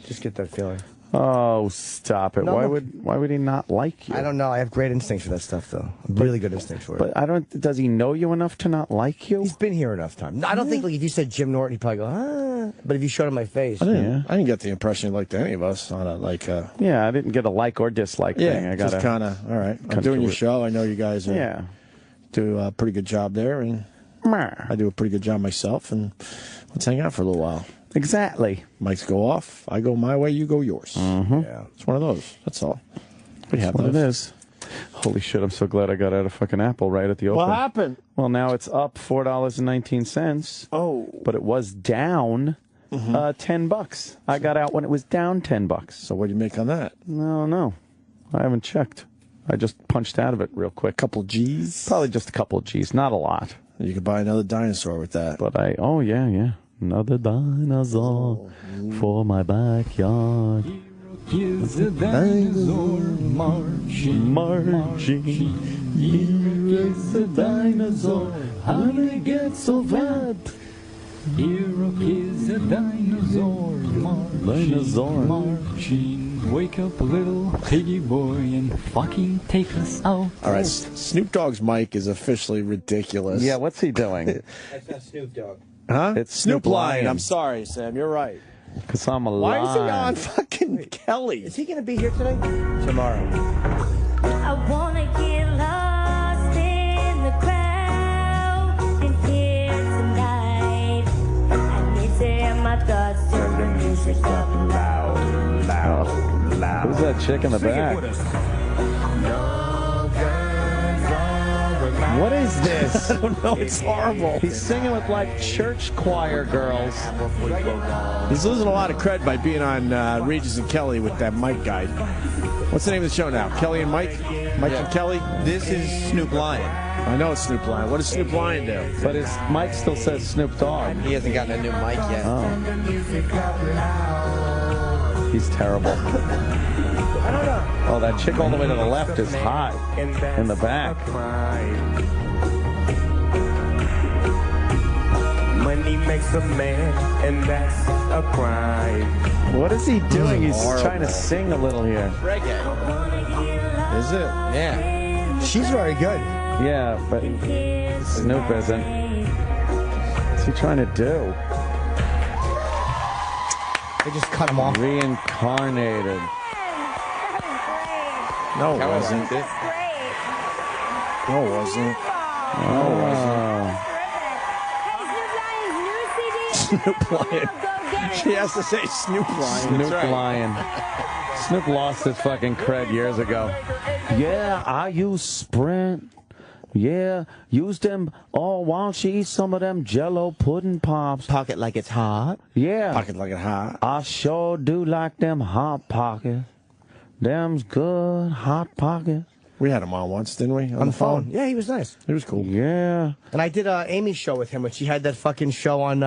Just get that feeling. Oh, stop it. No, why no. would he not like you? I don't know. I have great instincts for that stuff, though. Really good instincts for it. But I don't. Does he know you enough to not like you? He's been here enough time. I don't think like if you said Jim Norton, he'd probably go, ah. But if you showed him my face, I didn't get the impression he liked any of us on a Yeah, I didn't get a like or dislike thing. I got just kind of, all right. I'm doing your show. I know you guys do a pretty good job there, and I do a pretty good job myself, and let's hang out for a little while. Exactly. Mics go off. I go my way. You go yours. Mm-hmm. Yeah. It's one of those. That's all. We have That's what those. it is. Holy shit! I'm so glad I got out of fucking Apple right at the open. What happened? Well, now it's up $4.19. Oh. But it was down $10. I got out when it was down $10. So what do you make on that? No. I haven't checked. I just punched out of it real quick. Couple G's? Probably just a couple of G's, not a lot. You could buy another dinosaur with that. But yeah. Another dinosaur for my backyard. Here's a dinosaur marching. Here is a dinosaur. How did it get so fat? Here is a dinosaur marching. Wake up, little piggy boy, and fucking take us out. All right, Snoop Dogg's mic is officially ridiculous. Yeah, what's he doing? That's not Snoop Dogg. Huh? It's Snoop Snoop Lion. Lion. I'm sorry, Sam. You're right. Because I'm alive. Why is he on fucking Kelly? Is he going to be here today? Tomorrow. I wanna get lost in the crowd and here tonight. I need to hear my thoughts, turn the music up loud. Who's that chick in the back? What is this? I don't know. It's horrible. He's singing with like church choir girls. He's losing a lot of cred by being on Regis and Kelly with that Mike guy. What's the name of the show now? Kelly and Mike? Mike and Kelly? This is Snoop Lion. I know it's Snoop Lion. What does Snoop Lion do? But his mic still says Snoop Dogg. He hasn't gotten a new mic yet. Oh. He's terrible. I don't know. Oh, that chick all the way to the left is hot in the back. Money makes a man, and that's a crime. What is he doing? He's Horrible. trying to sing a little here. Reggae. Is it? Yeah. She's very good. Yeah, but Snoop isn't. What's he trying to do? They just cut him off. Reincarnated. No, it wasn't. No, it wasn't. Snoop Lion. She has to say Snoop Lion. Snoop That's right. Lion. Snoop lost his fucking cred years ago. Yeah, I use Sprint. Yeah, use them. Oh, why don't you eat some of them Jello pudding pops? Pocket like it's hot. Yeah. Pocket like it hot. I sure do like them hot pockets. Them's good hot pockets. We had him on once, didn't we? On the phone. Yeah, he was nice. He was cool. Yeah. And I did Amy's show with him when she had that fucking show on.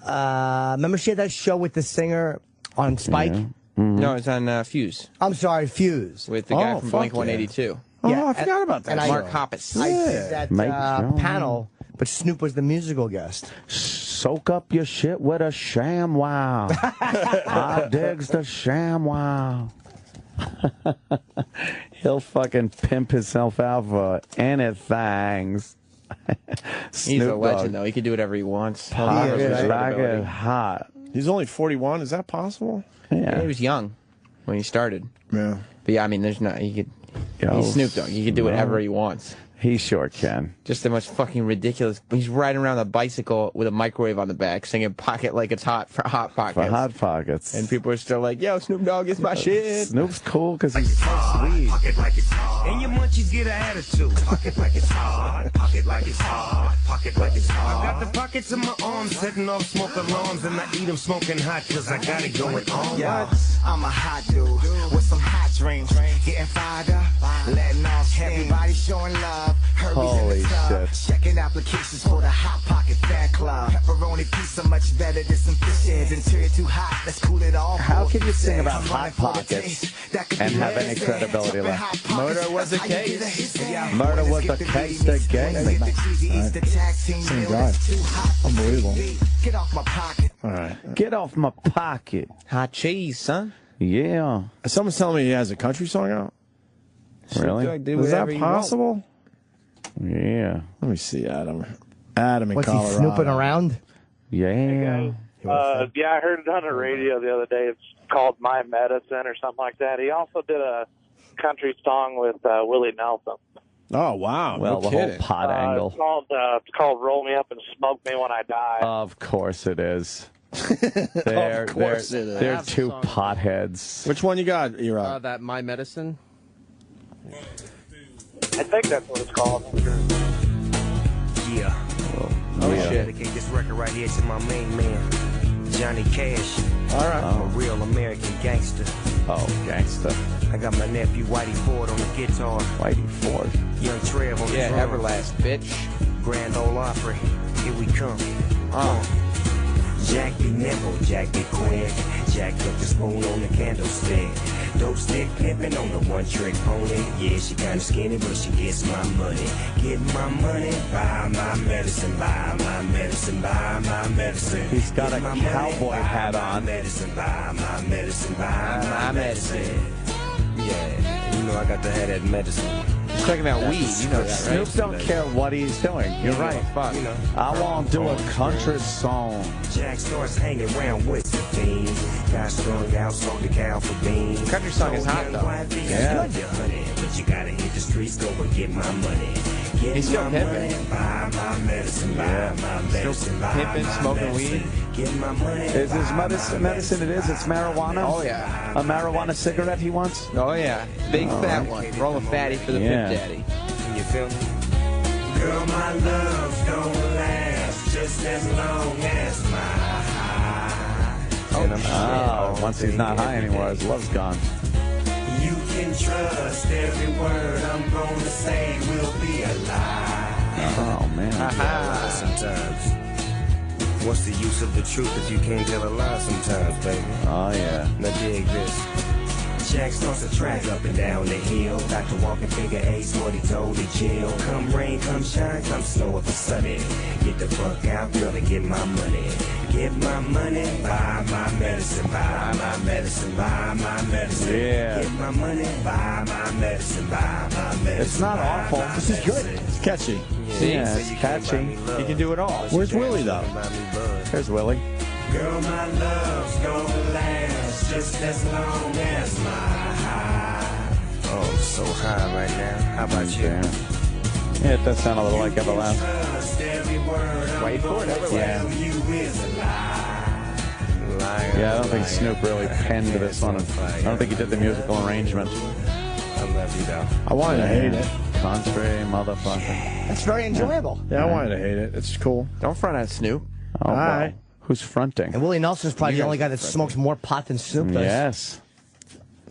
Remember she had that show with the singer on Spike? Yeah. No, it's on Fuse. I'm sorry, Fuse. With the guy from Blink 182. Oh, I forgot about that. And Mark Hoppus. I did that Mike panel, but Snoop was the musical guest. Soak up your shit with a ShamWow. I digs the ShamWow. He'll fucking pimp himself out for anything. He's a legend, though. He can do whatever he wants. Hot. He's only 41. Is that possible? Yeah, he was young when he started. Yeah. But yeah, I mean, there's not. He could. He's Snoop Dogg. He can do whatever he wants. He sure can. Just the most fucking ridiculous. He's riding around a bicycle with a microwave on the back, singing "Pocket Like It's Hot" for Hot Pockets. For Hot Pockets. And people are still like, "Yo, Snoop Dogg is my shit." Snoop's cool because he's so sweet. Pocket like it's hard. And your munchies get an attitude. Pocket like it's hard. Pocket like it's hard. Pocket like it's hard. I got the pockets in my arms, setting off smoke alarms, and I eat them smoking hot because I got it going on. Yo, I'm a hot dude with some hot dreams. Getting fired up, letting off steam. Everybody showing love. Holy shit. Checking applications for the Hot Pocket fan club. Pepperoni pizza much better than some fish heads. Interior too hot, let's cool it all. How can you sing about Hot Pockets and have any credibility left? Murder was the case. Murder was the case that gave me. Same guy. Unbelievable. Get off my pocket. All right. Get off my pocket. Hot cheese, son. Yeah. Someone's telling me he has a country song out. Really? Is that possible? Yeah. Let me see, Adam. Adam in What's Colorado. he snooping around? Yeah. Yeah, I heard it on the radio the other day. It's called My Medicine or something like that. He also did a country song with Willie Nelson. Oh, wow. Well, the whole pot angle. It's called Roll Me Up and Smoke Me When I Die. Of course it is. Of course it is. They're two potheads. Which one you got, Erod? That My Medicine. I think that's what it's called. Yeah. Oh, I yeah. dedicate this record right here to my main man, Johnny Cash. All right. I'm a real American gangster. Oh, gangsta. I got my nephew Whitey Ford on the guitar. Whitey Ford. Young Trev on the Yeah, drums. Everlast, bitch. Grand Ole Opry. Here we come. Jack be nimble, Jack be quick. Jack up the spoon on the candlestick. Dope stick pimpin' on the one-trick pony. Yeah, she kinda skinny, but she gets my money. Get my money, buy my medicine, buy my medicine, buy my medicine. He's got Get a my money, cowboy buy hat my on. Medicine, buy my medicine, buy my medicine. Yeah, you know I got to have that medicine. He's talking about weed. You know that, right? Snoop don't care what he's doing. You're right. Fuck. You know. I won't do a country song. Jack starts hanging around with the fiends. Got strung out, sold the cow for beans. Country song is hot, though. Yeah. But you gotta hit the streets, go and get my money. Get He's still my pimping. money, buy my medicine, buy my medicine, buy pimping, my smoking medicine. Get my money. Is his medicine it is? It's marijuana? Oh, yeah. A marijuana cigarette he wants? Oh, yeah. Big fat one. Roll a fatty for the Yeah. Pimp Daddy. You feel me? Girl, my love's gonna last just as long as my high. And I'm Oh, once he's not high anymore, his love's gone. You can trust every word I'm gonna say will be a lie. Oh, man. Sometimes. What's the use of the truth if you can't tell a lie sometimes, baby? Oh, yeah. Now dig this. Jack starts a track up and down the hill. Dr. Walking figure eights, what he told he chill. Come rain, come shine, come snow or sunny. Get the fuck out, girl, and get my money. Get my money, buy my medicine, buy my medicine, buy my medicine. Yeah. Get my money, buy my medicine, buy my medicine. It's not buy awful. my This is good. medicine. It's catchy. See? Yeah, So it's you can't buy catchy. me love. He can do it all. Where's Willie, though? Buy me bud. Here's Willie. Girl, my love's gonna last just as long as my high. Oh, I'm so high right now. How about you? Yeah, it does sound a little like Everlast. Wait for it. Yeah. Yeah, I don't think Snoop really penned this one. I don't think he did the musical arrangement. I love you, though. I wanted to hate it. Contrary motherfucker. That's very enjoyable. Yeah, I wanted to hate it. It's cool. Don't front on Snoop. Oh, All right. well. Who's fronting? And Willie Nelson's probably the only guy that smokes more pot than Snoop does. Yes.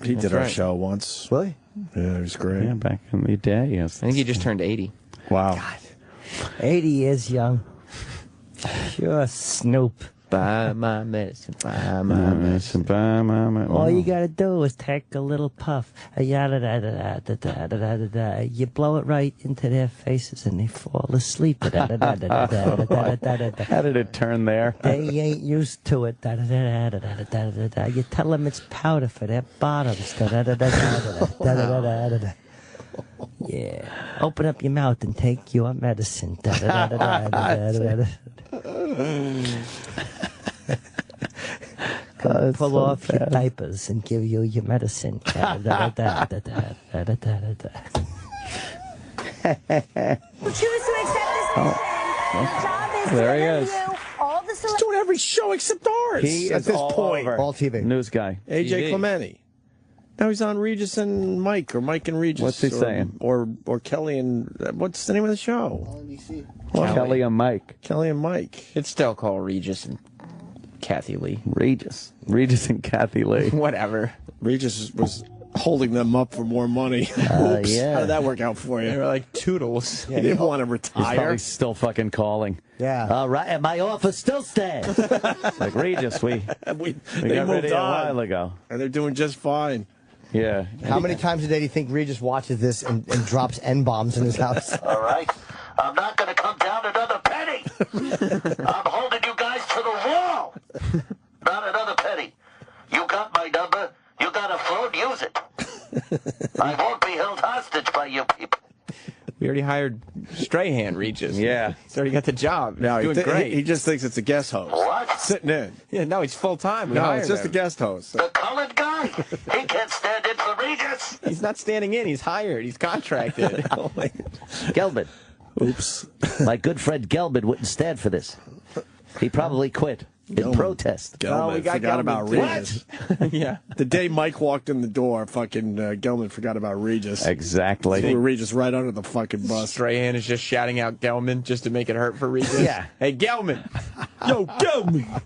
He did That's our right. show once. Really? Yeah, it was great. Yeah, back in the day, yes. I think he just turned 80. Wow. 80 years young. Sure, Snoop. Buy my medicine. Buy my Medicine, buy my medicine. All you gotta do is take a little puff. Yada da da da da da da da da. You blow it right into their faces and they fall asleep. Da da da da da da da da da. How did it turn there? They ain't used to it. Da da da da da da da da. You tell them it's powder for their bottoms. Da da da da da da da da da. Yeah. Open up your mouth and take your medicine. Da da da da da da da. Pull off your diapers and give you your medicine. Da da da da da da da da da. Choose to accept this mission. Job is There he to is. interview all the He's doing every show except ours. He at is this all point. over. All TV. News guy. AJ TV. Clementi. Now he's on Regis and Mike, or Mike and Regis. What's he saying? Or Kelly and what's the name of the show? Kelly and Mike. Kelly and Mike. It's still called Regis and Kathy Lee. Regis and Kathy Lee. Whatever. Regis was holding them up for more money. Oops. yeah. How did that work out for They you? were like toodles. He didn't want to He's retire. probably still fucking calling. Yeah. All right, and my offer still stands. Like, Regis, we they got rid moved of you a on, while ago. and they're doing just fine. Yeah. How many times a day do you think Regis watches this and drops N-bombs in his house? All right. I'm not going to come down another penny. I'm holding you guys to the wall. Not another penny. You got my number. You got a phone. Use it. I won't be held hostage by you people. We already hired Strahan Regis. Yeah. He's already got the job. No, He's doing great. he just thinks it's a guest host. What? Sitting in. Yeah, no, he's full time. No, it's just a guest host. The colored guy? He can't stand in for Regis. He's not standing in. He's hired. He's contracted. Gelman. Oops. My good friend Gelman wouldn't stand for this. He probably quit in protest. Gelman we got forgot Gelman about too. Regis. Yeah. The day Mike walked in the door, fucking Gelman forgot about Regis. Exactly. Threw Regis right under the fucking bus. Strahan is just shouting out Gelman just to make it hurt for Regis. Yeah. Hey, Gelman. Yo, Gelman.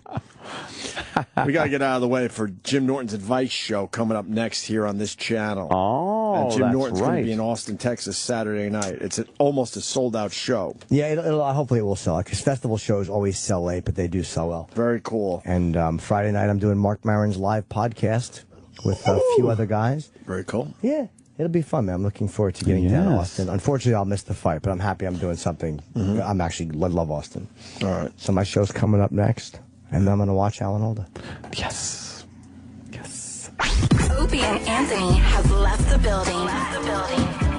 We got to get out of the way for Jim Norton's Advice Show coming up next here on this channel. Oh, and Jim that's Norton's going right. to be in Austin, Texas, Saturday night. It's almost a sold-out show. Yeah, hopefully it will sell. Because festival shows always sell late, but they do sell well. Very cool. And Friday night, I'm doing Mark Maron's live podcast with a few other guys. Very cool. Yeah, it'll be fun, man. I'm looking forward to getting down to Austin. Unfortunately, I'll miss the fight, but I'm happy I'm doing something. I'm actually love Austin. All right. So my show's coming up next, and then I'm going to watch Alan Alda. Yes. Yes. Opie and Anthony have left the building.